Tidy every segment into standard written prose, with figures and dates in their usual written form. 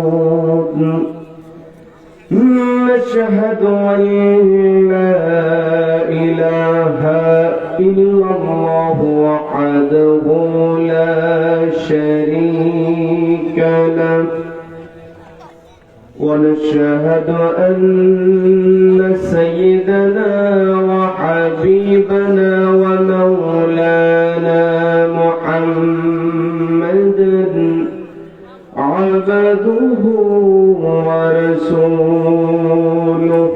الخاسرون نشهد أن لا إله إلا الله وحده لا شريك له ونشهد أن سيدنا وحبيبنا ومولانا محمدا عبده ورسوله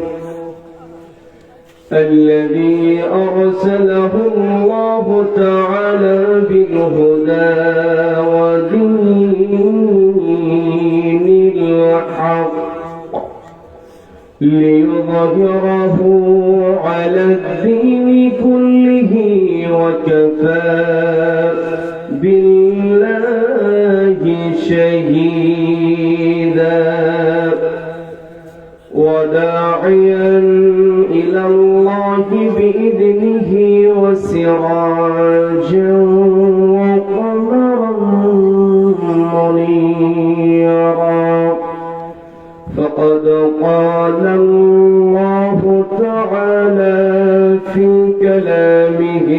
الذي أرسله الله تعالى بالهدى ودين الحق ليظهره على الدين كله وكفى بالله شهيدا وداعيا إلى الله بإذنه وسراجا وقمرا منيرا فقد قال الله تعالى في كلامه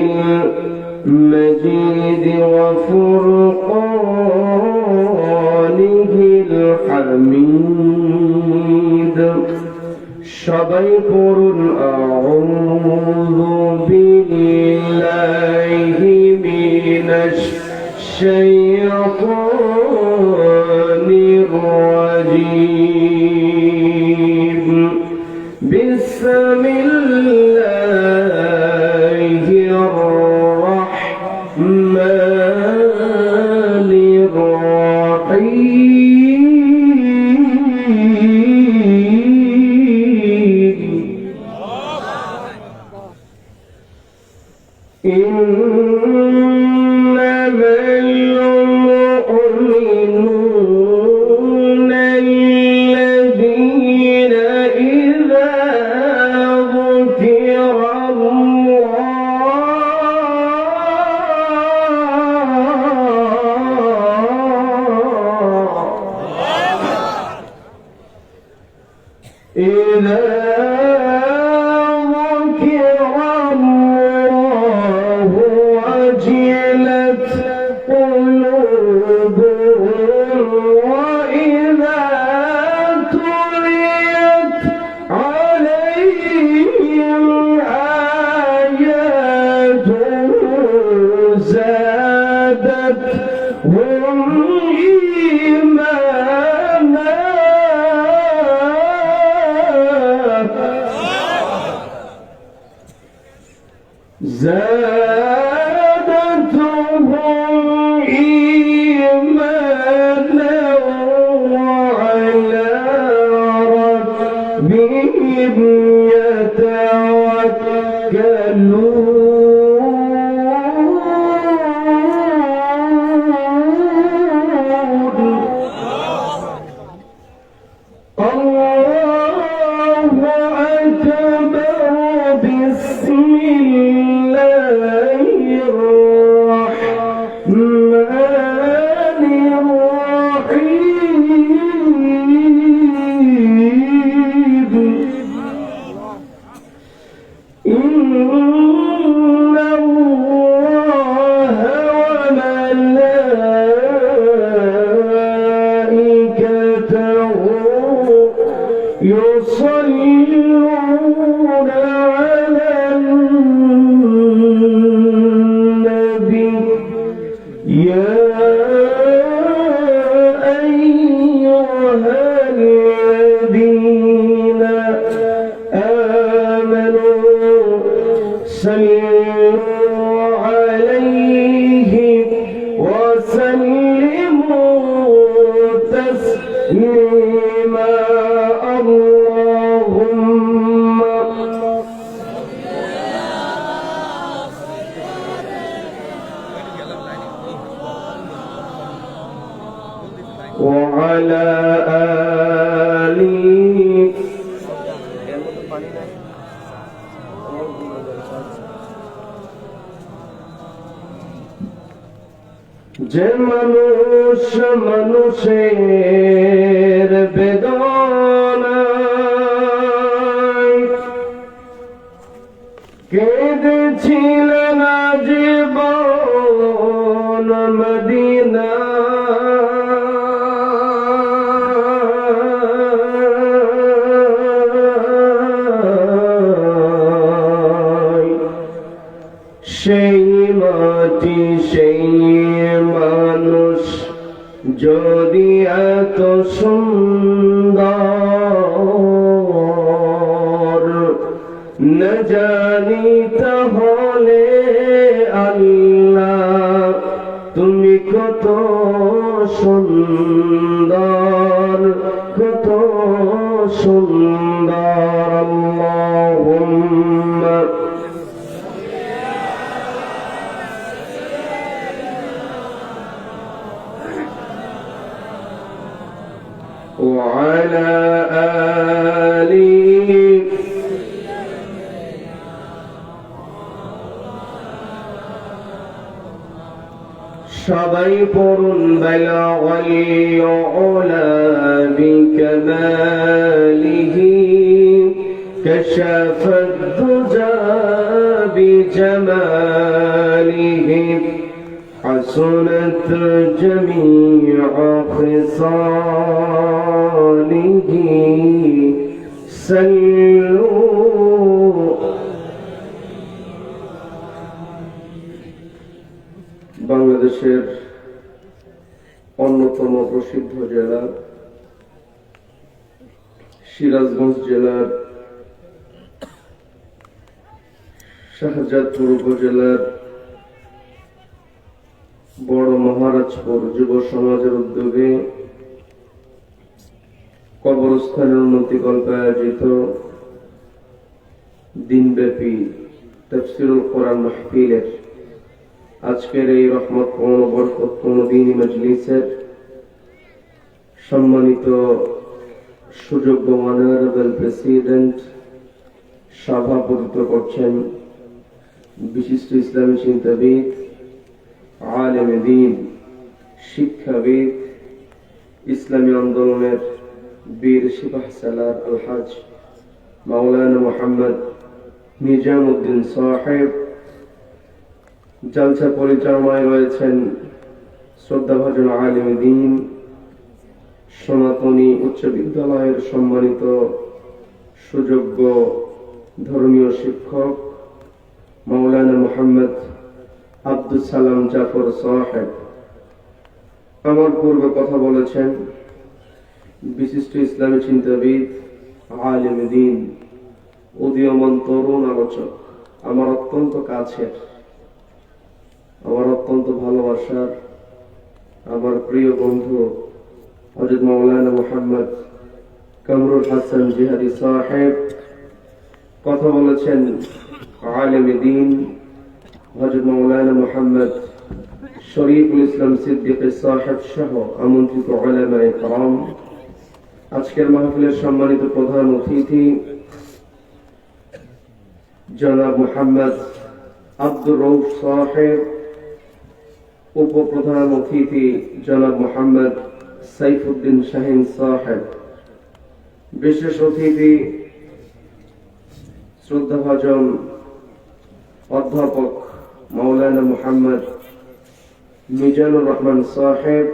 المجيد وفرقانه الحميد সবাই পড়ুন আউযু বিল্লাহি মিনাশ শাইতানির রাজীম বিসমিল্লাহির রাহমানির রাহিম إنما المؤمنون الذين إذا ذكر وجلت قلوبهم وإذا تليت عليهم آياته زادتهم إيمانا زادتهم إيمانا وعلى ربهم يتوكلون الله أكبر بسم الله الرحمن الرحيم إن الله وملائكته يصلون على النبي يا أيها الذين آمنوا صلوا عليه وسلموا تسليما اللهم وعلى آله যে মানুষ মানুষের বেদনায় কেঁদেছিলেন জীবন মদিনা, সেই মাটি সেই মানুষ যদি এত সুন্দর না জানি তাহলে আল্লাহ তুমি কত সুন্দর, কত সুন্দর। আল্লাহুম্মা وعلى آله সবাই পড়ুন বালাগাল উলা বিকামালিহি কাশাফাদ দুজা বিজামালিহি حسنت جميع خصاله صلوا। বাংলাদেশের অন্যতম প্রসিদ্ধ জেলা সিরাজগঞ্জ জেলার শাহজাদপুর উপজেলার বড় মহারাজপুর যুব সমাজের উদ্যোগে কবরস্থানের উন্নতি কল্পে আয়োজিত দিনব্যাপী তাফসীরুল কোরআন মাহফিলের আজকের এই রহমতপূর্ণ বরকতপূর্ণ দ্বীনী মজলিসের সম্মানিত সুযোগ্য অনারেবল প্রেসিডেন্ট সভাপতিত্ব করছেন বিশিষ্ট ইসলামী চিন্তাবিদ, আলেম দ্বীন, শিক্ষাবিদ, ইসলামী আন্দোলনের বীর সিপাহ সালার আলহাজ মাওলানা মোহাম্মদ নিজামউদ্দিন সাহেব। জলসা পরিচালনায় রয়েছেন শ্রদ্ধাভাজন আলেম দ্বীন, সনাতনী উচ্চ বিদ্যালয়ের সম্মানিত সুযোগ্য ধর্মীয় শিক্ষক মাওলানা মোহাম্মদ আব্দুল সালাম জাফর সাহেব। আমার পূর্বে কথা বলেছেন বিশিষ্ট ইসলামী চিন্তাবিদ, আলেম দ্বীন, উদীয়মান তরুণ আলোচক, আমার অত্যন্ত কাছের, আমার অত্যন্ত ভালোবাসার, আমার প্রিয় বন্ধু হযরত মাওলানা মোহাম্মদ কামরুল হাসান জিহাদি সাহেব। কথা বলেছেন আলেম দ্বীন হযরত মাওলানা মোহাম্মদ শরীফুল ইসলাম সিদ্দিকী সাহেব সহ আমন্ত্রিত উলামায়ে কেরাম। আজকের মাহফিলের সম্মানিত প্রধান অতিথি জনাব মোহাম্মদ আব্দুর রউফ সাহেব, উপপ্রধান অতিথি জনাব মোহাম্মদ সাইফুদ্দিন শাহিন সাহেব, বিশেষ অতিথি শ্রদ্ধাভাজন অধ্যাপক মাওলানা মোহাম্মদ মিজানুর রহমান সাহেব,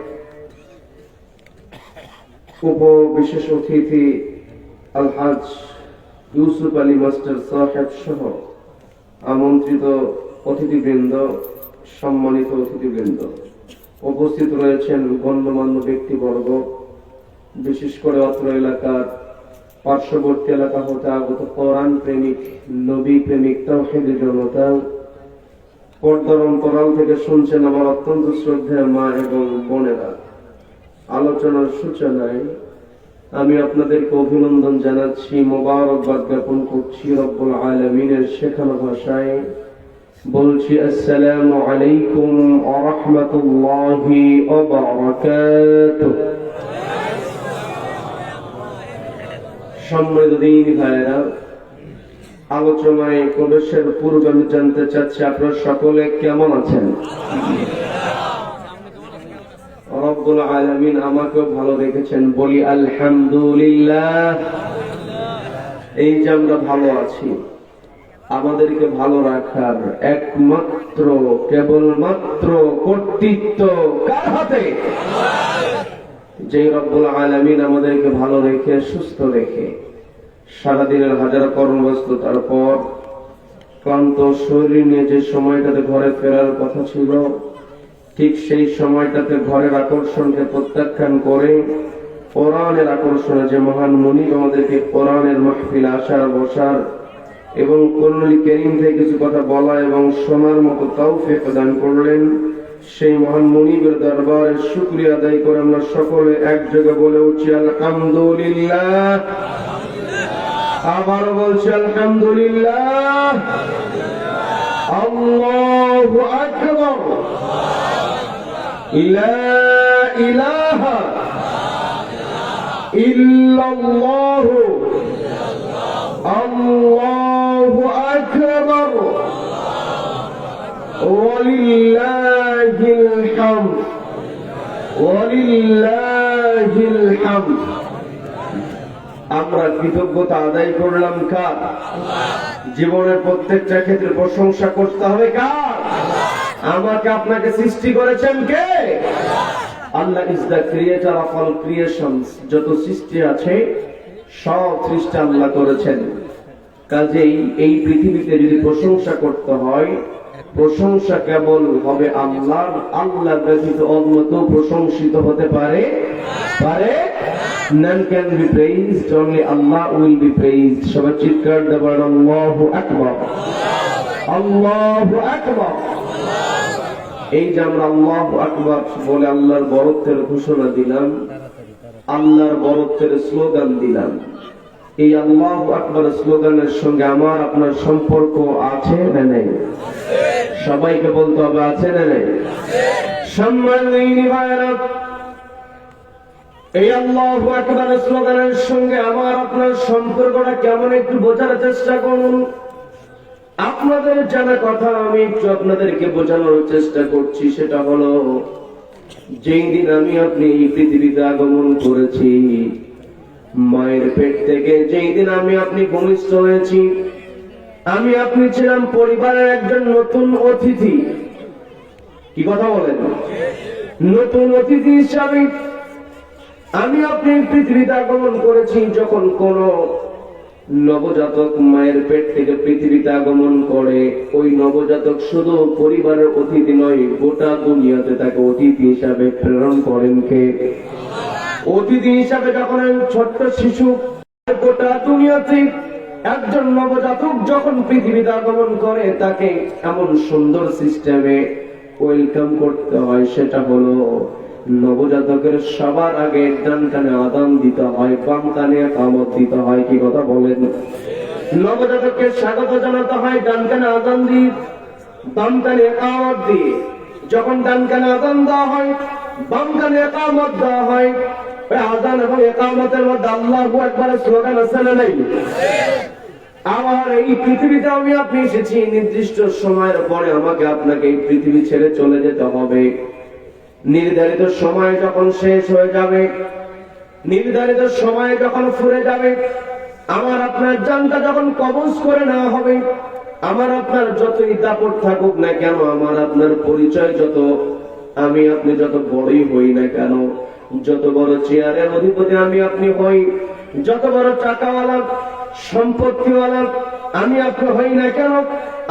উপ বিশেষ অতিথি আলহাজ ইউসুফ আলী মাস্টার সাহেব সহ আমন্ত্রিত অতিথিবৃন্দ, সম্মানিত অতিথিবৃন্দ, উপস্থিত রয়েছেন গণ্যমান্য ব্যক্তিবর্গ, বিশেষ করে অত্র এলাকার পার্শ্ববর্তী এলাকা হতে আগত কোরআন প্রেমিক, নবী প্রেমিক, তাওহীদের জনতা। পর্দার অন্তরাল থেকে শুনছেন আমার অত্যন্ত শ্রদ্ধেয় মা এবং বোনেরা। আলোচনার সূচনায় আমি আপনাদেরকে অভিনন্দন জানাচ্ছি, মোবারকবাদ জ্ঞাপন করছি রব্বুল আলামিনের শেখানো ভাষায়। বলছি আসসালামু আলাইকুম ওয়া রাহমাতুল্লাহি ওয়া বারাকাতুহু। সম্মানিত দ্বীনী ভাইয়েরা, আলোচনায় প্রবেশের পূর্বে আমি জানতে চাচ্ছি আপনারা সকলে কেমন আছেন? রব্বুল আলামিন আমাকেও ভালো রেখেছেন, বলি আলহামদুলিল্লাহ। এই যে আমরা ভালো আছি, আমাদেরকে ভালো রাখার একমাত্র কেবলমাত্র কর্তৃত্ব কার হাতে? যে রব্বুল আলামিন আমাদেরকে ভালো রেখে সুস্থ রেখে সারাদিনের হাজার কর্মব্যস্ততার পর ক্লান্ত শরীর নিয়ে যে সময়টাতে ঘরে ফেরার কথা ছিল, ঠিক সেই সময়টাতে ঘরের আকর্ষণকে প্রত্যাখ্যান করে কোরআনের আকর্ষণে যে মহান মুনিব আমাদেরকে কোরআনের মাহফিলে আসার বসার এবং কোরআনুল কারীম থেকে কিছু কথা বলা এবং শোনার মতো তৌফিক দান করলেন, সেই মহান মুনিবের দরবারে শুকরিয়া আদায় করে আমরা সকলে একযোগে বলে উঠছি আলহামদুলিল্লাহ। আবার বলছি আলহামদুলিল্লাহ। আল্লাহু আকবার। লা ইলাহা ইল্লাল্লাহু আল্লাহু আকবার ওয়ালিল্লাহিল হামদ ওয়ালিল্লাহিল হামদ। আমরা কৃতজ্ঞতা আদায় করলাম কার? জীবনের প্রত্যেকটা ক্ষেত্রে প্রশংসা করতে হবে কার? আমাকে আপনাকে সৃষ্টি করেছেন কে? Allah is the creator of all creations. যত সৃষ্টি আছে সব সৃষ্টি আল্লাহ করেছেন। কাজেই এই পৃথিবীতে যদি প্রশংসা করতে হয়, প্রশংসা কেবল হবে আল্লাহর। আল্লাহ ব্যতীত অন্য কেউ প্রশংসিত হতে পারে? None can be praised, only Allah will be praised. সবাই চিৎকার দেবেন আল্লাহু আকবার, আল্লাহু আকবার। এই যে আমরা আল্লাহু আকবার বলে আল্লাহর বরত্বের ঘোষণা দিলাম, আল্লাহর বরত্বের স্লোগান দিলাম, এই আল্লাহু আকবার স্লোগানের সঙ্গে আমার আপনার সম্পর্ক আছে না নেই? সবাইকে বলতে হবে আছে না নেই? সম্মানিত ভাইরা, এই আল্লাহু আকবার স্লোগানের সঙ্গে আমার আপনার সম্পর্কটা কেমন একটু বোঝার চেষ্টা করুন। আপনাদের জানা কথা আমি একটু আপনাদেরকে বোঝানোর চেষ্টা করছি। সেটা হলো, যেই দিন আমি আপনি এই পৃথিবীতে আগমন করেছি, মায়ের পেট থেকে যেই দিন আমি আপনি ভূমিষ্ঠ হয়েছি, আমি আপনি ছিলাম পরিবারের একজন নতুন অতিথি। কি কথা বলেন? নতুন অতিথি হিসাবে আমি আপনি পৃথিবীতে আগমন করেছি। যখন কোন নবজাতক মায়ের পেট থেকে পৃথিবীতে আগমন করে, ওই নবজাতক শুধু পরিবারের অতিথি নয়, গোটা দুনিয়াতে তাকে অতিথি হিসাবে প্রেরণ করেন কে? অতিথি হিসাবে যখন ছোট্ট শিশু গোটা দুনিয়াতে একজন নবজাতক যখন পৃথিবীতে আগমন করে, তাকে এমন সুন্দর সিস্টেমে ওয়েলকাম করতে হয়। সেটা হলো, নবজাতকের সবার আগে ডান কানে আযান দিতে হয়, বাম কানে ইকামত দিতে হয়। কি কথা বলেন? নবজাতককে স্বাগত জানাতে হয় ডান কানে আযান দিয়ে, বাম কানে ইকামত দিয়ে। যখন ডান কানে আযান দেওয়া হয়, বাম কানে ইকামত দেওয়া হয়, ওই আযান এবং ইকামতের মধ্যে আল্লাহু আকবার স্লোগান আছে না নাই? আমার এই পৃথিবীতে আমি আপনি এসেছি, নির্দিষ্ট সময়ের পরে আমাকে আপনাকে এই পৃথিবী ছেড়ে চলে যেতে হবে। নির্ধারিত সময় যখন শেষ হয়ে যাবে, নির্ধারিত সময় যখন ফুরে যাবে, আমার আপনার জানটা যখন কবজ করে নেওয়া হবে, আমার আপনার যতই দাপট থাকুক না কেন, আমার আপনার পরিচয় যত আমি আপনি যত বড়ই হই না কেন, যত বড় চেয়ারের অধিপতি আমি আপনি হই, যত বড় টাকাওয়ালা সম্পত্তিওয়ালা আমি আপনি হই না কেন,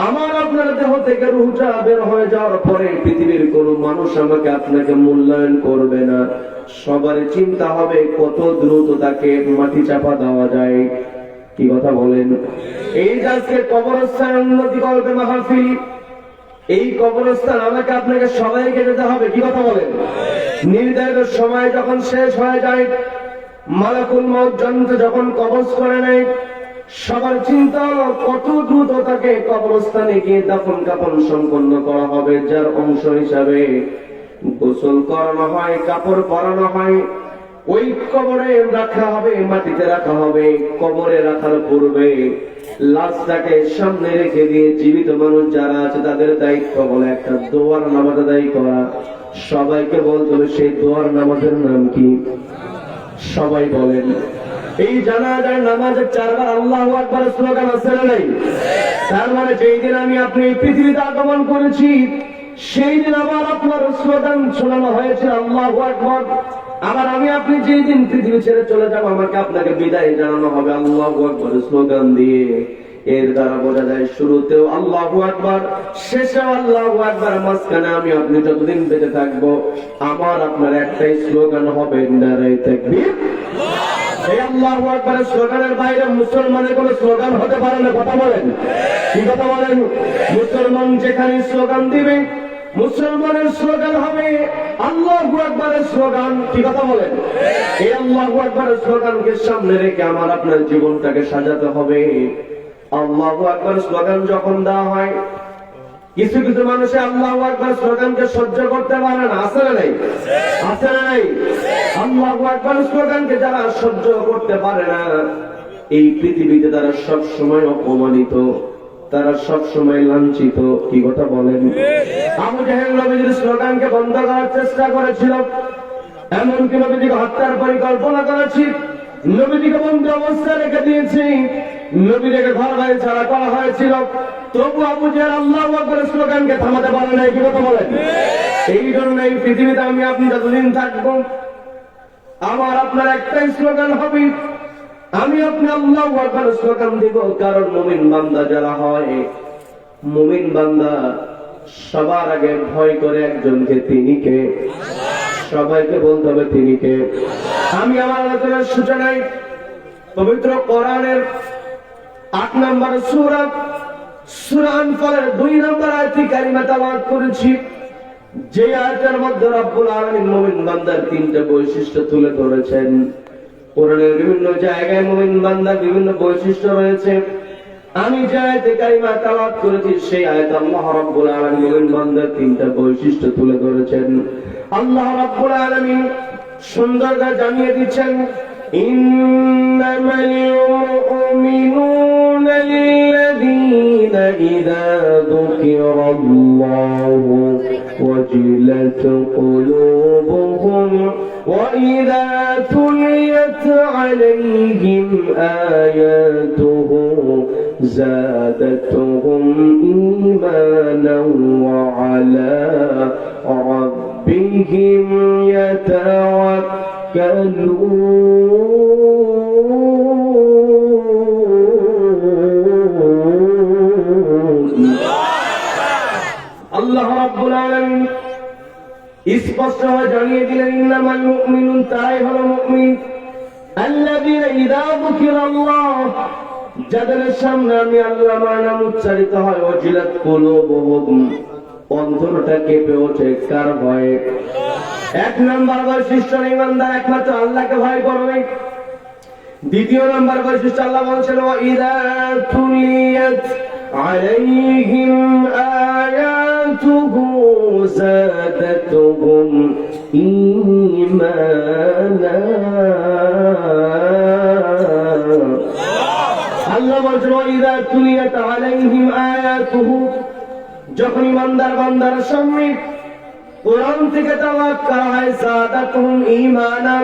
আমার আপনার দেহ থেকে রুহটা বের হয়ে যাওয়ার পরে পৃথিবীর কোন মানুষ আমাকে আপনাকে মূল্যায়ন করবে না। সবার চিন্তা হবে কত দ্রুত তাকে মাটি চাপা দেওয়া যায়। কি কথা বলেন? এই যে আজকে কবরস্থান উন্নতি করবে মাহফিল, এই কবরস্থান আমাকে আপনাকে সবাইকে যেতে হবে। কি কথা বলেন? নির্ধারিত সময় যখন শেষ হয়ে যায়, মালাকুল মউত যন্ত্র যখন কবজ করে নেয়, সবার চিন্তা কত দ্রুত তাকে কবরস্থানে গিয়ে দাফন কাফন সম্পন্ন করা হবে। যার অংশ হিসাবে গোসল করানো হয়, কাপড় পরানো হয়, ওই কবরে রাখা হবে, মাটিতে রাখা হবে। কবরে রাখার পূর্বে লাশটাকে সামনে রেখে দিয়ে জীবিত মানুষ যারা আছে তাদের দায়িত্ব হলো একটা দোয়ার নামাজ আদায় করা। সবাইকে বলতে হবে সেই দোয়ার নামাজের নাম কি? সবাই বলেন। এই জানাজার নামাজের 4 বার আল্লাহু আকবার স্লোগান আছে না নাই? তার মানে যেই দিন আমি আপনি পৃথিবীতে আগমন করেছি সেই দিন আবার আপনার স্লোগান শোনানো হয়েছে আল্লাহু আকবার। আবার আমি আপনি যেই দিন পৃথিবী ছেড়ে চলে যাব আমাকে আপনাকে বিদায় জানানো হবে আল্লাহু আকবার স্লোগান দিয়ে। এর দ্বারা বোঝা যায় শুরুতেও আল্লাহু আকবার, শেষেও আল্লাহু আকবার, মাঝখানে আমি আপনি যতদিন বেঁচে থাকবো আমার আপনার একটাই স্লোগান হবে নারে তাকবীর। এই আল্লাহু আকবারের স্লোগানের বাইরে মুসলমানের কোন স্লোগান হতে পারে না। কথা বলেন, কি কথা বলেন? মুসলমান যেখানে স্লোগান দিবে মুসলমানের স্লোগান হবে আল্লাহু আকবারের স্লোগান। কি কথা বলেন? এই আল্লাহু আকবারের স্লোগানকে সামনে রেখে আমার আপনার জীবনটাকে সাজাতে হবে। আল্লাহু আকবার স্লোগান যখন দেওয়া হয় কিছু কিছু মানুষে আল্লাহু আকবার স্লোগানকে সহ্য করতে পারে না। আছে না নাই? আছে না নাই? আল্লাহু আকবার স্লোগানকে যারা সহ্য করতে পারে না এই পৃথিবীতে তারা সব সময় অপমানিত, তারা সব সময় লাঞ্ছিত। কি কথা বলেন? আবু জাহেল নবীজির স্লোগানকে বন্ধ করার চেষ্টা করেছিল, এমনকি নবীজিকে হত্যার পরিকল্পনা করেছি, নবীজিকে বন্ধ অবস্থা রেখে দিয়েছি, নবীজিকে ঘর বাড়ি ছাড়া করা হয়েছিল, তবু আবু জাহেল আল্লাহু আকবার স্লোগানকে থামাতে পারে নাই। কি কথা বলেন? এই জন্য এই পৃথিবীতে আমি আপনি যতদিন থাকবো আমার আপনার একটাই স্লোগান হবে, আমি আপনি আল্লাহু আকবার স্লোগান দিব। কারণ মুমিন বান্দা যারা হয়, মুমিন বান্দা সবার আগে ভয় করে একজনকে, তিনি কে? সবাইকে বলতে হবে তিনি কে। আমি আমার আলোচনার সূচনায় পবিত্র কোরআনের 8 নম্বর সূরা সূরা আনফালের 2 নম্বর আয়াতটি কারিমা তেলাওয়াত করেছি, যে আয়াতের মধ্যে রব্বুল আলামিন মুমিন বান্দার 3টা বৈশিষ্ট্য তুলে ধরেছেন। কোরআনের বিভিন্ন জায়গায় মুমিন বান্দার বিভিন্ন বৈশিষ্ট্য রয়েছে। আমি যে আয়াতে কারিমা তেলাওয়াত করেছি সেই আয়াতে আল্লাহ রাব্বুল আলামিন মুমিন বান্দার 3টা বৈশিষ্ট্য তুলে ধরেছেন। আল্লাহ রাব্বুল আলামিন সুন্দর করে জানিয়ে দিচ্ছেন, ইন্নামাল মুমিনুনা আল্লাযীনা ইযা যুকিরাল্লাহু ওয়াজিলাত কুলুবুহুম ওয়া ইযা তুলিয়াত আলাইহিম আয়াতুহু زادتهم إيمانا وعلى ربهم يتوكلون। আল্লাহ রাব্বুল আলামিন স্পষ্ট জানিয়ে দিলেন, ইন্নামাল মুমিনুন, তারাই হলো মুমিন, আল্লাযীনা ইযা যুকিরাল্লাহ, যাদের সামনে আমি আল্লাহর নাম উচ্চারিত হয়, ওয়াজিলাত কুলুবুহুম, অন্তরটা কেঁপে ওঠে। কার ভয়ে? 1 নম্বর বৈশিষ্ট্য ঈমানদার একমাত্র আল্লাহকে ভয় করবে। 2 নম্বর বৈশিষ্ট্য আল্লাহ বলছেন, ওয়া ইযা তুলিয়াত আলাইহিম আয়াতুহু যাদাতুহুম ঈমানা। আল্লাহ বলছেন, ওয়া ইযা তুলিয়াত আলাইহিম আয়াতুহু, যখন ঈমানদার বান্দার সামনে কোরআন থেকে তেলাওয়াত করা হয়, যাদাতুহুম ঈমানা,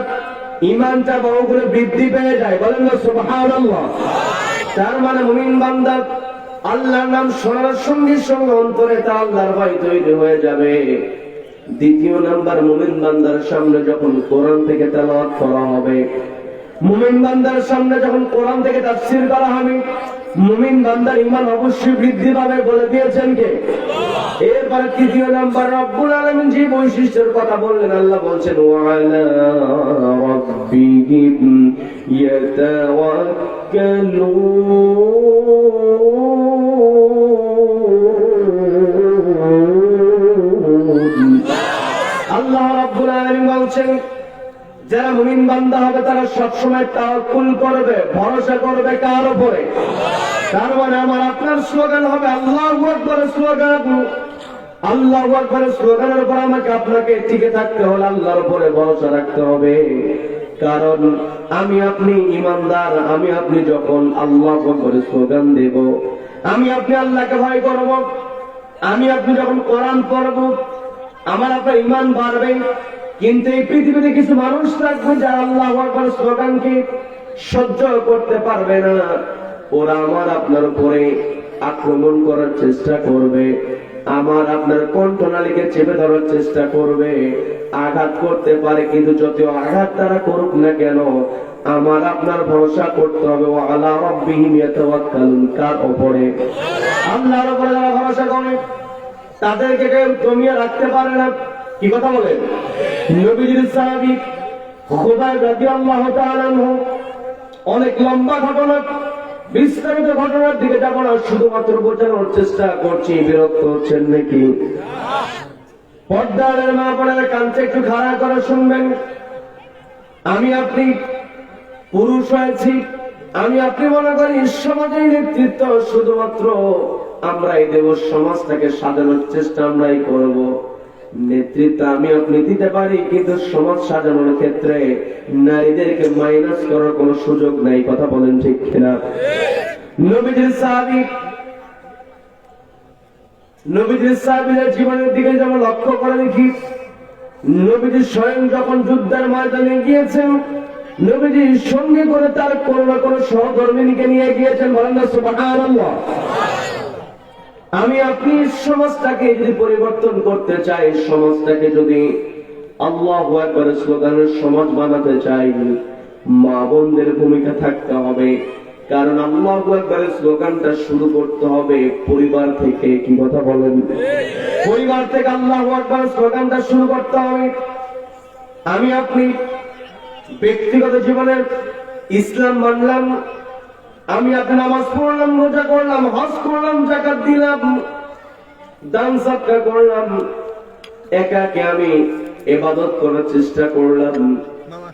ঈমানটা বহুগুণে বৃদ্ধি পেয়ে যায়। বলেন না সুবহানাল্লাহ। তার মানে মুমিন বান্দা আল্লাহর নাম শোনার সঙ্গে সঙ্গে অন্তরে তা আল্লাহর ভয় তৈরি হয়ে যাবে। 2 নাম্বার, মুমিন বান্দার সামনে যখন কোরআন থেকে তেলাওয়াত করা হবে, মুমিন বান্দার সামনে যখন কোরআন থেকে তাফসীর করা হবে, মুমিন বান্দার ঈমান অবশ্যই বৃদ্ধি পাবে। বলে দিয়েছেন কে? এরপরে 3 নাম্বার, রব্বুল আলামিন যে বৈশিষ্ট্যের কথা বললেন, আল্লাহ বলছেন, ওয়া আলা রাব্বিহিম ইয়াতাওয়াক্কালুন। আল্লাহ রাব্বুল আলামিন বলছেন, যারা মুমিন বান্দা হবে তারা সবসময় তাওয়াক্কুল করবে, ভরসা করবে কার উপরে? তার মানে আমার আপনার স্লোগান হবে আল্লাহু আকবারের স্লোগান। আল্লাহু আকবারের স্লোগানের উপর আমাকে আপনাকে টিকে থাকতে হলে আল্লাহর উপরে ভরসা রাখতে হবে। কারণ আমি আপনি ইমানদার, আমি আপনি যখন আল্লাহু আকবার স্লোগান দেব, আমি আপনি আল্লাহকে ভয় করব, আমি আপনি যখন কোরআন পড়ব, আমার আপনার ঈমান বাড়বে। কিন্তু এই পৃথিবীতে কিছু মানুষ থাকবে যারা আল্লাহু আকবার স্লোগানকে সহ্য করতে পারবে না, ওরা আমার আপনার উপরে আক্রমণ করার চেষ্টা করবে, আমার আপনার কণ্ঠনালীকে চেপে ধরার চেষ্টা করবে, আঘাত করতে পারে। কিন্তু যত আঘাত তারা করুক না কেন, আমার আপনার ভরসা করতে হবে আলা রাব্বিহিম ইয়াতাওয়াক্কালুন, কার উপরে? আল্লাহর উপরে যারা ভরসা করে তাদেরকে কেউ দমিয়ে রাখতে পারে না। কি কথা বলেন? নবীজির সাহাবী খুবাইব রাদিয়াল্লাহু তাআলা আনহু, অনেক লম্বা ঘটনা, বিস্তারিত ঘটনার দিকে যাব না, শুধুমাত্র বোঝানোর চেষ্টা করছি। বিরক্ত হচ্ছেন নাকি? পর্দার মা বোনেরা কানকে একটু খাড়া করে শুনবেন। আমি আপনি পুরুষ হয়েছি, আমি আপনি মনে করি সমাজের নেতৃত্ব শুধুমাত্র আমরাই দেব, সমাজটাকে সাজানোর চেষ্টা আমরাই করব। নেতৃত্ব আমি আপনি দিতে পারি, কিন্তু সমাজ সাজানোর ক্ষেত্রে নারীদেরকে মাইনাস করার কোনো সুযোগ নাই। কথা বলেন ঠিক কিনা? নবীজির সাহাবীদের জীবনের দিকে যেমন লক্ষ্য করে দেখি, নবীজি স্বয়ং যখন যুদ্ধের ময়দানে গিয়েছেন, নবীজির সঙ্গে করে তার কোনো না কোনো সহধর্মিনীকে নিয়ে গিয়েছেন। বলেন না সুবহানাল্লাহ। আমি আপনি সমাজটাকে যদি পরিবর্তন করতে চাই, সমাজটাকে যদি আল্লাহু আকবার স্লোগানের সমাজ বানাতে চাই, মা বোনদের ভূমিকা থাকতে হবে। কারণ আল্লাহু আকবারের স্লোগানটা শুরু করতে হবে পরিবার থেকে। কি কথা বলেন? পরিবার থেকে আল্লাহু আকবারের স্লোগানটা শুরু করতে হবে। আমি আপনি ব্যক্তিগত জীবনে ইসলাম মানলাম, আমি আপনি নামাজ পড়লাম, রোজা করলাম, হজ করলাম, যাকাত দিলাম, দান সাদকা করলাম, একাকে আমি ইবাদত করার চেষ্টা করলাম।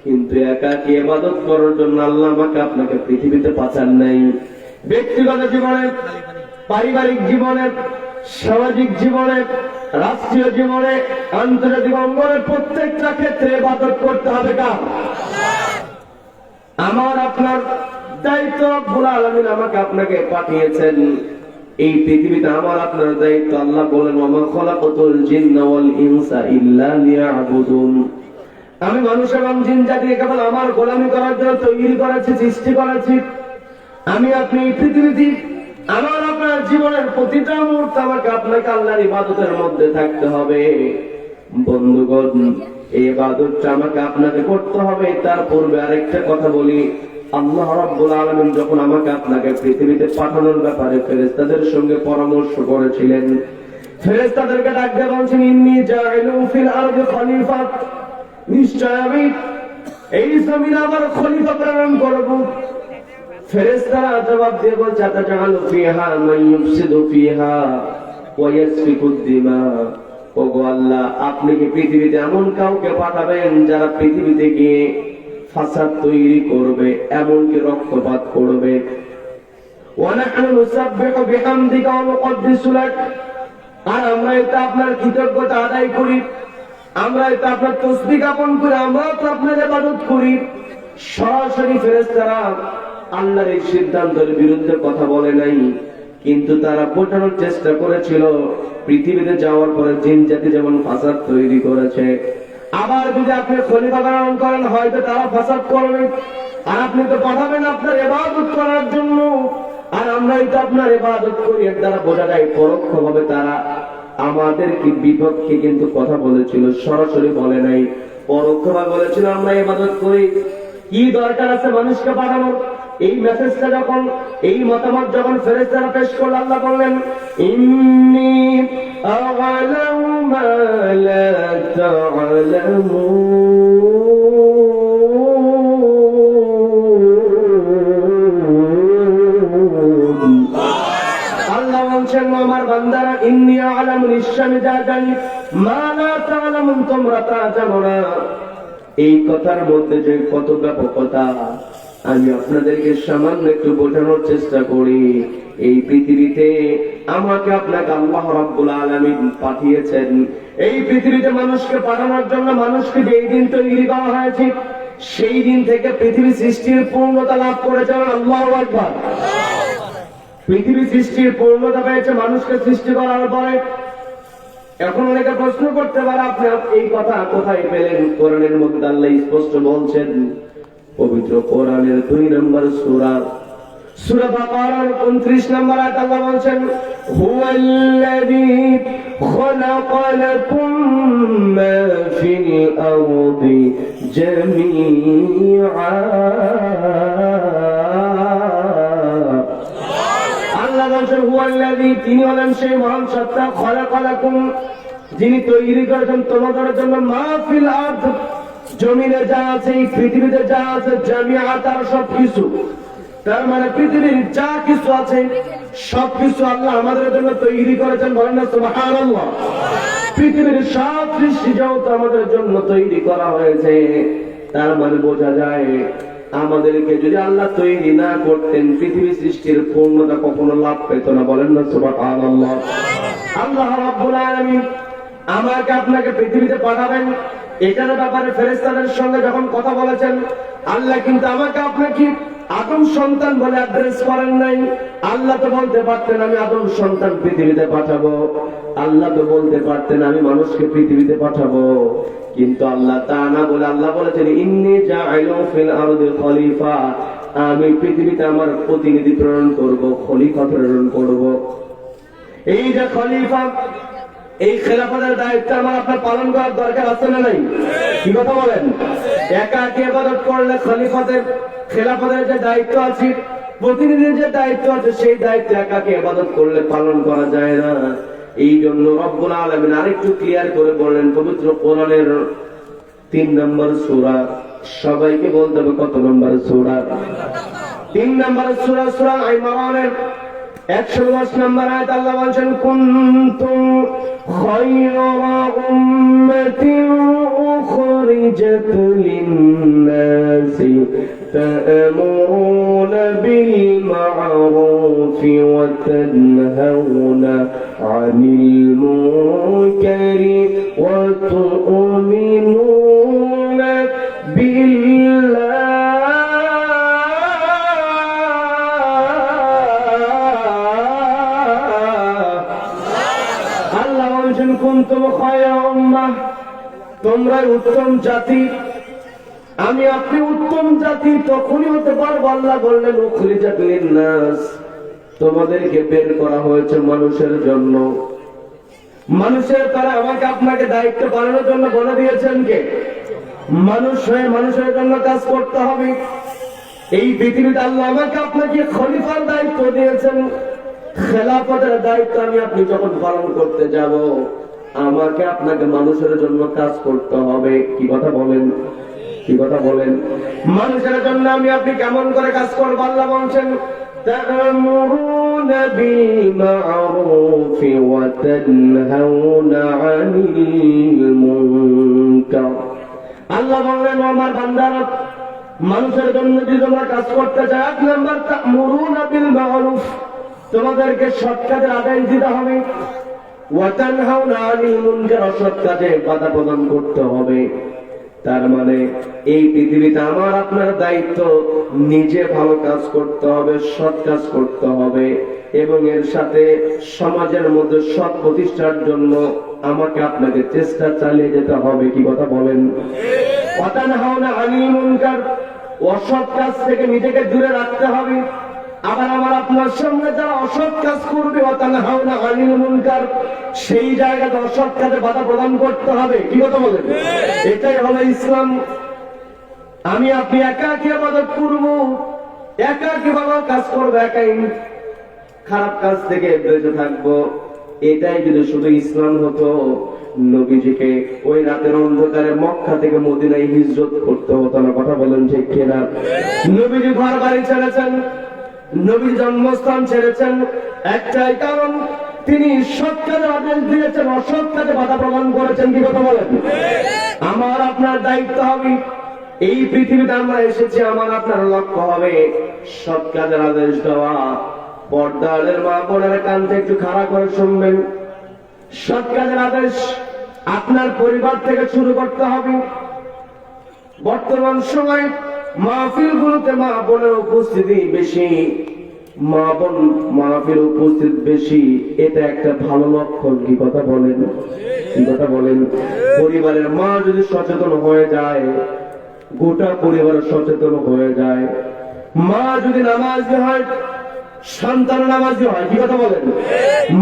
কিন্তু একাকে ইবাদত করার জন্য আল্লাহ আমাকে আপনাকে পৃথিবীতে পাঠান নাই। ব্যক্তিগত জীবনে, পারিবারিক জীবনে, সামাজিক জীবনে, রাষ্ট্রীয় জীবনে, আন্তর্জাতিক অঙ্গনে প্রত্যেকটা ক্ষেত্রে ইবাদত করতে হবে কার? আমার আপনার দায়িত্ব। রব্বুল আলামিন আমাকে আপনাকে পাঠিয়েছেন এই পৃথিবীতে, আমার আপনার দায়িত্ব। আল্লাহ বলেন ওয়া খালাকাতুল জিন্না ওয়াল ইনসা ইল্লা লিয়াবুদুন, আমি মানুষ এবং জিন জাতিকে কেবল আমার গোলামি করার জন্য তৈরি করেছি, সৃষ্টি করেছি। আমি আপনি এই পৃথিবীতে আমার আপনার জীবনের প্রতিটা মুহূর্তে আমাকে আপনাকে আল্লাহর ইবাদতের মধ্যে থাকতে হবে। বন্ধুগণ, এই ইবাদতটা আমাকে আপনাকে করতে হবে। তার পূর্বে আরেকটা কথা বলি, আল্লাহ রাব্বুল আলামিন যখন আমাকে আপনাকে পৃথিবীতে পাঠানোর ব্যাপারে ফেরেশতাদের সঙ্গে পরামর্শ করেছিলেন, ফেরেশতাদেরকে ডাক দিয়ে বলছেন ইন্নী জাইলু ফিল আরদি খলিফা, নিশ্চয় আমি এই জমিনে আমার খলিফা প্রেরণ করব। ফেরেশতারা জবাব দিয়ে বলছে আতাজালু ফিহা মান ইউফসিদু ফিহা ওয়া ইয়াসফিকুদ দিমা, ওগো আল্লাহ, আপনি কি পৃথিবীতে এমন কাউকে পাঠাবেন যারা পৃথিবীতে গিয়ে ফাসাদ তৈরি করবে, এমনকি রক্তপাত করবে? ওয়া নাহনু নুসাব্বিহু বিহামদিকা ওয়া নুকদ্দিসু লাক, আর আমরা এটা আপনার কৃতজ্ঞতা আদায় করি, আমরা এটা আপনার তাসবিহ জ্ঞাপন করি, আমরা তো আপনার ইবাদত করি। সরাসরি ফেরেশতারা আল্লাহর এই সিদ্ধান্তের বিরুদ্ধে কথা বলে নাই, কিন্তু তারা বোঝানোর চেষ্টা করেছিল পৃথিবীতে যাওয়ার পরে জিন জাতি যেমন ফাসাদ তৈরি করেছে, আবার যদি আপনি খলিফা প্রেরণ করেন হয়তো তারা ফাসাদ করবে। আর আপনি তো পাঠাবেন আপনার ইবাদত করার জন্য, আর আমরাই তো আপনার ইবাদত করি। এর দ্বারা বোঝা যায় পরোক্ষভাবে তারা আমাদের কি বিপক্ষে কিন্তু কথা বলেছিল, সরাসরি বলে নাই, পরোক্ষভাবে বলেছিল আমরা ইবাদত করি। কি দরকার আছে মানুষকে পাঠানোর? এই মেসেজটা যখন, এই মতামত যখন ফেরেশতারা পেশ করল, আল্লাহ বললেন ইন্নী আ'লামু মা লা তা'লামুন। আল্লাহ বলছেন আমার বান্দারা ইন্নী আ'লামু, নিশ্চয় আমি যা জানি, মা লা তা'লামুন, তোমরা তা জানো না। এই কথার মধ্যে যে কত ব্যাপকতা আমি আপনাদেরকে সামান্য একটু বোঝানোর চেষ্টা করি। এই পৃথিবীতে আমাকে আপনাকে আল্লাহ রাব্বুল আলামিন পাঠিয়েছেন। এই পৃথিবীতে মানুষকে পাঠানোর জন্য মানুষকে যেই দিন তৈরি করা হয়েছে সেই দিন থেকে পৃথিবী সৃষ্টির পূর্ণতা লাভ করেছে। আল্লাহু আকবার। পৃথিবী সৃষ্টির পূর্ণতা পেয়েছে মানুষকে সৃষ্টি করার পরে। এখন অনেকে প্রশ্ন করতে পারে, আপনি এই কথা কোথায় পেলেন? কোরআনের মধ্যে আল্লাহ স্পষ্ট বলছেন, পবিত্র কোরআনের 2 নম্বর সূরা সূরা বাকারার 29 নম্বর আয়াত আল্লাহ বলছেন, হুয়াল্লাযী খালাকা লাকুম মা ফিল আরদি জামিআ। আল্লাহ বলছেন হুয়াল্লাযী, তিনি হলেন সেই মহান সত্তা, খালাকা লাকুম, যিনি তৈরি করেছেন তোমাদের জন্য, মা ফিল আরদ, জমিনে যা আছে, এই পৃথিবীতে যা আছে, জামিআ, তার সবকিছু। তার মানে পৃথিবীর যা কিছু আছে সবকিছু আল্লাহ আমাদের জন্য তৈরি করেছেন। বলেন না সুবহানাল্লাহ। পৃথিবীর সব সৃষ্টি জগৎ আমাদের জন্য তৈরি করা হয়েছে। তার মানে বোঝা যায়, আমাদেরকে যদি আল্লাহ তৈরি না করতেন, পৃথিবী সৃষ্টির পূর্ণতা কখনো লাভ পেত না। বলেন না সুবহানাল্লাহ। আল্লাহ রাব্বুল আলামিন আমাকে আপনাকে পৃথিবীতে পাঠাবেন, এটার ব্যাপারে ফেরেশতাদের সঙ্গে যখন কথা বলেছেন, আল্লাহ কিন্তু আমাকে আপনাকে আদম সন্তান বলে অ্যাড্রেস করেন নাই। আল্লাহ তো বলতে পারতেন আমি আদম সন্তান পৃথিবীতে পাঠাবো, আল্লাহ তো বলতে পারতেন আমি মানুষকে পৃথিবীতে পাঠাবো, কিন্তু আল্লাহ তা না বলে আল্লাহ বলেছেন, ইন্নী জাইলু ফিল আরদি খলিফা, আমি পৃথিবীতে আমার প্রতিনিধি প্রেরণ করব, খলিফা প্রেরণ করব। এই যে খলিফা, এই খেলাফতের দায়িত্ব আমার আপনার পালন করার দরকার আছে না নাই? কি কথা বলেন? একা একা ইবাদত করলে খলিফতের খেলাফতের যে দায়িত্ব আছে, প্রতিনিধির যে দায়িত্ব আছে, সেই দায়িত্ব একা একা ইবাদত করলে পালন করা যায় না। এই জন্য রব্বুল আলামিন আরেকটু ক্লিয়ার করে বললেন পবিত্র কোরআনের 3 নম্বর সূরা, সবাইকে বলতে হবে কত নম্বর সূরা? 3 নম্বর সূরা, সূরা ইমরানের 110 নম্বর আয়াত আল্লাহ বলেন, কুনতুম খায়রা উম্মাতিন উখরিজাত লিন-নাসি তা'মুরুনা বিল মা'রুফি ওয়া তানহাউনা 'আনিল মুনকারি ওয়া তু'মিনুনা বিল্লাহ। কুনতুম খায়রা উম্মাহ, তোমরা উত্তম জাতি। আমি আপনি উত্তম জাতি তখনই হতে পারবো, আল্লাহ বললেন উখরিজাত লিন-নাস, তোমাদেরকে বের করা হয়েছে মানুষের জন্য। মানুষের তারা আমাকে আপনাকে দায়িত্ব পালনের জন্য বলে দিয়েছেন কে? মানুষ হয়ে মানুষের জন্য কাজ করতে হবে। এই পৃথিবীতে আল্লাহ আমাকে আপনাকে খলিফার দায়িত্ব দিয়েছেন। খেলাফতের দায়িত্ব আমি আপনি যখন পালন করতে যাব, আমাকে আপনাকে মানুষের জন্য কাজ করতে হবে। কি কথা বলেন? কি কথা বলেন? মানুষের জন্য আমি আপনি কেমন করে কাজ করবো? আল্লাহ বলছেন, তা'মুরুনা বিল মা'রুফি ওয়া তানহাউনা 'আনিল মুনকার। আল্লাহ বললেন, আমার বান্দারা, মানুষের জন্য যদি তোমরা কাজ করতে চাও, 1 নম্বর তা'মুরুনা বিল মা'রুফ, তোমাদেরকে সৎ কাজের আদেশ দিতে হবে। ওয়া তানহাউনা 'আনিল মুনকার, অসৎ কাজে বাধা প্রদান করতে হবে। তার মানে এই পৃথিবীতে আমার আপনার দায়িত্ব নিজে ভালো কাজ করতে হবে, সৎ কাজ করতে হবে, এবং এর সাথে সমাজের মধ্যে সৎ প্রতিষ্ঠার জন্য আমাকে আপনাকে চেষ্টা চালিয়ে যেতে হবে। কি কথা বলেন? ওয়া তানহাউনা 'আনিল মুনকার, অসৎ কাজ থেকে নিজেকে দূরে রাখতে হবে। আবার আমার আপনার সামনে যারা অসৎ কাজ করবে, ওয়া তানহাউনা 'আনিল মুনকার, সেই জায়গাতে অসৎ কাজে বাধা প্রদান করতে হবে। কি কথা বলেন? এটাই হলো ইসলাম। আমি আপনি একা একা ইবাদত করব, একা একা ভালো কাজ করব, একাই খারাপ কাজ থেকে বেঁচে থাকবো। এটাই যদি শুধু ইসলাম হতো, নবীজিকে ওই রাতের অন্ধকারে মক্কা থেকে মদিনায় হিজরত করতে হতো না। কথা বলেন ঠিক কিনা? নবীজি ঘর বাড়ি ছেড়েছেন, নবীর জন্মস্থান ছেড়েছেন, একটাই কারণ, তিনি সৎ কাজে আদেশ দিয়েছেন, অসৎ কাজে বাধা প্রদান করেছেন। কি কথা বলেন? আমার আপনার দায়িত্ব হবে, এই পৃথিবীতে আমরা এসেছি, আমার আপনার লক্ষ্য হবে সৎ কাজের আদেশ দেওয়া। পর্দার মা বোনের কানতে একটু খাড়া করে শুনবেন, সৎ কাজের আদেশ আপনার পরিবার থেকে শুরু করতে হবে। বর্তমান সময় মাহফিলগুলোতে মা বোনের উপস্থিতি বেশি, মা বোন মাহফিল উপস্থিত বেশি, এটা একটা ভালো লক্ষণ। কি কথা বলেন? কি কথা বলেন? পরিবারের মা যদি সচেতন হয়ে যায়, গোটা পরিবার সচেতন হয়ে যায়। মা যদি নামাজি হয়, সন্তান নামাজি হয়। কি কথা বলেন?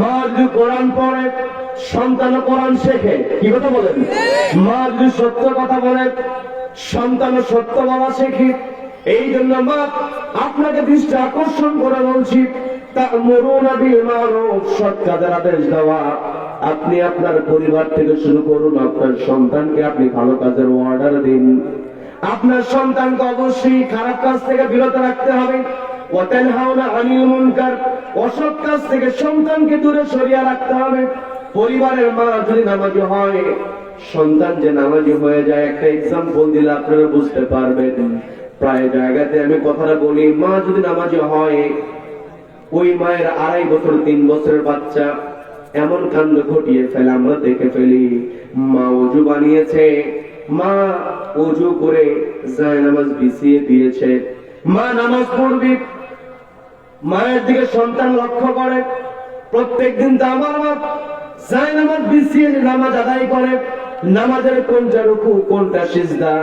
মা যদি কোরআন পড়ে, সন্তান কোরআন শেখে। কি কথা বলেন? মা যদি সত্য কথা বলে, সন্তান সত্য বলা শেখে। এই জন্য মা আপনাকে দৃষ্টি আকর্ষণ করে বলছি, তা'মুরুনা বিল মা'রুফ, সৎ কাজের আদেশ দেওয়া। আপনি আপনার পরিবার থেকে শুরু করুন, আপনার সন্তানকে আপনি ভালো কাজের অর্ডার দিন। আপনার সন্তানকে অবশ্যই খারাপ কাজ থেকে বিরত রাখতে হবে। ওয়া তানহাউনা আনিল মুনকার, অসৎ কাজ থেকে সন্তানকে দূরে সরিয়ে রাখতে হবে। পরিবারের মা যদি নামাজি হয়, সন্তান যে নামাজি হয়ে যায়, একটা এক্সাম্পল দিলে আপনারা বুঝতে পারবেন। প্রায় জায়গাতে আমি কথাটা বলি, মা যদি নামাজি হয়, ওই মায়ের 2.5 বছর 3 বছরের বাচ্চা এমন কাণ্ড ঘটিয়ে ফেলে, আমরা দেখে ফেলি। মা ওযু বানিয়েছে, মা ওযু করে জায়নামাজ বিছিয়ে দিয়েছে, মা নামাজ পড়বে। মায়ের দিকে সন্তান লক্ষ্য করে, প্রত্যেকদিন তো আমার মা জায়নামাজ বিছিয়ে নামাজ আদায় করে। নামাজের কোনটা রুকু, কোনটা সিজদা,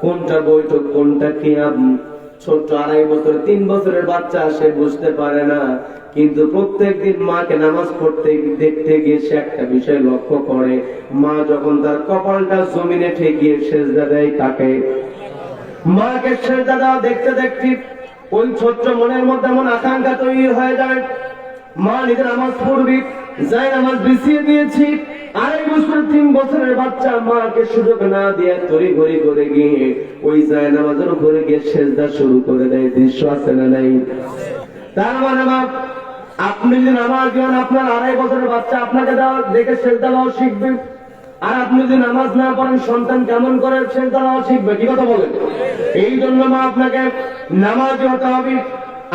কোনটা বৈঠক, কোনটা কিয়াম, ছোট 2.5 বছর 3 বছরের বাচ্চা সে বুঝতে পারে না। কিন্তু প্রত্যেকদিন মাকে নামাজ পড়তে দেখতে গিয়ে সে একটা বিষয় লক্ষ্য করে, মা যখন তার কপালটা জমিনে ঠেকিয়ে সিজদা দেয়, তাকে মাকে সিজদা দেওয়া দেখতে দেখতে ওই ছোট্ট মনের মধ্যে এমন আকাঙ্ক্ষা তৈরি হয়ে যায়, মা নিজে নামাজ পড়বি, যাই নামাজ বিছিয়ে দিয়েছি। 2.5 বছর 3 বছরের বাচ্চা মাকে সুযোগ না দিয়ে তড়িঘড়ি করে গিয়ে ওই যায় নামাজের উপরে গিয়ে সিজদা শুরু করে দেয়। দৃশ্য আছে না নাই? তার মানে মা, আপনি যদি নামাজ দেন, আপনার 2.5 বছরের বাচ্চা আপনাকে দেখে সিজদা দেওয়া শিখবে। আর আপনি যদি নামাজ না পড়েন, সন্তান কেমন করে সিজদা দেওয়া শিখবে? কি কথা বলেন? এই জন্য মা আপনাকে নামাজি হতে হবে,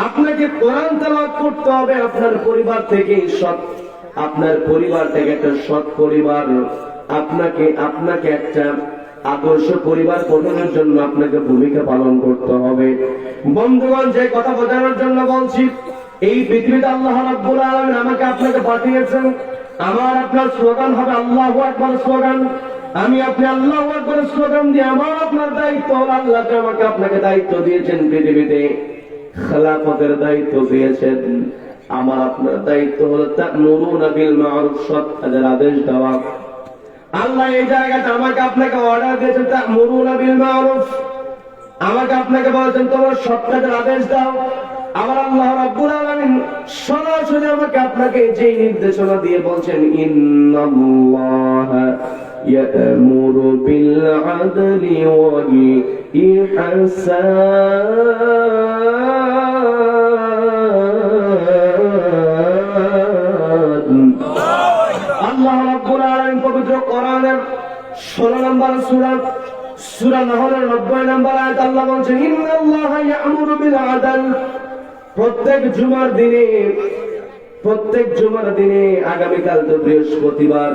আপনাকে কোরআন তেলাওয়াত করতে হবে। আপনার পরিবার থেকে আপনার পরিবার থেকে একটা সৎ পরিবার, আপনাকে একটা আদর্শ পরিবার গঠনের জন্য আপনাকে ভূমিকা পালন করতে হবে। বন্ধুগণ, যে কথা বোঝানোর জন্য বলছি, এই পৃথিবীতে আল্লাহ রাব্বুল আলামিন আমাকে আপনাকে পাঠিয়েছেন। আমার আপনার স্লোগান হবে আল্লাহু আকবার স্লোগান। আমি আপনি আল্লাহু আকবার স্লোগান দিয়ে আমার আপনার দায়িত্ব, আল্লাহ আমাকে আপনাকে দায়িত্ব দিয়েছেন, পৃথিবীতে খেলাফতের দায়িত্ব দিয়েছেন। আমার আপনার দায়িত্ব হলো তা'মুরুনা বিল মা'রুফ, সৎ কাজের আদেশ দেওয়া। আল্লাহ এই জায়গাতে আমাকে আপনাকে অর্ডার দিয়েছেন তা'মুরুনা বিল মা'রুফ, আমাকে আপনাকে বলেছেন তোমরা সৎ কাজের আদেশ দাও। আবার আল্লাহ রাব্বুল আলামিন সরাসরি আমাকে আপনাকে যে নির্দেশনা দিয়ে বলছেন, ইন্নাল্লাহা ইয়া'মুরু বিল আদলি ওয়াল ইহসান। আল্লাহ রাব্বুল আলামিন পবিত্র কোরআনের 16 নম্বর সূরা নাহলের 90 নম্বর আয়াত আল্লাহ বলেন, ইন্নাল্লাহা ইয়া'মুরু বিল আদল। প্রত্যেক জুমার দিনে, আগামীকাল তো বৃহস্পতিবার,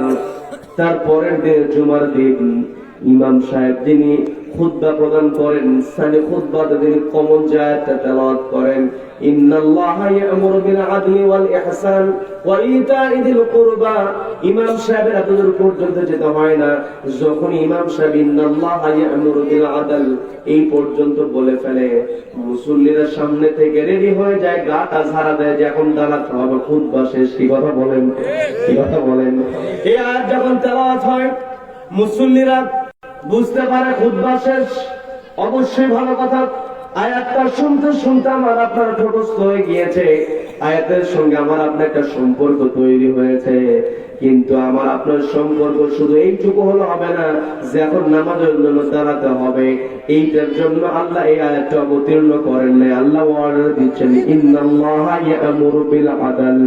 তারপরের দিন জুমার দিন ইমাম সাহেব যিনি খুতবা প্রদান করেন, সানি খুতবাতে তিনি কমন আয়াতটা তেলাওয়াত করেন, ইন্নাল্লাহা ইয়া'মুরু বিল আদলি ওয়াল ইহসান ওয়া ইতা'i যিল কুরবা। ইমাম সাহেবের এতদূর পর্যন্ত যেতে হয় না, যখন ইমাম সাহেব ইন্নাল্লাহা ইয়া'মুরু বিল আদল এই পর্যন্ত বলে ফেলে, মুসল্লিরা সামনে থেকে রেডি হয়ে যায়, গাটা ঝাড়া দেয় যে এখন দাঁড়াতে হবে, খুতবা শেষ। কি কথা বলেন? কি কথা বলেন? এই আয়াত যখন তেলাওয়াত হয়, মুসল্লিরা বুঝতে পারে খুতবা শেষ। অবশ্যই ভালো কথা, আয়াতটা শুনতে শুনতে আমার আপনার ঠোঁটস্থ হয়ে গিয়েছে, আয়াতের সঙ্গে আমার আপনার একটা সম্পর্ক তৈরি হয়েছে। কিন্তু আমার আপনার সম্পর্ক শুধু এইটুকু হলো হবে না যে এখন নামাজের জন্য দাঁড়াতে হবে। এইটার জন্য আল্লাহ এই আয়াতটা অবতীর্ণ করেন নাই। আল্লাহ অর্ডার দিচ্ছেন, ইন্নাল্লাহা ইয়া'মুরু বিল আদল।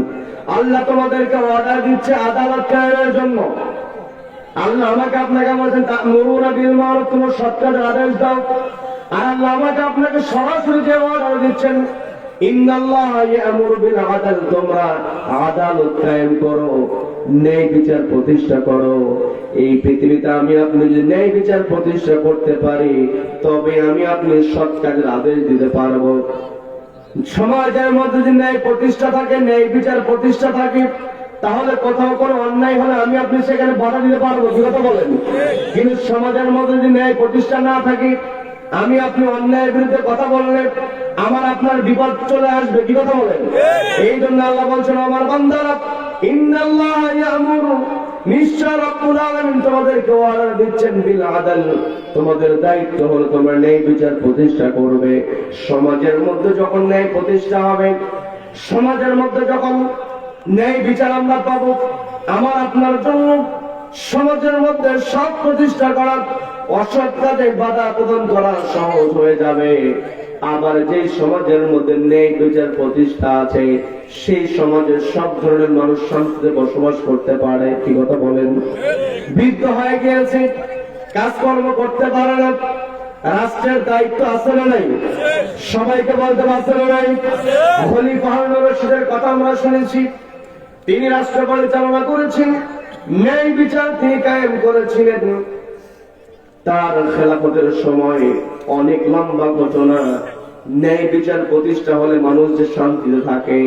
আল্লাহ তোমাদেরকে অর্ডার দিচ্ছে আদালত কায়েমের জন্য। আল্লাহ আমাকে আপনাকে বলছেন তা'মুরুনা বিল মা'রুফ, তোমরা সৎ কাজের আদেশ দাও। আর আল্লাহ আমাকে আপনাকে সরাসরি যে অর্ডার দিচ্ছেন, ইন্নাল্লাহা ইয়া'মুরু বিল আদল, তোমরা আদালত কায়েম করো। ন্যায় বিচার প্রতিষ্ঠা করো। এই পৃথিবীতে আমি আপনি যদি ন্যায় বিচার প্রতিষ্ঠা করতে পারি, তবে আমি আপনি সৎ কাজের আদেশ দিতে পারবো। সমাজের মধ্যে যদি ন্যায় প্রতিষ্ঠা থাকে, ন্যায় বিচার প্রতিষ্ঠা থাকে, তাহলে কোথাও কোনো অন্যায় হলে আমি আপনি সেখানে বাধা দিতে পারবো, কি কথা বলেন? কিন্তু সমাজের মধ্যে যদি ন্যায় প্রতিষ্ঠা না থাকে, আমি আপনি অন্যায়ের বিরুদ্ধে কথা বললে আমার আপনার বিপদ চলে আসবে, কি কথা বলেন? এই জন্য আল্লাহ বলছেন, আমার বান্দারা, ইন্নাল্লাহ ইয়ামুরু, নিশ্চয় রব্বুল আলামিন তোমাদেরকে অর্ডার দিচ্ছেন বিল আদল, তোমাদের দায়িত্ব হলো তোমরা ন্যায় বিচার প্রতিষ্ঠা করবে। সমাজের মধ্যে যখন ন্যায় প্রতিষ্ঠা হবে, সমাজের মধ্যে যখন ন্যায় বিচার আমরা পাবো, আমার আপনার জন্য সমাজের মধ্যে সৎ প্রতিষ্ঠা করা, অসৎ কাজে বাধা প্রদান করা সহজ হয়ে যাবে। আবার যে সমাজের মধ্যে ন্যায় বিচার প্রতিষ্ঠা আছে, সেই সমাজের সব ধরনের মানুষ শান্তিতে বসবাস করতে পারে, কি কথা বলেন? বৃদ্ধ হয়ে গিয়েছে, কাজকর্ম করতে পারে না, রাষ্ট্রের দায়িত্ব আছে না নাই? সবাইকে বলতে পারছে না নাই? খলিফা হারুন রশিদের কথা আমরা শুনেছি, তিনি রাষ্ট্র পরিচালনা করেছেন, ন্যায় বিচার তিনি কায়েম করেছিলেন। তার খেলাফতের সময় অনেক লম্বা ঘটনা, ন্যায় বিচার প্রতিষ্ঠা হলে মানুষ যে শান্তিতে থাকে,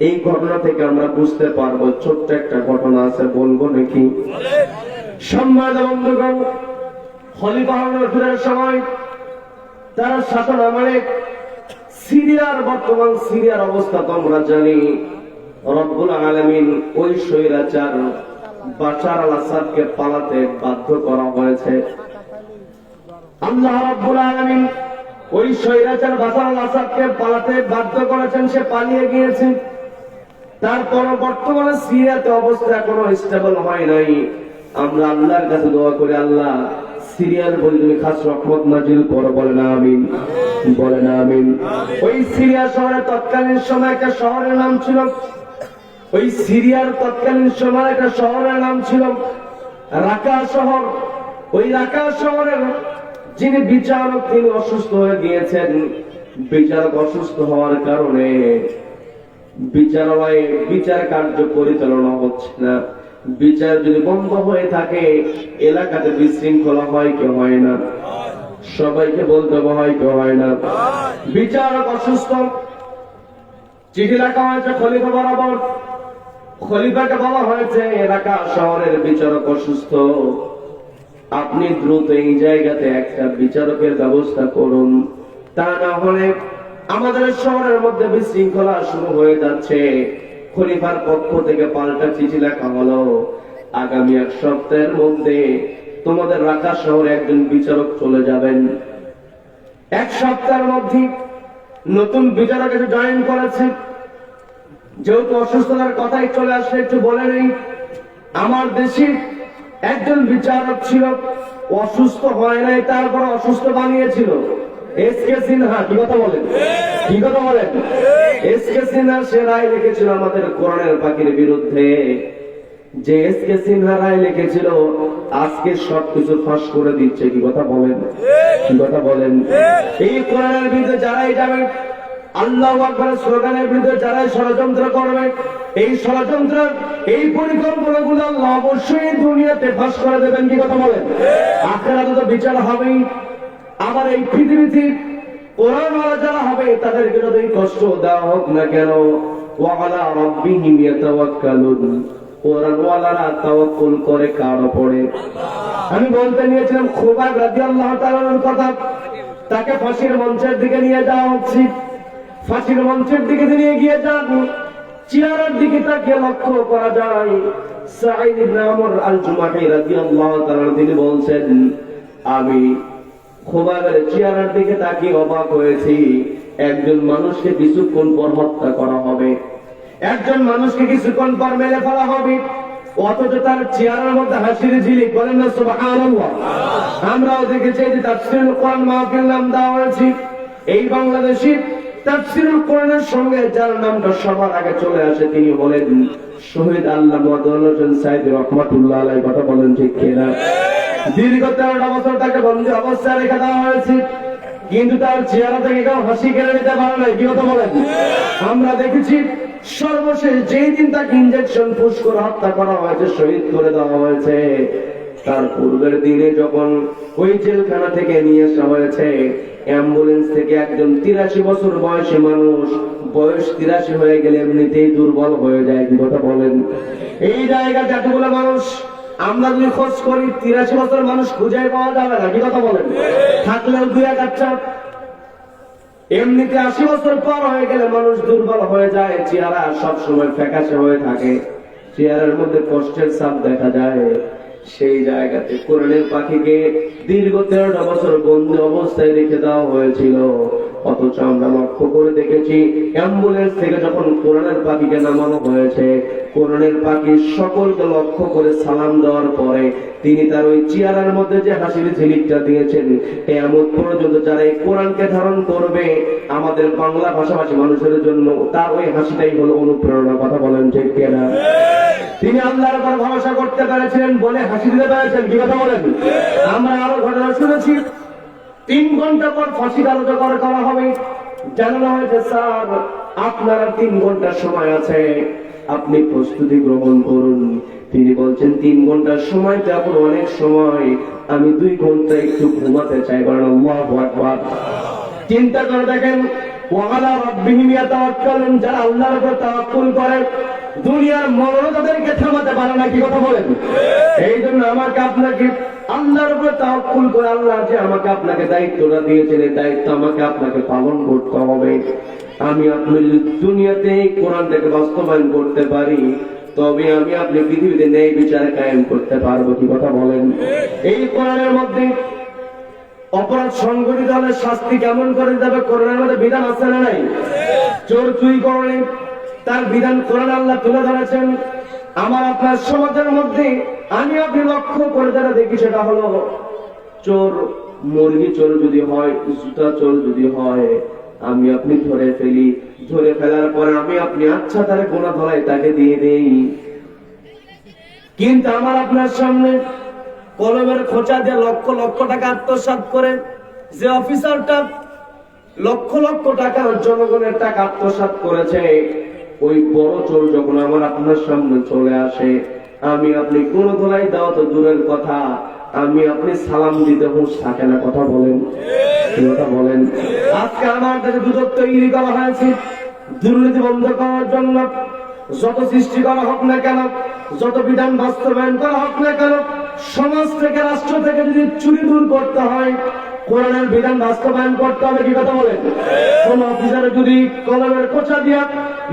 এই ঘটনা থেকে আমরা বুঝতে পারবো। ছোট্ট একটা ঘটনা আছে, বলবো নাকি? সম্মানিত বন্ধুগণ, খলিফা হারুন রশিদের সময় তার শাসন আমলে সিরিয়ার, বর্তমান সিরিয়ার অবস্থা তো আমরা জানি। রব্বুল আলামিন ওই স্বৈরাচার বাশার আল আসাদকে পালাতে বাধ্য করা হয়েছে। আল্লাহ রাব্বুল আলামিন ওই স্বৈরাচার বাশার আল আসাদকে পালাতে বাধ্য করেছেন, সে পালিয়ে গিয়েছে। তারপর বর্তমানে সিরিয়াতে অবস্থা এখনো স্টেবল হয় নাই। আমরা আল্লাহর কাছে দোয়া করি, আল্লাহ সিরিয়ার বলে তুমি খাস রহমত নাজিল করো, বলেন আমিন, বলেন আমিন। ওই সিরিয়া শহরের তৎকালীন সময় একটা শহরের নাম ছিল, ওই সিরিয়ার তৎকালীন সময় একটা শহরের নাম ছিল রাকা শহর। ওই রাকা শহরের যিনি বিচারক, তিনি অসুস্থ হয়ে গিয়েছেন। বিচারক অসুস্থ হওয়ার কারণে বিচারালয়ে বিচার কার্য পরিচালনা হচ্ছে না। বিচার যদি বন্ধ হয়ে থাকে, এলাকাতে বিশৃঙ্খলা হয় কি হয় না? সবাইকে বলতে হয় কি হয় না? বিচারক অসুস্থ, চিঠি লেখা হয়েছে খলিফা বরাবর। খলিফাকে বলা হয়েছে, এলাকা শহরের বিচারক অসুস্থ, আপনি দ্রুত এই জায়গাতে একটা বিচারকের ব্যবস্থা করুন, তা না হলে আমাদের শহরের মধ্যে বিশৃঙ্খলা শুরু হয়ে যাচ্ছে। খলিফার পক্ষ থেকে পাল্টা চিঠি লেখা হলো, আগামী 1 সপ্তাহের মধ্যে তোমাদের রাকা শহরে একজন বিচারক চলে যাবেন। 1 সপ্তাহের মধ্যে নতুন বিচারক এসে জয়েন করেছে। যেহেতু অসুস্থতার কথাই চলে আসলে একটু বলে নেই, আমার দেশে একজন বিচারক ছিল, অসুস্থ হয় নাই, তারপর অসুস্থ বানিয়েছিল এসকে সিনহা। কি কথা বলেন? কি কথা বলেন? এসকে সিনহা সে রায় লিখেছিল আমাদের কোরআনের পাখির বিরুদ্ধে। যে এসকে সিনহা রায় লিখেছিল, আজকে সবকিছু ফাঁস করে দিচ্ছে। কি কথা বলেন? কি কথা বলেন? এই কোরআনের বিরুদ্ধে যারাই যাবে, আল্লাহু আকবার স্লোগানের বিরুদ্ধে যারাই ষড়যন্ত্র করবে, এই ষড়যন্ত্র, এই পরিকল্পনাগুলো আল্লাহ অবশ্যই দুনিয়াতে ফাঁস করে দেবেন। কি কথা বলেন? আখিরাতে তো বিচার হবেই। আবার এই পৃথিবীতে কোরআনওয়ালা যারা হবে, তাদেরকে যতই কষ্ট দেওয়া হোক না কেন, ওয়া আলা রাব্বিহিম ইয়াতাওয়াক্কালুন, কোরআনওয়ালারা তাওয়াক্কুল করে কার উপরে? আমি বলতে নিয়েছিলাম খুবাইব রাদিয়াল্লাহু তাআলার কথা। তাকে ফাঁসির মঞ্চের দিকে নিয়ে যাওয়া হচ্ছে। ফাঁসির মঞ্চের দিকে নিয়ে গিয়ে যান, চেয়ারের দিকে তাকে লক্ষ্য করা যায় সাঈদ ইবনে আমর আল জুমাহি রাদিয়াল্লাহু তাআলা, তিনি বলছেন, আমি খুবাইবের চেয়ারের দিকে তাকিয়ে অবাক হয়েছি। একজন মানুষকে কিছুক্ষণ পর হত্যা করা হবে, একজন মানুষকে কিছুক্ষণ পর মেরে ফেলা হবে, অথচ তার চেয়ারের মধ্যে হাসির ঝিলিক। বলেন না সুবহানাল্লাহ? আমরাও দেখেছি যে তাফসীরুল কোরআন মাহফিল নাম দেওয়া হয়েছে। এই বাংলাদেশি তাফসীরুল কোরআনের সঙ্গে যার নামটা সবার আগে চলে আসে, তিনি হলেন শহীদ আল্লামা মওদুদ হোসেন সাইদী রাহমাতুল্লাহ আলাইহি। কথা বলেন ঠিক কিনা? দীর্ঘ 13টা বছর তাকে বন্দী অবস্থায় রেখে দেওয়া হয়েছে, কিন্তু তার চেহারা থেকে কেউ হাসি কেড়ে নিতে পারে না। কি কথা বলেন? আমরা দেখেছি সর্বশেষ যেই দিন তাকে ইঞ্জেকশন পুশ করে হত্যা করা হয়েছে, শহীদ করে দেওয়া হয়েছে, তার পূর্বের দিনে যখন ওই জেলখানা থেকে নিয়ে আসা হয়েছে, অ্যাম্বুলেন্স থেকে একজন 83 বছর বয়সী মানুষ, বয়স 83 হয়ে গেলে এমনিতেই দুর্বল হয়ে যায়। কি কথা বলেন? এই জায়গায় যতগুলো মানুষ আমরা যদি খোঁজ করি 83 বছর মানুষ খুঁজে পাওয়া যাবে না। কি কথা বলেন? থাকলেও 2-1 এমনিতে 80 বছর পর হয়ে গেলে মানুষ দুর্বল হয়ে যায়, চেহারা সবসময় ফ্যাকাশে হয়ে থাকে, চেহারার মধ্যে কষ্টের ছাপ দেখা যায়। সেই জায়গাতে কোরআনের পাখিকে দীর্ঘ 13টা বছর বন্দি অবস্থায় রেখে দেওয়া হয়েছিল। অথচ আমরা লক্ষ্য করে দেখেছি অ্যাম্বুলেন্স থেকে যখন কোরআনের পাখিকে নামানো হয়েছে, কোরআনের পাখি সকলকে লক্ষ্য করে সালাম দেওয়ার পরে তিনি তার ওই চেহারার মধ্যে যে হাসির ঝিলিকটা দিয়েছেন, এমন পর্যন্ত যারা এই কোরআনকে ধারণ করবে আমাদের বাংলা ভাষাভাষী মানুষের জন্য তার ওই হাসিটাই হলো অনুপ্রেরণা। কথা বলেন ঠিক কিনা? তিনি আল্লাহর উপর ভরসা করতে পেরেছিলেন বলে হাসি দিতে পেরেছেন। কি কথা বলেন? আমরা আরো ঘটনা শুনেছি, 3 ঘন্টা পর ফাঁসি কার্যকর করা হবে। জানানো হয়েছে স্যার আপনার 3 ঘন্টার সময় আছে, আপনি প্রস্তুতি গ্রহণ করুন। তিনি বলছেন 3 ঘন্টার সময় তো এখন অনেক সময়, আমি 2 ঘন্টা একটু ঘুমাতে চাই। বলেন আল্লাহু আকবার। চিন্তা করে দেখেন, ওয়ালা রাব্বিহিম ইয়াতাওয়াক্কালুন, যারা আল্লাহর উপর তাওয়াক্কুল করে দুনিয়ার মরণ তাদেরকে থামাতে পারে না। কি কথা বলেন? এই জন্য আমাকে আপনাকে আল্লাহর উপর তাওয়াক্কুল করে, আল্লাহ যে আমাকে আপনাকে দায়িত্বটা দিয়েছেন, এই দায়িত্ব আমাকে আপনাকে পালন করতে হবে। আমি আপনি যদি দুনিয়াতে এই কোরআনটাকে বাস্তবায়ন করতে পারি, তবে আমি আপনি পৃথিবীতে ন্যায় বিচার কায়েম করতে পারবো। কি কথা বলেন? এই কোরআনের মধ্যে অপরাধ সংঘটিত হলে শাস্তি কেমন করে যাবে কোরআনের মধ্যে বিধান আছে না নাই? চোর চুরি করলে তার বিধান কোরআন আল্লাহ তুলে ধরেছেন। আমার আপনার সমাজের মধ্যে আমি আপনি লক্ষ্য করে যারা দেখি, সেটা হলো চোর, মুরগি চোর যদি হয়, জুতা চোর যদি হয়, আমি আপনি ধরে ফেলি, ধরে ফেলার পরে আমি আপনি আচ্ছা তার গোনা ধরাই তাকে দিয়ে দেই। কিন্তু আমার আপনার সামনে কলমের খোঁচা দিয়ে লক্ষ লক্ষ টাকা আত্মসাৎ করে যে অফিসারটা লক্ষ লক্ষ টাকা জনগণের টাকা আত্মসাৎ করেছে, ওই বড় চোর যখন আমার আপনার সামনে চলে আসে, আমি আপনি কোন ধলাই দেওয়া তো দূরের কথা, আমি আপনি সালাম দিতে হুঁশ থাকে না। কথা বলেন? কথা বলেন? আজকে আমার দেশে দুদক তৈরি করা হয়েছে দুর্নীতি বন্ধ করার জন্য। যত সৃষ্টি করা হোক না কেন, যত বিধান বাস্তবায়ন করা হোক না কেন, সমাজ থেকে রাষ্ট্র থেকে যদি চুরি দূর করতে হয়, কোরআনের বিধান বাস্তবায়ন করতে হবে। কি কথা বলেন? কোন অফিসার যদি কলমের খোঁচা দিয়া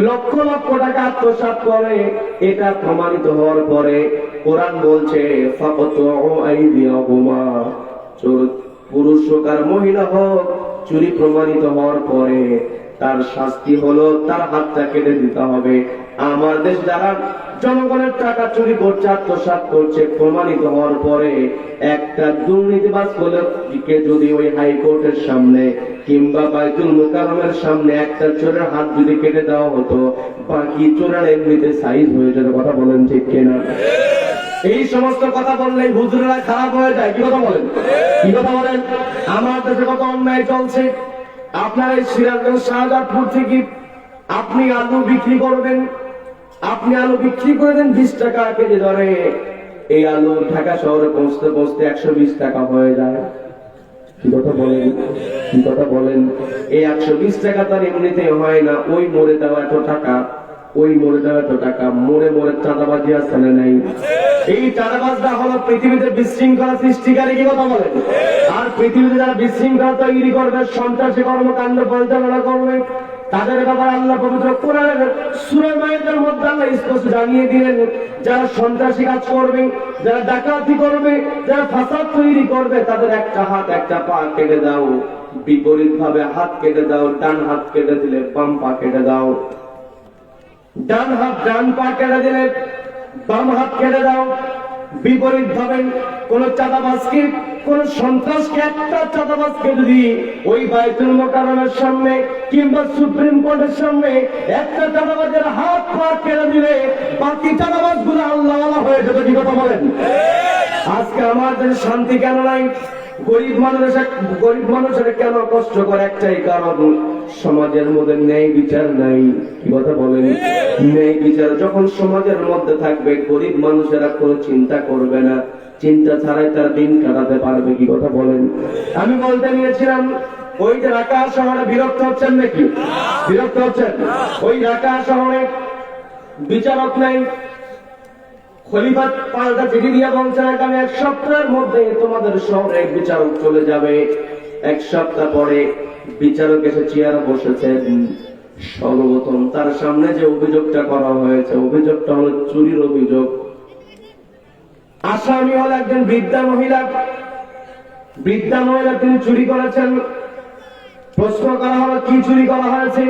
লক্ষ লক্ষ টাকা আত্মসাৎ করে, এটা প্রমাণিত হওয়ার পরে কোরআন বলছে ফাকাতু আইদিয়াহুমা, চোর পুরুষ হোক আর মহিলা হোক, চুরি প্রমাণিত হওয়ার পরে তার শাস্তি হলো তার হাতটা কেটে দিতে হবে। আমার দেশ যারা জনগণের টাকা চুরি করছে, আত্মসাৎ করছে, প্রমাণিত হওয়ার পরে একটা দুর্নীতিবাজ হলে যদি ওই হাইকোর্টের সামনে কিংবা বাইতুল মুকাররমের সামনে একটা চোরের হাত যদি কেটে দেওয়া হতো, বাকি চোরের এমনিতে সাইজ হয়ে যেত। কথা বলেন ঠিক কিনা? এই সমস্ত কথা বললেই হুজুরেরা খারাপ হয়ে যায়। কি কথা বলেন? কি কথা বলেন? আমার দেশে কত অন্যায় চলছে। আপনার এই সিরাজগঞ্জ শাহজাদপুর থেকে আপনি আলু বিক্রি করবেন, আপনি আলু বিক্রি করে দেন 20 টাকা কেজি দরে, এই আলু ঢাকা শহরে পৌঁছতে পৌঁছতে 120 টাকা হয়ে যায়। কি কথা বলেন? কি কথা বলেন? এই 120 টাকা তার এমনিতে হয় না, ওই মোড়ে দেওয়া এত টাকা, ওই মোড়ে দেওয়া এত টাকা, মোড়ে মোড়ে চাঁদাবাজি আছে না নাই? এই চাঁদাবাজটা হলো পৃথিবীতে বিশৃঙ্খলা সৃষ্টিকারী। কি কথা বলেন? আর পৃথিবীতে যারা বিশৃঙ্খলা তৈরি করবে, সন্ত্রাসী কর্মকাণ্ড পরিচালনা করবে, তাদের ব্যাপারে আল্লাহ পবিত্র কোরআনের সূরা মায়েদার মধ্যে আল্লাহ স্পষ্ট জানিয়ে দিলেন, যারা সন্ত্রাসী কাজ করবে, যারা ডাকাতি করবে, যারা ফাসাদ তৈরি করবে, তাদের একটা হাত একটা পা কেটে দাও। বিপরীত ভাবে হাত কেটে দাও, ডান হাত কেটে দিলে বাম পা কেটে দাও, ডান হাত ডান পা কেটে দিলে বাম হাত কেটে দাও। বিপরীত ভাবে কোন চাঁদাবাজকে, কোন সন্ত্রাসকে, একটা চাঁদাবাজকে যদি ওই বাইতুল মুকাররমের সামনে কিংবা সুপ্রিম কোর্টের সামনে একটা চাঁদাবাজের হাত পা কেটে দিলে বাকি চাঁদাবাজগুলো আল্লাহ হয়ে যেত। কি কথা বলেন? আজকে আমাদের শান্তি কেন নাই? গরিব মানুষের কেন কষ্ট করে? একটাই কারণ, সমাজের মধ্যে ন্যায় বিচার নাই। কি কথা বলেন? ন্যায় বিচার যখন সমাজের মধ্যে থাকবে, গরিব মানুষেরা কোনো চিন্তা করবে না, চিন্তা ছাড়াই তার দিন কাটাতে পারবে। কি কথা বলেন? আমি বলতে নিয়েছিলাম, ওই যে ঢাকা শহরে বিরক্ত হচ্ছেন নাকি? বিরক্ত হচ্ছেন? ওই ঢাকা শহরে বিচারক নাই। খলিফা পাল্টা চিঠি দিয়ে বলছেন, আগামী 1 সপ্তাহের মধ্যে তোমাদের শহরে বিচারক চলে যাবে। 1 সপ্তাহ পরে বিচারক এসে চেয়ারে বসেছেন। সর্বপ্রথম তার সামনে যে অভিযোগটা করা হয়েছে, অভিযোগটা হলো চুরির অভিযোগ। আসামি হল একজন বৃদ্ধা মহিলা। বৃদ্ধা মহিলা তিনি চুরি করেছেন। প্রশ্ন করা হলো, কি চুরি করা হয়েছে?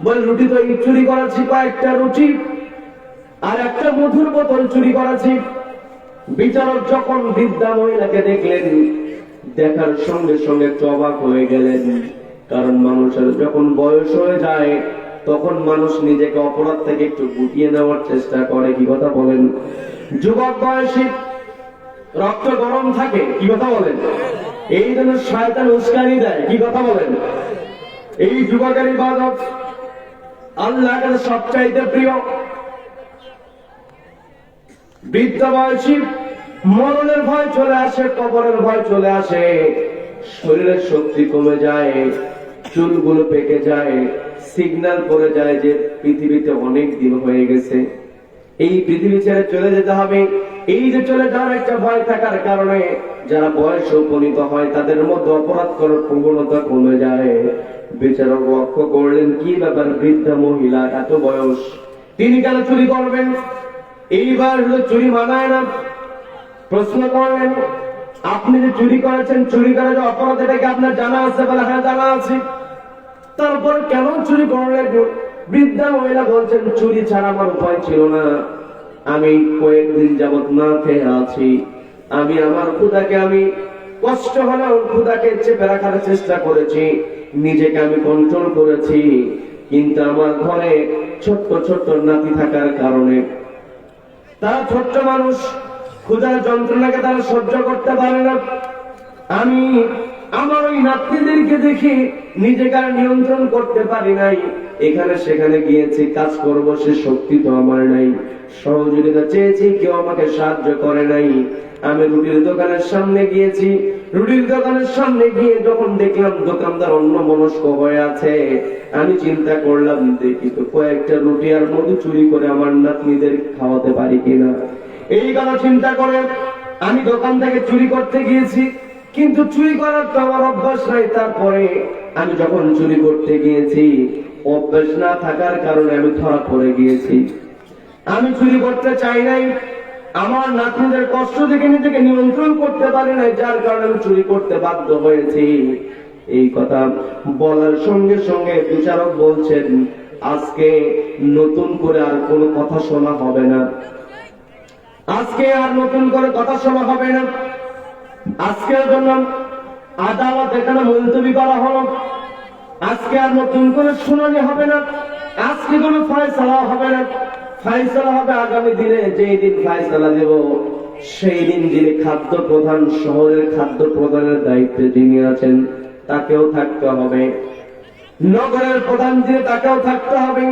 বলে, রুটি তো চুরি করেছি, কয়েকটা রুটি আর একটা মধুর বোতল চুরি করেছি। বিচারক যখন বৃদ্ধা মহিলাকে দেখলেন, দেখার সঙ্গে সঙ্গে অবাক হয়ে গেলেন। কারণ মানুষের যখন বয়স হয়ে যায়, তখন মানুষ নিজেকে অপরাধ থেকে একটু গুটিয়ে নেওয়ার চেষ্টা করে। কি কথা বলেন? যুবক বয়সী রক্ত গরম থাকে। কি কথা বলেন? এই জন্য শয়তান উস্কানি দেয়। কি কথা বলেন? এই যুবকের ইবাদত আল্লাহর কাছে সবচাইতে প্রিয়। বৃদ্ধ বয়সী মরণের ভয় চলে আসে, কবরের ভয় চলে আসে, শরীরের শক্তি কমে যায়, চুলগুলো পেকে যায়, সিগন্যাল পড়ে যায় যে পৃথিবীতে অনেক দিন হয়ে গেছে, এই পৃথিবী ছেড়ে চলে যেতে হবে। এই যে চলে যাওয়ার একটা ভয় থাকার কারণে যারা বয়সে উপনীত হয়, তাদের মধ্যে অপরাধ করার প্রবণতা কমে যায়। বিচারক লক্ষ্য করলেন, কি ব্যাপার, বৃদ্ধা মহিলা এত বয়স, তিনি কেন চুরি করবেন? এইবার হলো চুরি মানায় না। প্রশ্ন করলেন, আপনি যে চুরি করেছেন, চুরি করার যে অপরাধ, এটা কি আপনার জানা আছে? বলে, হ্যাঁ জানা আছে। তারপর কেন চুরি করলেন? বৃদ্ধা মহিলা বলছেন, চুরি ছাড়া আমার উপায় ছিল না। আমি কয়েকদিন যাবৎ না খেয়ে আছি। আমি আমার ক্ষুধাকে, আমি কষ্ট হলেও ক্ষুধাকে চেপে রাখার চেষ্টা করেছি, নিজেকে আমি কন্ট্রোল করেছি। কিন্তু আমার ঘরে ছোট্ট ছোট্ট নাতি থাকার কারণে, তারা ছোট্ট মানুষ, ক্ষুধার যন্ত্রণাকে তারা সহ্য করতে পারে না। আমি আমার ওই নাতনিদেরকে দেখি নিজেকে আর নিয়ন্ত্রণ করতে পারি নাই। এখানে সেখানে গিয়েছি, কাজ করব, সে শক্তি তো আমার নাই। সহযোগিতা চেয়েছি, কেউ আমাকে সাহায্য করে নাই। আমি রুটির দোকানের সামনে গিয়েছি। রুটির দোকানের সামনে গিয়ে যখন দেখলাম দোকানদার অন্যমনস্ক হয়ে আছে, আমি চিন্তা করলাম, দেখি তো কয়েকটা রুটি আর মধু চুরি করে আমার নাতনিদের খাওয়াতে পারি কিনা। এই কথা চিন্তা করে আমি দোকান থেকে চুরি করতে গিয়েছি। কিন্তু চুরি করার তো আমার অভ্যাস নাই। তারপরে আমি যখন চুরি করতে গিয়েছি, অভ্যাস না থাকার কারণে আমি ধরা পড়ে গিয়েছি। আমি চুরি করতে চাই নাই, আমার নাতনিদের কষ্ট দেখে নিজেকে নিয়ন্ত্রণ করতে পারি নাই, যার কারণে আমি চুরি করতে বাধ্য হয়েছি। এই কথা বলার সঙ্গে সঙ্গে বিচারক বলছেন, আজকে নতুন করে আর কোনো কথা শোনা হবে না। আজকে আর নতুন করে কথা শোনা হবে না। আজকের জন্য আদালত এখানে মুলতবি করা হলো। আজকে আর নতুন করে শুনানি হবে না। আজকে কোনো ফয়সালা হবে না। ফয়সালা হবে আগামী দিনে। যেই দিন ফয়সালা দেব, সেই দিন যিনি খাদ্য প্রধান, শহরের খাদ্য প্রধানের দায়িত্বে যিনি আছেন, তাকেও থাকতে হবে। নগরের প্রধান যিনি, তাকেও থাকতে হবে।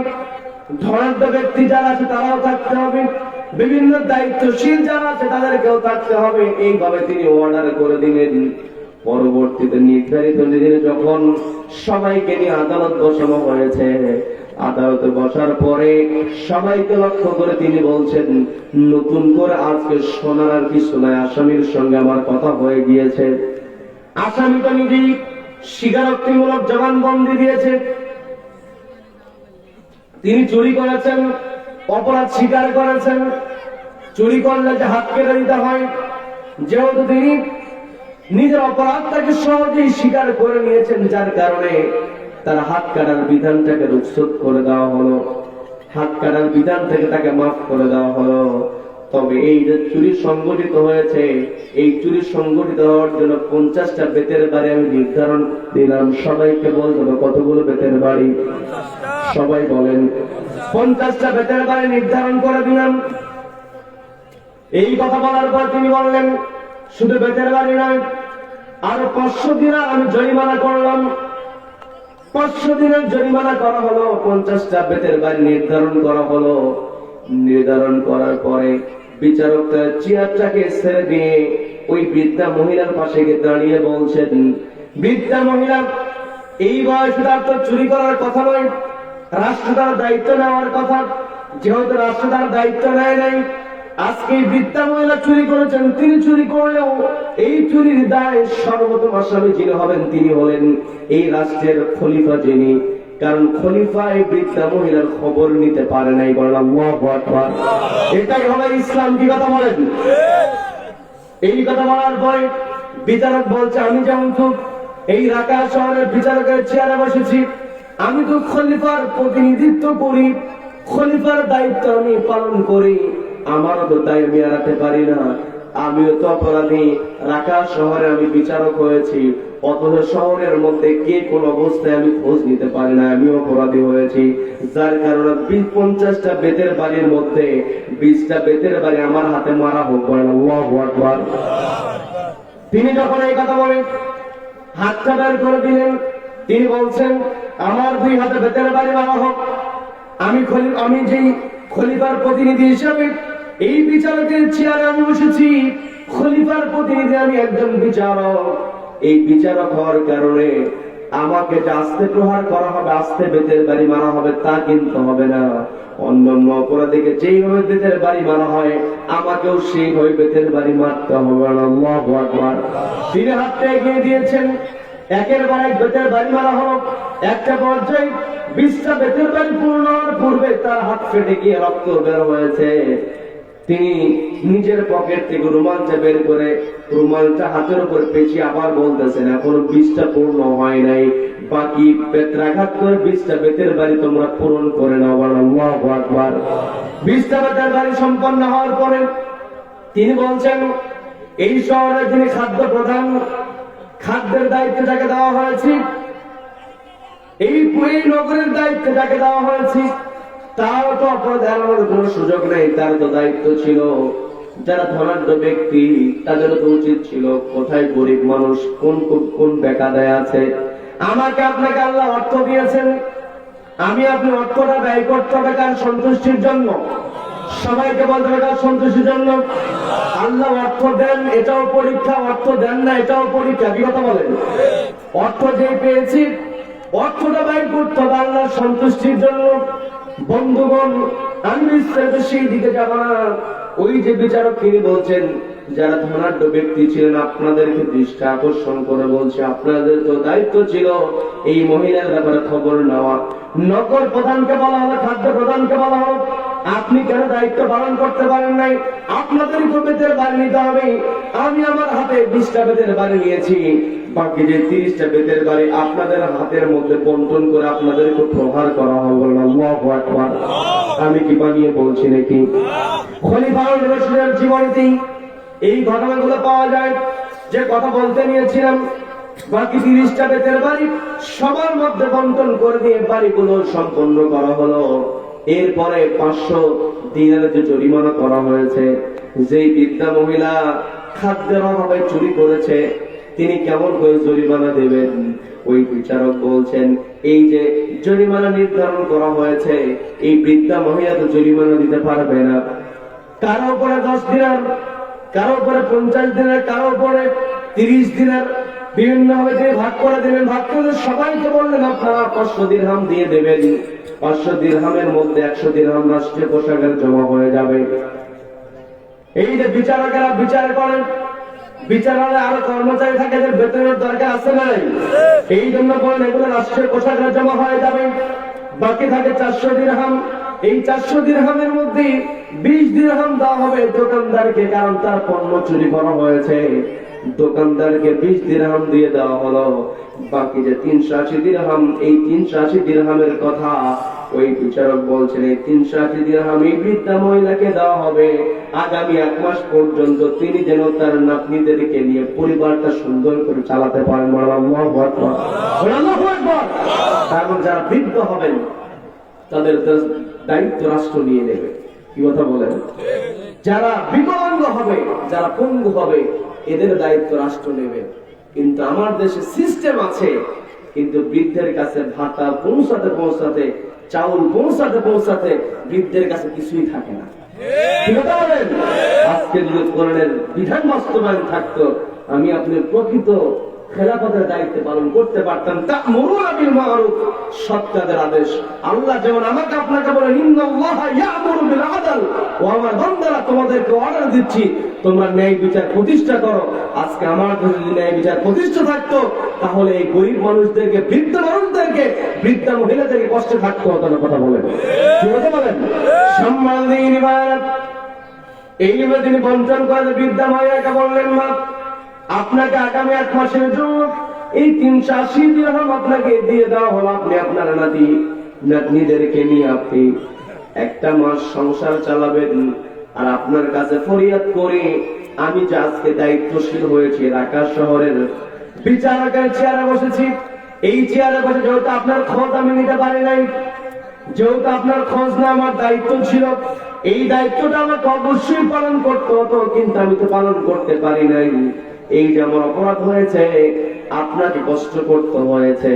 ধনাঢ্য ব্যক্তি যারা আছে তারাও থাকতে হবে। বিভিন্ন দায়িত্বশীল যারা আছে তাদেরকেও থাকতে হবে। এইভাবে তিনি অর্ডার করে দিলেন। পরবর্তীতে নির্ধারিত দিনে যখন সবাইকে নিয়ে আদালত বসানো হয়েছে, আদালতে বসার পরে সবাইকে লক্ষ্য করে তিনি বলছেন, নতুন করে আজকে শোনার আর কিছু নাই। আসামির সঙ্গে আমার কথা হয়ে গিয়েছে। আসামি তো নিজেই স্বীকারোক্তিমূলক জবানবন্দি দিয়েছে। তিনি চুরি করেছেন, অপরাধ স্বীকার করেছেন। চুরি করলে যে হাত কেটে দিতে হয়, যেহেতু তিনি নিজের অপরাধটাকে সহজেই স্বীকার করে নিয়েছেন, যার কারণে তার হাত কাটার বিধানটাকে রুখসত করে দেওয়া হলো। হাত কাটার বিধান থেকে তাকে মাফ করে দেওয়া হলো। তবে এই যে চুরি সংগঠিত হয়েছে, এই চুরি সংগঠিত হওয়ার জন্য 50টা বেতের বাড়ি আমি নির্ধারণ দিলাম। সবাইকে বলতে হবে কতগুলো বেতের বাড়ি? সবাই বলেন। 50টা বেতের বাড়ি নির্ধারণ করে দিলাম। এই কথা বলার পর তিনি বললেন, শুধু বেতের বাড়ি নয়, আর 500 দিনার আমি জরিমানা করলাম। 500 দিনের জরিমানা করা হলো, 50টা বেতের বাড়ি নির্ধারণ করা হলো। নির্ধারণ করার পরে বিচারক চেয়ারটাকে ছেড়ে দিয়ে ওই বৃদ্ধা মহিলার পাশে গিয়ে দাঁড়িয়ে বলছেন, বৃদ্ধা মহিলা, এই বয়সে তার তো চুরি করার কথা নয়, রাষ্ট্র তার দায়িত্ব নেওয়ার কথা। যেহেতু রাষ্ট্র তার দায়িত্ব নেয় নাই, আজকে বৃদ্ধা মহিলা চুরি করেছেন। তিনি চুরি করলেও এই চুরির দায় সর্বপ্রথম আসামি যিনি হবেন তিনি হলেন এই রাষ্ট্রের খলিফা যিনি। কারণ খলিফা এই বৃদ্ধা মহিলার খবর নিতে পারে নাই। বলেন আল্লাহু আকবার। এটাই হলো ইসলাম। কি কথা বলেন? এই কথা বলার পরে বিচারক বলছে, আমি যেমন তো এই রাকা শহরের বিচারকের চেয়ারে বসেছি, আমি তো খলিফার প্রতিনিধিত্ব করি, খলিফার দায়িত্ব আমি পালন করি, আমারও তো দায় আমি এড়াতে পারি না। আমিও তো অপরাধী। রাকা শহরে আমি বিচারক হয়েছি, অথচ শহরের মধ্যে কে কোন অবস্থায় আমি খোঁজ নিতে পারি না, আমি অপরাধী হয়েছি। যার কারণে 50টা বেতের বাড়ির মধ্যে 20টা বেতের বাড়ি আমার হাতে মারা হোক। বলেন আল্লাহু আকবার। তিনি যখন এই কথা বলেন, হাতটা বের করে দিলেন। তিনি বলছেন, আমার 2 হাতে বেতের বাড়ি মারা হোক। আমি যেই খলিফার প্রতিনিধি হিসাবে এই বিচারকের চেয়ারে আমি বসেছি, খলিফার প্রতিনিধি আমি একজন বিচারক। এই বিচারক হওয়ার কারণে আমাকে যে আস্তে প্রহার করা হবে, আস্তে বেতের বাড়ি মারা হবে তা কিন্তু হবে না। অন্যান্য অপরাধীকে যেইভাবে বেতের বাড়ি মারা হয়, আমাকেও সেইভাবে বেতের বাড়ি মারতে হবে। আল্লাহু আকবার। তিনি হাতটা এগিয়ে দিয়েছেন, একের পর এক বেতের বাড়ি মারা হলো। একটা পর্যায়ে 20টা বেতের বাড়ি পূর্ণ হওয়ার পূর্বে তার হাত ফেটে গিয়ে রক্ত বের হয়েছে। তিনি নিজের পকেট থেকে রুমালটা বের করে রুমালটা হাতের উপর পেঁচিয়ে আবার বলতেছেন, এখনো 20টা পূর্ণ হয় নাই, বাকি বেত্রাঘাত করে 20টা বেতের বাড়ি তোমরা পূরণ করে নাও। আল্লাহু আকবার। 20টা বেতের বাড়ি সম্পন্ন হওয়ার পরে তিনি বলছেন, এই শহরে যিনি খাদ্য প্রধান, খাদ্যের দায়িত্ব যাকে দেওয়া হয়েছে, এই নগরের দায়িত্ব যাকে দেওয়া হয়েছে, তার তো অপরাধ এড়ানোর কোন সুযোগ নেই। তার তো দায়িত্ব ছিল যারা ধনাঢ্য ব্যক্তি তাদের তো উচিত ছিল কোথায় গরিব মানুষ, কোন কোন বেকায়দায় আছে। আমাকে আপনাকে আল্লাহ অর্থ দিয়েছেন, আমি আপনি অর্থটা ব্যয় করতে হবে কার সন্তুষ্টির জন্য? সবাইকে বলতে হবে কার সন্তুষ্টির জন্য? আল্লাহ অর্থ দেন, এটাও পরীক্ষা, অর্থ দেন না, এটাও পরীক্ষা। কি কথা বলেন? অর্থ যে পেয়েছি, অর্থটা ব্যয় করতে হবে আল্লাহর সন্তুষ্টির জন্য। বন্ধুগণ, আমি বিস্তারিত সেই দিকে যাব না। ওই যে বিচারক তিনি বলছেন, যারা ধনাঢ্য ব্যক্তি ছিলেন আপনাদেরকে দৃষ্টি আকর্ষণ করে বলছে, আপনাদের তো দায়িত্ব ছিল এই মহিলার ব্যাপারে খবর নেওয়া। নগর প্রধানকে বলা হলো, খাদ্য প্রধানকে বলা হলো, আপনি কেন দায়িত্ব পালন করতে পারেন নাই? আপনাদের বেতের বাড়ি নিতে হবে। আমি আমার হাতে 20টা বেতের বাড়ি নিয়েছি, বাকি যে 30টা বেতের বাড়ি আপনাদের হাতের মধ্যে বন্টন করে আপনাদেরকে প্রহার করা হবে। আল্লাহু আকবার। আমি কি বানিয়ে বলছি নাকি? খলিফাউর রশিদের জীবনীতেই এই ঘটনাগুলো পাওয়া যায়। যে কথা বলতে নিয়েছিলাম, বাকি 30টা বেতের বাড়ি সবার মধ্যে বন্টন করে দিয়ে বাড়িগুলো সম্পন্ন করা হলো। এরপরে 500 দিনারের যে জরিমানা করা হয়েছে, যেই বৃদ্ধা মহিলা খাদ্যের অভাবে চুরি করেছে তিনি কেমন করে জরিমানা দেবেন? ওই বিচারক বলছেন, এই যে জরিমানা নির্ধারণ করা হয়েছে, এই বৃদ্ধা মহিলা তো জরিমানা দিতে পারবে না। কারো উপরে 10 দিনার, কারো উপরে 50 দিনার, কারো উপরে 30 দিনার, বিভিন্ন ভাবে তিনি ভাগ করে দেবেন। ভাগ করে সবাইকে বললেন আপনারা 500 দিরহাম দিয়ে দেবেন। 500 দিরহামের মধ্যে 100 দিরহাম রাষ্ট্রীয় কোষাগারে জমা হয়ে যাবে। এই যে বিচারকেরা বিচার করেন, বিচারালয়ে আরো কর্মচারী থাকে, এদের বেতনের দরকার আছে না? এই জন্য বলেন এগুলো রাষ্ট্রীয় কোষাগারে জমা হয়ে যাবে। বাকি থাকে 400 দিরহাম। এই 400 দিরহামের মধ্যে 20 দিরহাম দেওয়া হবে দোকানদারকে, কারণ তার পণ্য চুরি করা হয়েছে। দোকানদারকে 20 দিরহাম দিয়ে দেওয়া হলো। বাকি যে 380 দিরহাম, এই 380 দিরহামের কথা ওই বিচারক বলছেন, এই 380 দিরহাম এই বৃদ্ধা মহিলাকে দেওয়া হবে আগামী 1 মাস পর্যন্ত, তিনি যেন তার নাতনিদেরকে নিয়ে পরিবারটা সুন্দর করে চালাতে পারেন। আল্লাহু আকবার। আল্লাহু আকবার। কারণ যারা বৃদ্ধ হবেন তাদের দায়িত্ব রাষ্ট্র নিয়ে নেবে। কি কথা বলেন? যারা বিকলাঙ্গ হবে, যারা পঙ্গু হবে, এদের দায়িত্ব রাষ্ট্র নেবে। কিন্তু আমার দেশে সিস্টেম আছে, কিন্তু বৃদ্ধের কাছে ভাতা পৌঁছাতে পৌঁছাতে, চাউল পৌঁছাতে বৃদ্ধের কাছে কিছুই থাকে না। আজকে যদি কোরআনের বিধান বাস্তবায়ন থাকতো, আমি আপনার প্রকৃত খেলাফতের দায়িত্ব পালন করতে পারতাম। তা'মুরুনা বিল মা'রুফ, সৎ কাজের আদেশ। আল্লাহ যেমন আমাকে আপনাকে বলেন, ইন্নাল্লাহা ইয়া'মুরু বিল আদল, ও আমার বান্দারা তোমাদেরকে অর্ডার দিচ্ছি তোমরা ন্যায় বিচার প্রতিষ্ঠা করো। আজকে আমার দেশে যদি ন্যায় বিচার প্রতিষ্ঠা থাকতো, তাহলে এই গরিব মানুষদেরকে, বৃদ্ধ মানুষদেরকে, বৃদ্ধা মহিলাদেরকে কষ্টে থাকতো হতো না। কথা বলেন, কি কথা বলেন? সম্মান দিন ইবাদত এই জন্য তিনি বঞ্চন করে বৃদ্ধা মায়েরকে বললেন, মা আপনাকে আগামী 1 মাসের জন্য এই 380 দিরহাম আপনাকে দিয়ে দেওয়া হলো। আপনি আপনার নাতনিদেরকে নিয়ে আপনি 1 মাস সংসার চালাবেন। আর আপনার কাছে ফরিয়াদ করে আমি যে আজকে দায়িত্বশীল হয়েছি, ঢাকা শহরের বিচারকের চেয়ারে বসেছি, এই চেয়ারে বসে যেহেতু আপনার খোঁজ আমি নিতে পারি নাই, যেহেতু আপনার খোঁজ না আমার দায়িত্ব ছিল, এই দায়িত্বটা আমাকে অবশ্যই পালন করতে হতো, কিন্তু আমি তো পালন করতে পারি নাই। এই যে আমার অপরাধ হয়েছে, আপনাকে কষ্ট করতে হয়েছে,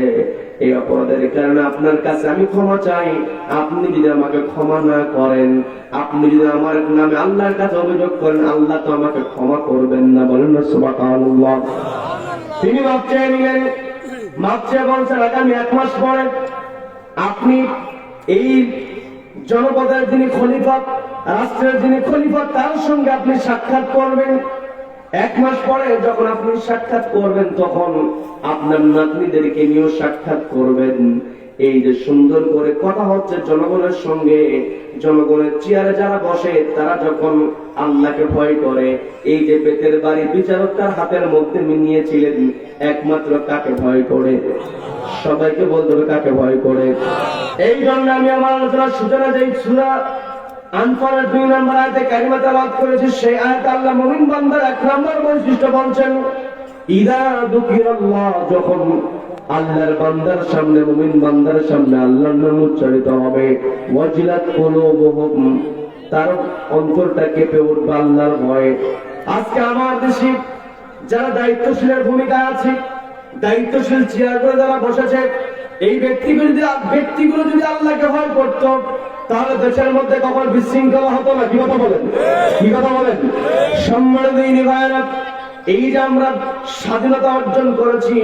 এই অপরাধের কারণে আপনার কাছে আমি ক্ষমা চাই। আপনি যদি আমাকে ক্ষমা না করেন, আপনি যদি আমার নামে আল্লাহর কাছে অভিযোগ করেন, আল্লাহ তো আমাকে ক্ষমা করবেন না। বলেন না সুবহানাল্লাহ। তিনি মাপ চেয়ে নিলেন, মাপ চেয়ে বলছেন আগামী 1 মাস পরে আপনি এই জনপদের যিনি খলিফা, রাষ্ট্রের যিনি খলিফা, তার সঙ্গে আপনি সাক্ষাৎ করবেন। 1 মাস পরে যখন আপনি সাক্ষাৎ করবেন, তখন আপনার নাতনিদেরকে নিয়েও সাক্ষাৎ করবেন। এই যে সুন্দর করে কথা হচ্ছে জনগণের সঙ্গে, জনগণের চেয়ারে যারা বসে তারা যখন আল্লাহকে ভয় করে, এই যে বেতের বাড়ি বিচারক তার হাতের মধ্যে নিয়েছিলেন, একমাত্র কাকে ভয় করে? সবাইকে বলতে হবে কাকে ভয় করে। এই জন্য আমি আমার আলোচনার সূচনা যে সূরা আনফালের 2 নম্বর আয়াতে কারিমা তেলাওয়াত করেছি, সেই আয়াতে আল্লাহ মুমিন বান্দার 1 নম্বর বৈশিষ্ট্য বলছেন, ইযা যুকিরাল্লাহ, যখন আল্লাহর বান্দার সামনে, মুমিন বান্দার সামনে আল্লাহর নাম উচ্চারিত হবে, ওয়াজিলাত কুলুবুহুম, তার অন্তরটা কেঁপে উঠবে আল্লাহর ভয়ে। আজকে আমার দেশে যারা দায়িত্বশীলের ভূমিকায় আছে, দায়িত্বশীল চেয়ার করে যারা বসেছে, এই ব্যক্তিগুলো যদি আল্লাহকে ভয় করত, তাহলে দেশের মধ্যে কখন বিশৃঙ্খলা হতো না। কি কথা বলেন, কি কথা বলেন? সম্মানিত ভাইয়েরা, এই যে আমরা স্বাধীনতা অর্জন করেছি,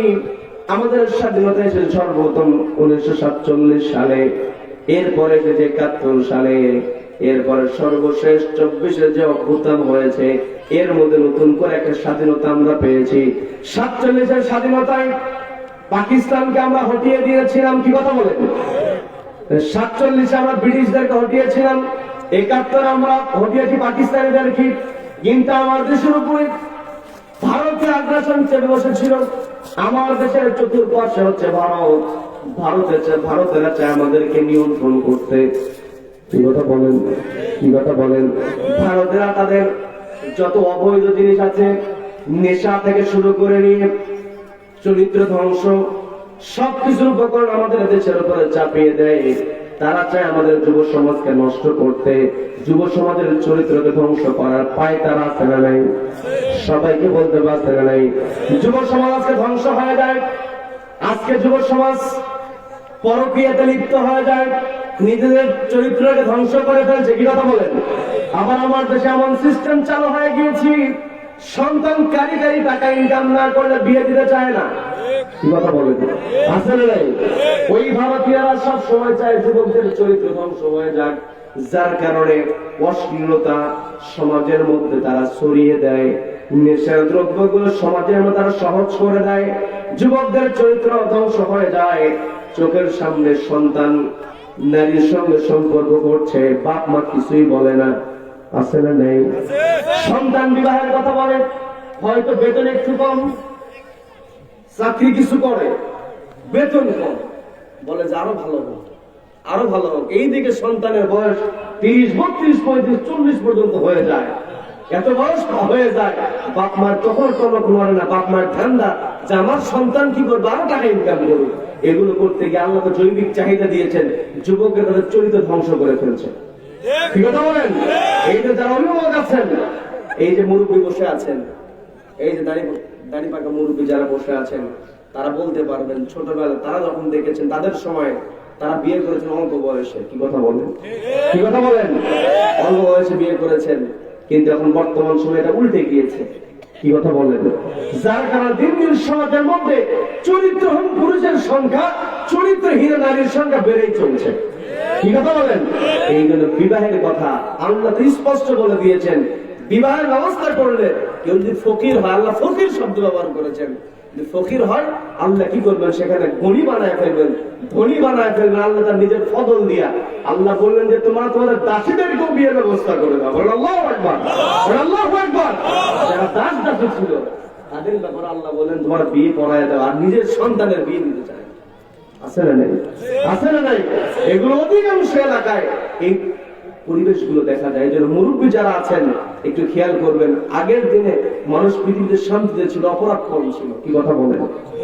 আমাদের স্বাধীনতা এসেছে সর্বপ্রথম 1947 সালে, এরপরে এসেছে 71 সালে, এরপরে সর্বশেষ 24-এ যে অভ্যুত্থান হয়েছে, এর মধ্যে নতুন করে একটা স্বাধীনতা আমরা পেয়েছি। 47-এর স্বাধীনতায় পাকিস্তানকে আমরা হটিয়ে দিয়েছিলাম। কি কথা বলেন? 47-এ আমরা ব্রিটিশদেরকে হটিয়েছিলাম, 71 আমরা হটিয়েছি পাকিস্তানিদেরকে। কিন্তু আমার দেশের উপরে ভারতের আগ্রাসন চেপে বসেছিল। আমার দেশের চতুর্পাশে হচ্ছে ভারত, ভারতেরা চায় আমাদেরকে নিয়ন্ত্রণ করতে। কি কথা বলেন, কি কথা বলেন? ভারতেরা তাদের যত অবৈধ জিনিস আছে, নেশা থেকে শুরু করে নিয়ে চরিত্র ধ্বংস, সবকিছুর উপকরণ আমাদের দেশের উপরে চাপিয়ে দেয়। তারা চায় আমাদের যুব সমাজকে নষ্ট করতে, যুব সমাজের চরিত্রকে ধ্বংস করার পায় তারা আছে না নাই? সবাইকে বলতে পারছে না নাই? যুব সমাজ আজকে ধ্বংস হয়ে যায়। আজকে যুব সমাজ পরকীয়াতে লিপ্ত হয়ে যায়, নিজেদের চরিত্রকে ধ্বংস করে ফেলছে। কি কথা বলেন? আবার আমার দেশে এমন সিস্টেম চালু হয়ে গিয়েছি, সন্তান কারিগরি টাকা ইনকাম না করলে বিয়ে দিতে চায় না। কি কথা বলেন? আসলে নাই? ওই ভারতীয়রা সব সময় চায় যুবকদের চরিত্র ধ্বংস হয়ে যাক, যার কারণে অশ্লীলতা সমাজের মধ্যে তারা ছড়িয়ে দেয়, নেশার দ্রব্যগুলো সমাজের মধ্যে তারা সহজ করে দেয়, যুবকদের চরিত্র ধ্বংস হয়ে যায়। চোখের সামনে সন্তান নারীর সঙ্গে সম্পর্ক করছে, বাপ মা কিছুই বলে না। আছে না নেই? সন্তান বিবাহের কথা বলে, হয়তো বেতন একটু কম, চাকরি কিছু করে, বেতন কম, বলে যে আরো ভালো হোক, আরো ভালো হোক। এইদিকে সন্তানের বয়স 30, 32, 35, 40 পর্যন্ত হয়ে যায়। এত বয়স হয়ে যায়, বাপ মার তখন কোনো করে না। বাপ মার ধান্দা যে আমার সন্তান কি করবে, আরো টাকা ইনকাম করবে। এগুলো করতে গিয়ে আল্লাহ তো জৈবিক চাহিদা দিয়েছেন, যুবকরা তাদের চরিত্র ধ্বংস করে ফেলছে। কি কথা বলেন? এই যে যারা অভিভাবক আছেন, এই যে মুরব্বী বসে আছেন, এই যে দাঁড়িয়ে দাড়ি পাকা মুরব্বী যারা বসে আছেন তারা বলতে পারবেন, ছোটবেলা তারা যখন দেখেছেন তাদের সময় তারা বিয়ে করেছেন অল্প বয়সে। কি কথা বলেন? কি কথা বলেন? অল্প বয়সে বিয়ে করেছেন, কিন্তু এখন বর্তমান সময় এটা উল্টে গিয়েছে। কি কথা বলেন? যার কারণে দিন দিন সমাজের মধ্যে চরিত্রহীন পুরুষের সংখ্যা, চরিত্রহীন নারীর সংখ্যা বেড়েই চলছে। কি কথা বলেন? এই জন্য বিবাহের কথা আল্লাহ স্পষ্ট বলে দিয়েছেন, বিবাহের ব্যবস্থা করলে কেউ যদি ফকির হয়, আল্লাহ ফকির শব্দ ব্যবহার করেছেন, ফকির হয় আল্লাহ কি করবেন, সেখানে গণি বানায় ফেলবেন, ধনী বানায় ফেলবেন আল্লাহ তার নিজের ফদল দিয়া। আল্লাহ বললেন যে তোমাদের দাসীদেরকেও বিয়ের ব্যবস্থা করে দাও। বলেন আল্লাহু আকবার, বলেন আল্লাহু আকবার। যারা দাসী ছিল তাদের ব্যাপারে আল্লাহ বললেন তোমার বিয়ে পড়ায় দাও, আর নিজের সন্তানের বিয়ে দিতে চায়। আছে না নাই? আছে না নাই? এগুলো অধিকাংশ এলাকায় এই পরিবেশগুলো দেখা যায়। এই জন্য মুরব্বী যারা আছেন একটু খেয়াল করবেন, আগের দিনে মানুষ পৃথিবীতে শান্তিতে ছিল, অপরাধ কম ছিল। কি কথা বলেন?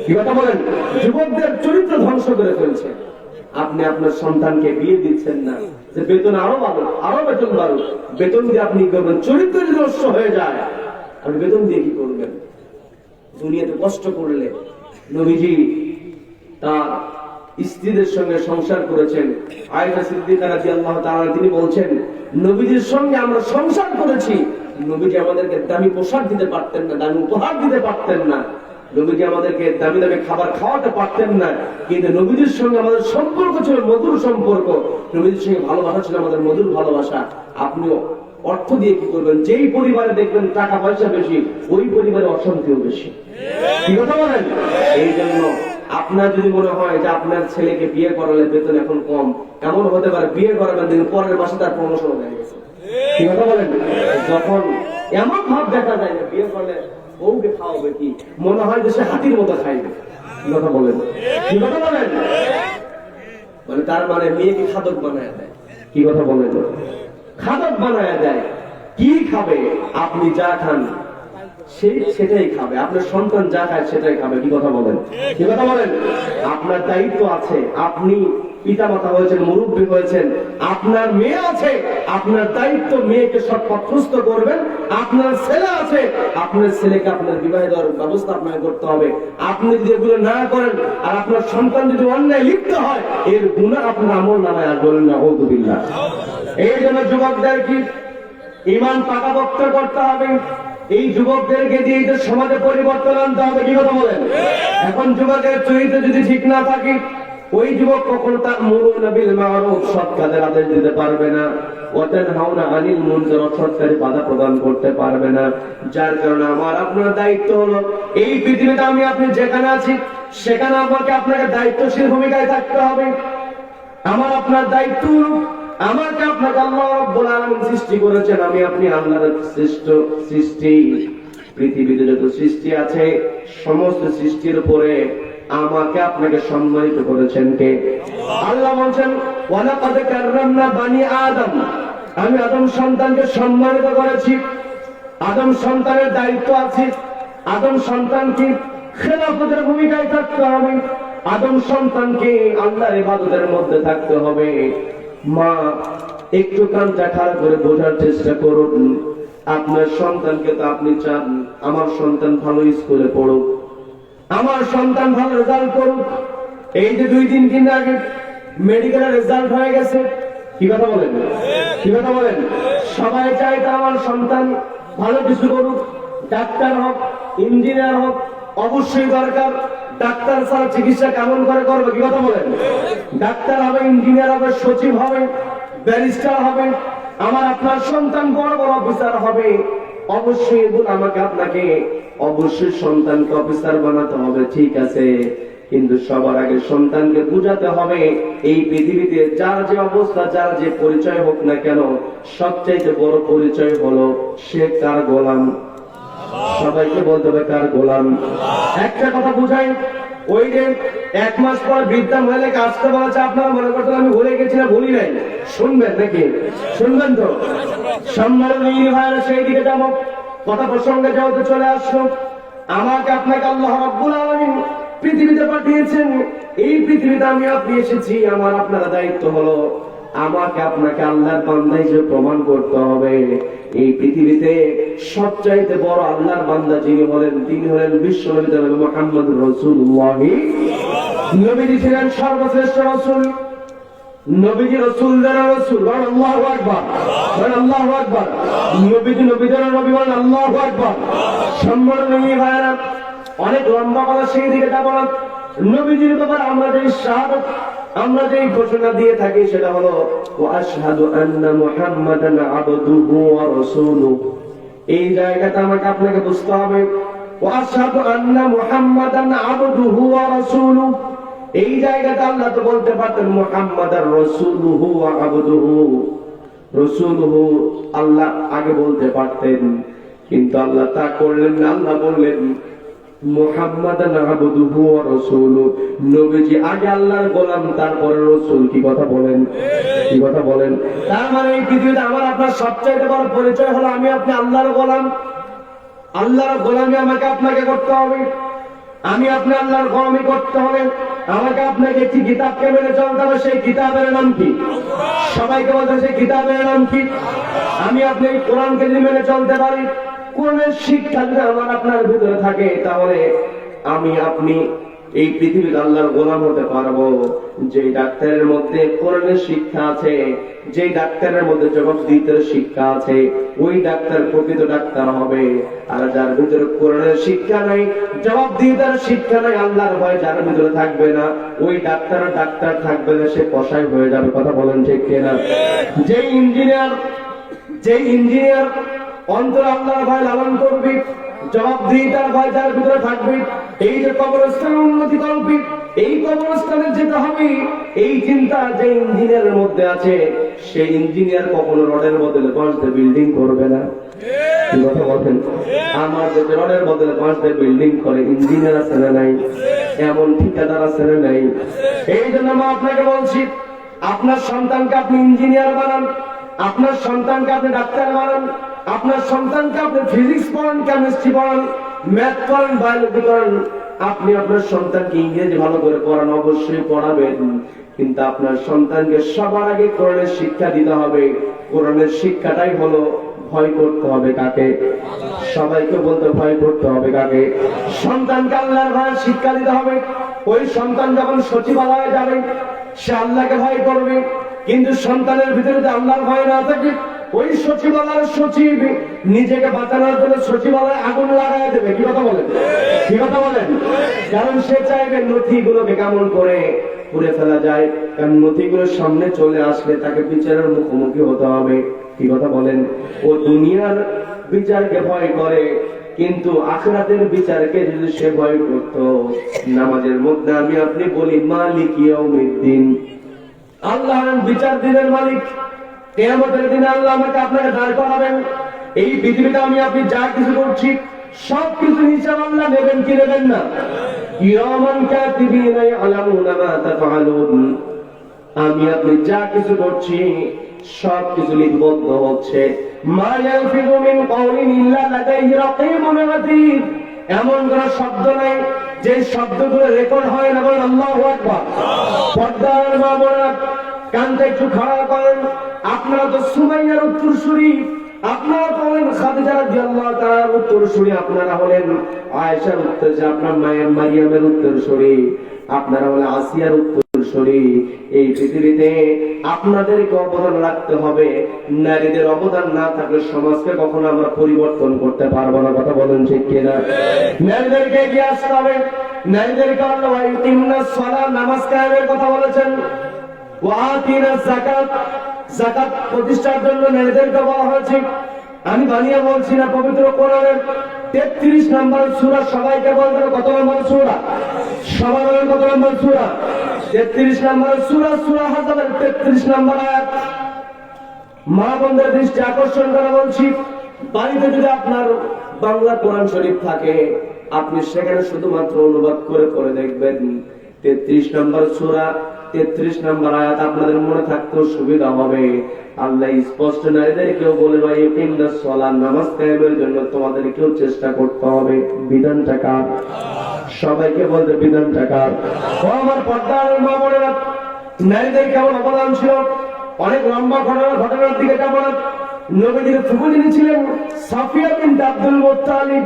কি কথা বলেন? যুবকদের চরিত্র ধ্বংস করে ফেলছে। আপনি আপনার সন্তানকে বিয়ে দিচ্ছেন না যে বেতন আরো বাড়ুক, আরো বেতন বাড়ুক, বেতন দিয়ে আপনি করবেন, চরিত্র যদি নষ্ট হয়ে যায় আপনি বেতন দিয়ে কি করবেন? দুনিয়াতে কষ্ট করলে নবীজি তার স্ত্রীদের সঙ্গে সংসার করেছেন। আয়েশা সিদ্দিকা রাদিয়াল্লাহু তাআলা তিনি বলছেন, নবীজির সঙ্গে আমরা সংসার করেছি, নবীজি আমাদেরকে দামি পোশাক দিতে পারতেন না, দামি উপহার দিতে পারতেন না, নবীজি আমাদেরকে দামি দামি খাবার খাওয়াতে পারতেন না, কিন্তু নবীজির সঙ্গে আমাদের সম্পর্ক ছিল মধুর সম্পর্ক, নবীজির সঙ্গে ভালোবাসা ছিল আমাদের মধুর ভালোবাসা। আপনিও অর্থ দিয়ে কি করবেন? যেই পরিবারে দেখবেন টাকা পয়সা বেশি, ওই পরিবারে অশান্তিও বেশি। কি কথা বলেন? এই জন্য আপনার যদি মনে হয় যে আপনার ছেলেকে বিয়ে করালে বেতন এখন কম, এমন হতে পারে বিয়ে করাবেন দিন পরের মাসে তার প্রমোশন হয়ে গেছে। কি কথা বলেন? যখন এমন ভাব দেখা যায় না বিয়ে করলে বউকে খাওয়াবে, কি মনে হয় যে সে হাতির মতো খাইবে। কি কথা বলেন? কি কথা বলেন? মানে তার মানে মেয়েকে খাদক বানায় দেয়। কি কথা বলেন? খাদক বানায় দেয়। কি খাবে? আপনি যা খান সেটাই খাবে, আপনার সন্তান যা খায় সেটাই খাবে। কি কথা বলেন? কি কথা বলেন? আপনার দায়িত্ব আছে, আপনি পিতা মাতা হয়েছেন, মুরব্বী হয়েছেন, আপনার মেয়ে আছে, আপনার দায়িত্ব মেয়েকে সব পথস্থ করবেন। আপনার ছেলে আছে, আপনার ছেলেকে আপনার বিবাহ দেওয়ার ব্যবস্থা আপনাকে করতে হবে। আপনি যদি এগুলো না করেন আর আপনার সন্তান যদি অন্যায় লিপ্ত হয়, এর গুনাহ আপনার আমলনামায় আসবে না। আউযুবিল্লাহ। এই জন্য যুবকদের কি ঈমান পাকাপোক্ত করতে হবে। এই যুবকদেরকে দিয়ে সমাজে পরিবর্তন আনতে হবে। কি কথা বলেন? এখন যুবকের চরিত্র যদি ঠিক না থাকে, ওই যুবক কখনো তার মুরুনা বিল মারুফ, সৎ কাজের আদেশ দিতে পারবে না, ওয়া তানহাউনা আনিল মুনকার, অসৎ কাজে বাধা প্রদান করতে পারবে না। যার কারণে আমার আপনার দায়িত্ব হলো, এই পৃথিবীতে আমি আপনি যেখানে আছি সেখানে আপনাকে দায়িত্বশীল ভূমিকায় থাকতে হবে। আমার আপনার দায়িত্ব হলো, আমাকে আপনাকে আল্লাহ রাব্বুল আলামিন সৃষ্টি করেছেন, আমি আপনি আল্লাহর শ্রেষ্ঠ সৃষ্টি। পৃথিবীতে যত সৃষ্টি আছে সমস্ত সৃষ্টির উপরে আমাকে আপনাকে সম্মানিত করেছেন কে? আল্লাহ বলেন, ওয়ালাকাদ কাররামনা বানি আদম, আমি আদম সন্তানকে সম্মানিত করেছি। আদম সন্তানের দায়িত্ব আছে, আদম সন্তানকে খেলাফতের ভূমিকায় থাকতে হবে, আদম সন্তানকে আল্লাহর ইবাদতের মধ্যে থাকতে হবে। মা একটু কানটা খাড়া করে বোঝার চেষ্টা করুন, আপনার সন্তানকে তো আপনি চান আমার সন্তান ভালো স্কুলে পড়ুক, আমার সন্তান ভালো রেজাল্ট করুক। এই যে 2-3 দিন আগে মেডিকেলের রেজাল্ট হয়ে গেছে। কি কথা বলেন? কি কথা বলেন? সবাই চায় তো আমার সন্তান ভালো কিছু করুক, ডাক্তার হোক, ইঞ্জিনিয়ার হোক, অবশ্যই দরকার। ডাক্তার ছাড়া চিকিৎসা কেমন করে করবে? কি কথা বলেন? ডাক্তার হবে, ইঞ্জিনিয়ার হবে, সচিব হবে, ব্যারিস্টার হবে, আমার আপনার সন্তান বড় বড় অফিসার হবে। অবশ্যই এগুলো আমাকে আপনাকে অবশ্যই সন্তানকে অফিসার বানাতে হবে, ঠিক আছে, কিন্তু সবার আগে সন্তানকে বুঝাতে হবে এই পৃথিবীতে যার যে অবস্থা, যার যে পরিচয় হোক না কেন, সবচাইতে বড় পরিচয় হলো সে কার গোলাম। সবাইকে বলতে হবে কার গোলাম। একটা কথা বুঝাই, ওই যে 1 মাস পর বৃদ্ধা মহিলাকে আসতে বলেছে, আপনারা মনে করতেন আমি ভুলে গেছি না, ভুলি নাই। শুনবেন নাকি? শুনবেন তো? সম্মানীয় ভাইরা, সেই দিকে যাবো। কথা প্রসঙ্গে যেহেতু চলে আসলো, আমাকে আপনাকে আল্লাহ রাব্বুল আলামিন পৃথিবীতে পাঠিয়েছেন। এই পৃথিবীতে আমি আপনি এসেছি, আমার আপনার দায়িত্ব হলো আমাকে আপনাকে আল্লাহর বান্দা হিসেবে প্রমাণ করতে হবে। এই পৃথিবীতে সবচাইতে বড় আল্লাহর বান্দা যিনি হলেন তিনি হলেন বিশ্বনবী জনাব মুহাম্মদুর রাসূলুল্লাহ। নবীজি ছিলেন সর্বশ্রেষ্ঠ রাসূল। নবীজি রাসূলদের রাসূল, আল্লাহু আকবার, আল্লাহু আকবার। নবীজি নবীদের নবী, আল্লাহু আকবার। সম্মানিত ভাইরা, অনেক লম্বা কথা, সেই দিকে যাব না। নবীজির ব্যাপারে আমরা যে শাহাদাত, আমরা যে ঘোষণা দিয়ে থাকি সেটা হলো ওয়া আশহাদু আন্না মুহাম্মাদান আবদুহু ওয়া রাসূলুহু। এই জায়গাটা আমাকে আপনাকে বুঝতে হবে। ওয়া আশহাদু আন্না মুহাম্মাদান আবদুহু ওয়া রাসূলুহু, এই জায়গাটা আল্লাহ তো বলতে পারতেন মুহাম্মাদার রাসূলুহু ওয়া আবদুহু। রাসূলুহু আল্লাহ আগে বলতে পারতেন, কিন্তু আল্লাহ তা করলেন না। আল্লাহ বললেন মুহাম্মাদান আবদুহু ওয়া রাসূলুহু। নবীজি আগে আল্লাহর গোলাম, তারপরে রাসূল। কি কথা বলেন, কি কথা বলেন? তার মানে এই পৃথিবীতে আমার আপনার সবচেয়ে বড় পরিচয় হলো আমি আপনি আল্লাহর গোলাম। আল্লাহর গোলামি আমাকে আপনাকে করতে হবে। আমি আপনি আল্লাহর গোলামি করতে হবে। আমাকে আপনাকে একটি কিতাবকে মেনে চলতে হবে। সেই কিতাবের নাম কি? সবাইকে বলতে সেই কিতাবের নাম কি? আমি আপনি এই কোরআনকে যদি মেনে চলতে পারি, কোরআনের শিক্ষা যদি আমার আপনার ভিতরে থাকে, তাহলে আমি আপনি এই পৃথিবীর আল্লাহর গোলাম হতে পারবো। যে ডাক্তারের মধ্যে কোরআনের শিক্ষা আছে, যে ডাক্তারের মধ্যে জবাবদিহিতার শিক্ষা আছে, ওই ডাক্তার প্রকৃত ডাক্তার হবে। আর যার ভিতরে কোরআনের শিক্ষা নাই, জবাবদিহিতার শিক্ষা নাই, আল্লাহর ভয় যার ভিতরে থাকবে না, ওই ডাক্তার ডাক্তার থাকবে না, সে কসাই হয়ে যাবে। কথা বলেন ঠিক কিনা? যে ইঞ্জিনিয়ার অন্তর আল্লাহর ভয় লালন করবি, জবাবদিহিতার ভয় যার ভিতরে থাকবে, এই যে কবরস্থানের উন্নতি করবি, এই কবরস্থানে যেতে হবে, এই চিন্তা যে ইঞ্জিনিয়ারের মধ্যে আছে, সেই ইঞ্জিনিয়ার কখনো রডের বদলে বাঁশতে বিল্ডিং করবে না। কি কথা বলেন? আমার যে রডের বদলে বাঁশতে বিল্ডিং করে ইঞ্জিনিয়ার আছে না নাই? এমন ঠিকাদার আছে না নাই? এই জন্য আমি আপনাকে বলছি, আপনার সন্তানকে আপনি ইঞ্জিনিয়ার বানান, আপনার সন্তানকে আপনি ডাক্তার বানান, আপনার সন্তানকে আপনি ফিজিক্স পড়ান, কেমিস্ট্রি পড়ান, ম্যাথ পড়ান, বায়োলজি পড়ান। আপনি আপনার সন্তানকে ইংরেজি ভালো করে পড়ান, অবশ্যই পড়াবেন, কিন্তু আপনার সন্তানকে সবার আগে কোরআনের শিক্ষা দিতে হবে। কোরআনের শিক্ষাটাই হলো ভয় করতে হবে কাকে? সবাইকে বলতে ভয় করতে হবে কাকে? সন্তানকে আল্লাহর ভয় শিক্ষা দিতে হবে। ওই সন্তান যখন সচিবালয়ে যাবে, সে আল্লাহকে ভয় করবে, কিন্তু সন্তানের ভিতরে যদি আল্লাহর ভয় না থাকে, ওই সচিবালয়ের সচিব নিজেকে বাঁচানোর জন্য সচিবালয়ে আগুন লাগাই দেবে। কি কথা বলেন, কি কথা বলেন? কারণ সে চাইবে নথিগুলোকে কেমন করে পুড়ে ফেলা যায়, কারণ নথিগুলোর সামনে চলে আসলে তাকে বিচারের মুখোমুখি হতে হবে। কি কথা বলেন? ও দুনিয়ার বিচারকে ভয় করে, কিন্তু আখিরাতের বিচারকে যদি সে ভয় করত, নামাজের মধ্যে আমি আপনি বলি মালিক ইয়াউমিদ্দিন, আল্লাহ বিচার দিনের মালিক। কিয়ামতের দিনে আল্লাহ আমাকে আপনাকে দাঁড় করাবেন। এই পৃথিবীতে আমি আপনি যা কিছু করছি সবকিছু হিসাব আল্লাহ নেবেন কি নেবেন না? কিরামান কাতিবিনা ইয়ালামুনা মা তাফআলুন, আমি আপনি যা কিছু করছি সবকিছু লিপিবদ্ধ হচ্ছে। মা ইয়ালফিযু মিন কাওলিন ইল্লা লাদাইহি রাকীবুন আতীদ, এমন কোন শব্দ নাই যে শব্দগুলো রেকর্ড হয় না। বলেন আল্লাহু আকবার। পর্দার মা বোনেরা, কানটা একটু খাড়া করেন। আপনারা তো সুমাইয়ার উত্তরসূরি, আপনারা তো হলেন খাদিজা রাদিয়াল্লাহু তাআলার উত্তরসূরি, আপনারা হলেন আয়েশার উত্তরসূরি, আপনার মায়ের মারিয়ামের উত্তরসূরি, আপনারা হলেন আসিয়ার উত্তরসূরি। এই পৃথিবীতে আপনাদেরকে অবদান রাখতে হবে। নারীদের অবদান না থাকলে সমাজকে কখনো আমরা পরিবর্তন করতে পারবো না। কথা বলেন ঠিক কিনা? নারীদেরকে এগিয়ে আসতে হবে। নারীদেরকে আল্লাহ ইকিমনাস সালাত, নামাজ কায়েমের কথা বলেছেন। ওয়া আতিনাজ যাকাত, যাকাত প্রতিষ্ঠার জন্য নারীদেরকে বলা হয়েছে। আমি বানিয়ে বলছি না, পবিত্র কোরআনের 33 নম্বর সূরা, সবাইকে বলবেন কত নম্বর সূরা? সবাই বলেন কত নম্বর সূরা? 33 নম্বর সূরা, সূরা হাজরের 33 নম্বর আয়াত। মা বোনদের দৃষ্টি আকর্ষণ করে বলছি, বাড়িতে যদি আপনার বাংলা কোরআন শরীফ থাকে, আপনি সেখানে শুধুমাত্র অনুবাদ করে করে দেখবেন। 33 নম্বর সূরা 33 নম্বর আয়াত আপনাদের মনে থাকতেও সুবিধা হবে। আল্লাহ স্পষ্ট নারীদেরকেও বলে ভাই ইকিমনাস সালাত, নামাজ কায়েমের জন্য তোমাদেরকেও চেষ্টা করতে হবে। বিধানটা কার? সবাইকে বলতে বিধানটা কার? ও আমার পর্দার মা বোনেরা, নারীদের কেমন অবদান ছিল অনেক লম্বা ঘটনার দিকে যাব না। নবীজির ফুফু যিনি ছিলেন সাফিয়া বিনত আব্দুল মুত্তালিব,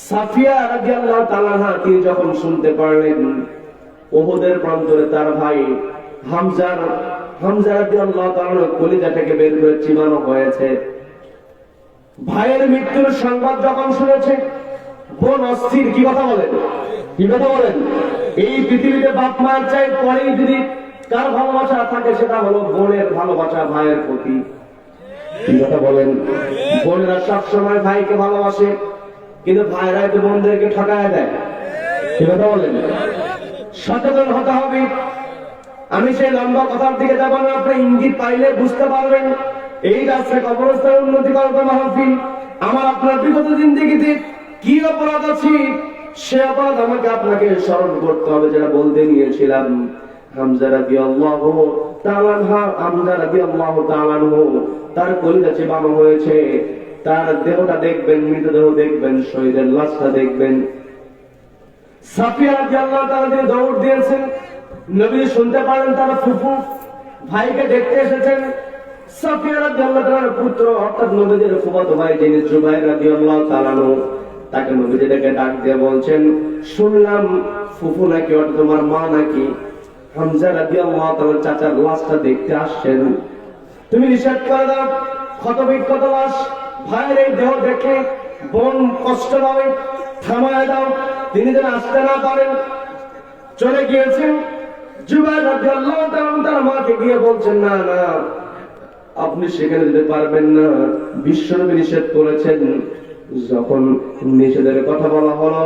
সাফিয়া রাদিয়াল্লাহু তাআলা আনহা তিনি যখন শুনতে পারলেন উহুদের প্রান্তরে তার ভাই হামজা রাদিয়াল্লাহু তাআলা কলিজাটাকে বের করে চিবানো হয়েছে, ভাইয়ের মৃত্যুর সংবাদ যখন শুনেছে বোন অস্থির। কি কথা বলেন? এই পৃথিবীতে বাপ মায়ের চাই পরেই যদি কার ভালোবাসা থাকে সেটা হলো বোনের ভালোবাসা ভাইয়ের প্রতি। কি কথা বলেন? বোনেরা সবসময় ভাইকে ভালোবাসে, কিন্তু ভাইরা তো বোনদেরকে ঠকায় দেয়। কি কথা বলেন? সচেতন হতে হবে। আমি সেই লম্বা কথার দিকে যাব না, আপনি ইঙ্গিত পাইলে বুঝতে পারবেন এই রাস্তায় কবরস্থান উন্নতি করবে মাহফিল। আমার আপনার বিগত জিন্দেগিতে কি অপরাধ আছে সে অপরাধ আমাকে আপনাকে স্মরণ করতে হবে, যেটা বলতে নিয়েছিলাম। হামজা রাদিয়াল্লাহু তাআলা তার কলিজা চিবানো হয়েছে, তার দেহটা দেখবেন, মৃতদেহ দেখবেন, শহীদের লাশটা দেখবেন। সাফিয়া রাদিয়াল্লাহু তাআলা তিনি দৌড় দিয়েছেন, নবী শুনতে পারেন তার ফুফু ভাইকে দেখতে এসেছেন। সাফিয়া রাদিয়াল্লাহু তাআলার পুত্র অর্থাৎ নবীর ফুফাতো ভাই যিনি জুবাইর রাদিয়াল্লাহু তাআলা তাকে নবীজিকে ডাক দিয়ে বলছেন, শুনলাম ফুফু নাকি ওটা তোমার মা নাকি হামজা রাদিয়াল্লাহু তাআলার চাচার লাশটা দেখতে আসছেন, তুমি নিষেধ করে দাও। ক্ষতবিক্ষত লাশ, ভাইয়ের এই দেহ দেখে বোন কষ্ট পাবে, থামায় দাও, তিনি যেন আসতে না পারেন। চলে গিয়েছেন। জুবাইর রাদিয়াল্লাহু তাআলা তার মাকে গিয়ে বলছেন, না না আপনি সেখানে যেতে পারবেন না, বিশ্বনবী নিষেধ করেছেন। যখন নিষেধের কথা বলা হলো,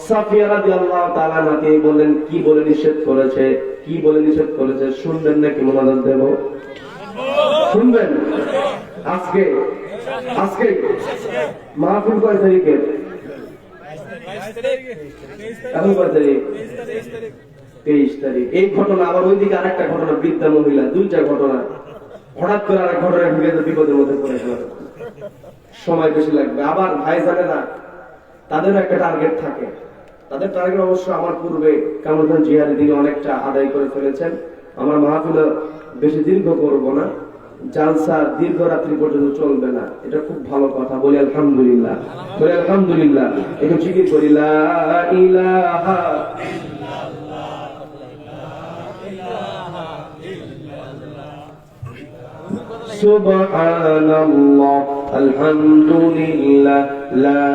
সাফিয়া রাদিয়াল্লাহু তাআলা নাকি বললেন, কি বলে নিষেধ করেছে, কি বলে নিষেধ করেছে শুনবেন নাকি মোনাজাত দেব? শুনবেন? আজকে মাহফিল কয় তারিখে? এখন কয় তারিখ? 23 তারিখ। এই ঘটনা আবার ওইদিকে আরেকটা ঘটনা, বৃদ্ধা মহিলা, দুইটা ঘটনা। হঠাৎ করে আরেক ঘটনা ঢুকে বিপদের মধ্যে পড়ে গেল, সময় বেশি লাগবে। আবার ভাই জানেরা তাদেরও একটা টার্গেট থাকে, তাদের টার্গেট অবশ্য আমার পূর্বে কামরুদ্দিন জিহাদি তিনি অনেকটা আদায় করে ফেলেছেন। আমার মাহফিল বেশি দীর্ঘ করব না, জালসা দীর্ঘ রাত্রি পর্যন্ত চলবে না, এটা খুব ভালো কথা। বলি আলহামদুলিল্লাহ, বলি আলহামদুলিল্লাহ। একটু জিকির করি, লা ইলাহা সুবহানাল্লাহ আলহামদুলিল্লাহ লা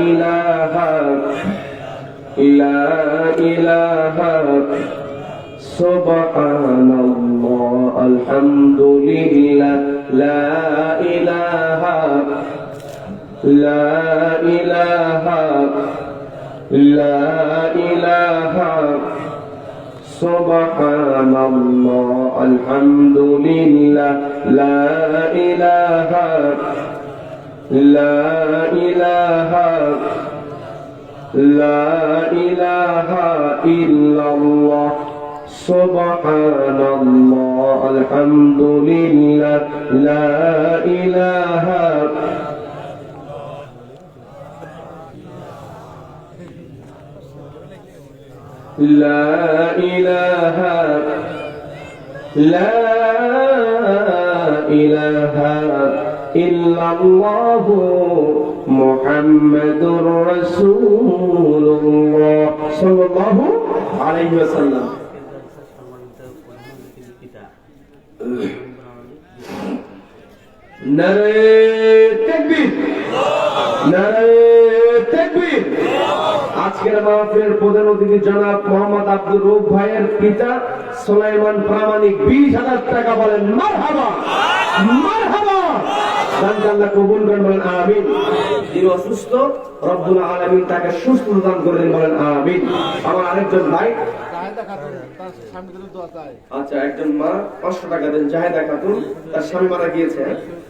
ইলাহা সুবহানাল্লাহ আলহামদুলিল্লাহ লা ইলাহা সুবহানাল্লাহ আলহামদুলিল্লাহ লা ইলাহা ইল্লাল্লাহ সুবহানাল্লাহ আলহামদুলিল্লাহ লা ইলাহা ইল্লাল্লাহু মুহাম্মাদুর রাসূলুল্লাহ সাল্লাল্লাহু আলাইহি ওয়াসাল্লাম। নারে তাকবীর, নারে তাকবীর। আজকের মাহফিলের প্রধান অতিথি জনাব মোহাম্মদ আব্দুর রউফ ভাইয়ের পিতা সুলাইমান প্রামাণিক 20,000 টাকা, বলেন মারহাবা মারহাবা। আল্লাহ কবুল করেন, বলেন আমিন। যিনি অসুস্থ রব্বুল আলামিন তাকে সুস্থ দান করে দিন, বলেন আমিন। আমার আরেকজন ভাই, আচ্ছা একজন মা 500 টাকা দেন, জাহেদা খাতুন, তার স্বামী মারা গিয়েছে।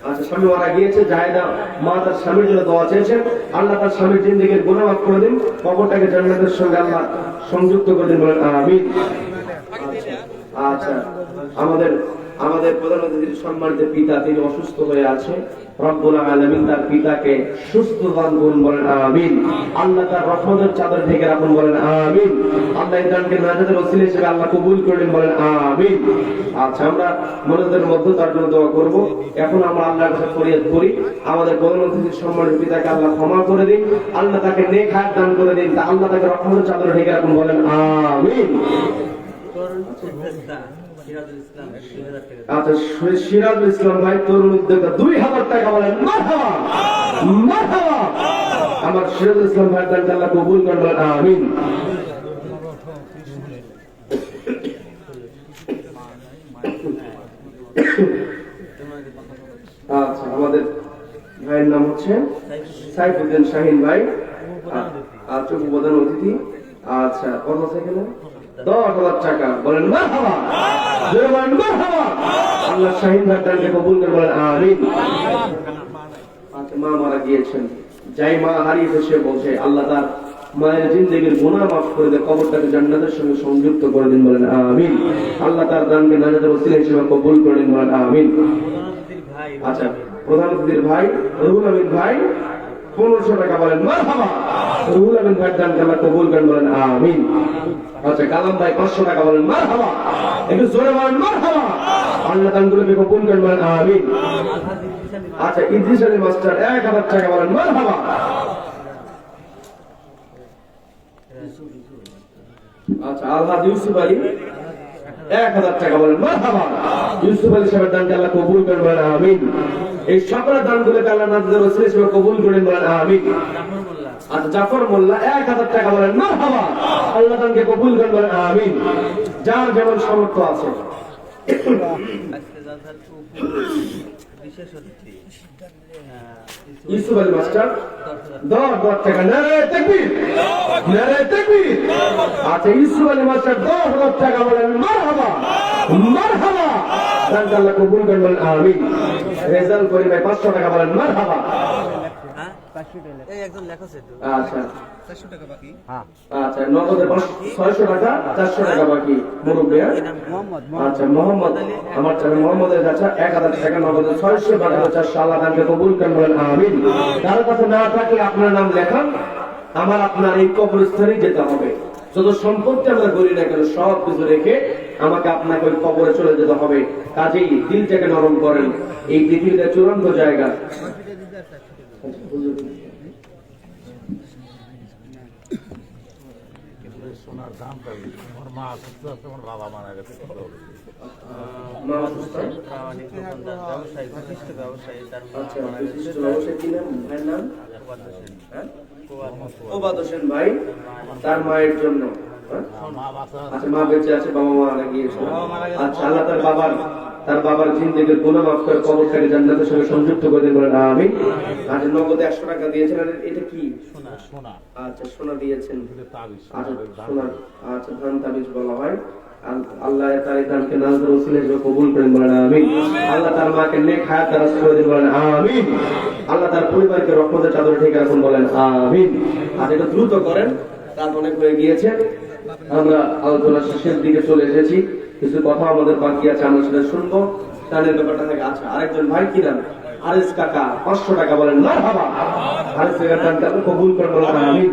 আচ্ছা স্বামী মারা গিয়েছে, জাহেদা মা তার স্বামীর জন্য দোয়া চেয়েছেন, আল্লাহ তার স্বামীর জিন্দেগির গুনাহ মাফ করে দিন, কবরটাকে জান্নাতের সঙ্গে আল্লাহ সংযুক্ত করে দিন, বলেন আমিন। আচ্ছা আমাদের আমাদের প্রধান অতিথির সম্মানিত পিতা তিনি অসুস্থ হয়ে আছে, রব্বুল আলামিন তার পিতাকে সুস্থ দান করুন, বলেন আমিন। আল্লাহ তার রহমতের চাদর ঢেকে রাখুন, বলেন আমিন। আল্লাহ এই দানকে নাজাতের ওসিলা হিসেবে আল্লাহ কবুল করলেন, বলেন আমিন। আচ্ছা, আমরা মনোদের মধ্যে তার জন্য দোয়া করব। এখন আমরা আল্লাহর কাছে ফরিয়াদ করি, আমাদের প্রধান অতিথির সম্মানিত পিতাকে আল্লাহ ক্ষমা করে দিন, আল্লাহ তাকে নেক হায়াত দান করে দিন, আল্লাহ তাকে রহমতের চাদর ঢেকে রাখুন, বলেন আমিন। আচ্ছা, সিরাজুল ইসলাম ভাই তরুণ উদ্যোক্তা 2000 টাকা, বলেন মারহাবা মারহাবা। আমার সিরাজুল ইসলাম ভাই দানকে আল্লাহ কবুল করেন, বলেন আমিন। আচ্ছা, আমাদের ভাইয়ের নাম হচ্ছে সাইফুদ্দিন শাহিন ভাই, আচ্ছা প্রধান অতিথি। আচ্ছা, কত সেকেন্ড 10,000 টাকা, বলেন মারহাবা জোরে বলেন মারহাবা। আল্লাহ শাহিন ভাই দানকে কবুল করেন, বলেন আমিন। আচ্ছা, মা মারা গিয়েছেন, যাই মা হারিয়েছে সে বলছে আল্লাহ তার মায়ের জিন্দেগির গুনাহ মাফ করে দিয়ে কবরটাকে জান্নাতের সঙ্গে সংযুক্ত করে দিন, বলেন আমিন। আল্লাহ তার দানকে নাজাতের ওসিলা হিসেবে কবুল করে দিন, বলেন আমিন। আচ্ছা, প্রধান অতিথির ভাই রুহুল আমিন ভাই 1500 টাকা, বলেন মারহাবা। রুহুল আমিন ভাই দানকে আল্লাহ কবুল করেন, বলেন আমিন। আচ্ছা, কালাম ভাই 500 টাকা, বলেন মারহাবা। একটু জোরে বলেন মারহাবা। আল্লাহ দানগুলোকে কবুল করেন, বলেন আমিন। আচ্ছা, ইদ্রিস আলী মাস্টার 1000 টাকা, বলেন মারহাবা। আচ্ছা, আলহাজ ইউসুফ আলী 1000 টাকা, বলেন মারহাবা। ইউসুফ আলী সাহেবের দানকে আল্লাহ কবুল করেন, বলেন আমিন। এই সকলের দানগুলোকে আল্লাহ নাজাতের ওসিলা হিসেবে কবুল করেন, বলেন আমিন। আচ্ছা, জাফর মোল্লা 1000 টাকা, বলেন মারহাবা। আল্লাহ দানকে কবুল করেন, বলেন আমিন। যার যেমন সামর্থ্য আছে। ইউসুফ আলী মাস্টার 10,000 টাকা, নারায়ে তাকবীর নারায়ে তাকবীর। আচ্ছা, ইউসুফ আলী মাস্টার 10,000 টাকা, বলেন মারহাবা মারহাবা। দানকে আল্লাহ কবুল করেন, বলেন আমিন। রেজাল করি ভাই 500 টাকা, বলেন মারহাবা। আচ্ছা, আচ্ছা, নগদে 600 টাকা, 400 টাকা বাকি মুরব্বী। আচ্ছা, মোহাম্মদ আমার ছেলে মোহাম্মদের কাছে 1000 টাকা নগদে 600 টাকা 400। আল্লাহ দানকে কবুল করেন, বলেন আমিন। কারো কাছে না থাকলে আপনার নাম লেখান, আমার আপনার এই কবরস্থানে যেতে হবে। যত সম্পত্তি আমরা করি না কেন সব কিছু রেখে আমাকে আপনাকে ওই কবরে চলে যেতে হবে। কাজেই দিলটাকে নরম করেন, এই পৃথিবীতে চূড়ান্ত জায়গা। সোনার দাম পাবি, আমার মা অসুস্থ আছে, আমার বাবা মারা গেছে। ভাই তার মায়ের জন্য। আচ্ছা, মা বেঁচে আছে, বাবা মারা গিয়েছে। আচ্ছা, আল্লাহ তার বাবার জিন্দেগির গুনাহ মাফ করে কবরটাকে জান্নাতের সঙ্গে সংযুক্ত করে দিন, বলেন আমিন। আচ্ছা, নগদে 100 টাকা দিয়েছেন, এটা কি সোনা? আচ্ছা, সোনা দিয়েছেন। আচ্ছা, সোনা, আচ্ছা, ধান তাবিজ বলা হয়। আল্লাহ তার দানকে নাজাতের ওসিলা হিসেবে কবুল করেন, বলেন আমিন। আল্লাহ তার মাকে নেক হায়াত দারাজ করে দিন, বলেন আমিন। আল্লাহ তার পরিবারকে রহমতের চাদরে ঢেকে রাখুন, বলেন আমিন। আর এটা দ্রুত করেন, কাজ অনেক হয়ে গিয়েছে। আমরা আলোচনা শেষের দিকে চলে এসেছি, কিছু কথা আমাদের বাকি আছে, আমরা সেটা শুনবো। দানের ব্যাপারটা থেকে। আচ্ছা, আরেকজন ভাই কি নাম? আরিস কাকা 500 টাকা, বলেন মারহাবা। আরিস কাকার দানকে আপনি কবুল করেন, বলেন আমিন।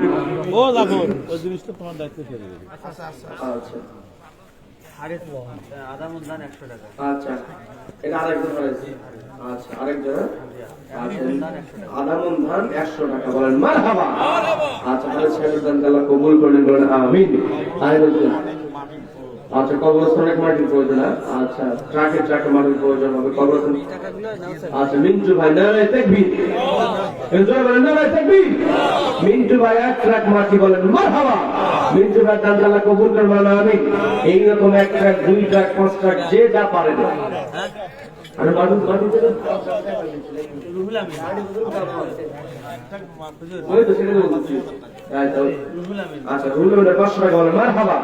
ও জাফর, ওই জিনিসটা তোমার দায়িত্ব ছেড়ে দিবি। আচ্ছা, আদামুল দান 100 টাকা। আচ্ছা, এটা আরেকজন আরিস। আচ্ছা, আরেকজন আদামুল ধান 100 টাকা, বলেন মারহাবা। আচ্ছা, আরিস কাকার দানকে আল্লাহ কবুল করেন, বলেন আমিন। আচ্ছা, কবরস্থানে মাটির প্রয়োজন। আচ্ছা, ট্রাকে মাটির প্রয়োজন হবে কবরস্থান। আচ্ছা, মিন্টু ভাই নারায়ে তাকবীর নারায়ে তাকবীর। মিন্টু ভাই 1 ট্রাক মাটি, বলেন মারহাবা। মিন্টু ভাই দান আল্লাহ কবুল করেন, বলেন আমিন। এইরকম 1 ট্রাক 2 ট্রাক 5 ট্রাক যে যা পারে না। আরে মাটি থেকে রুহুল আমিন ওই তো সেটা বলছি। আচ্ছা, রুহুল আমিন 500 টাকা, বলেন মারহাবা।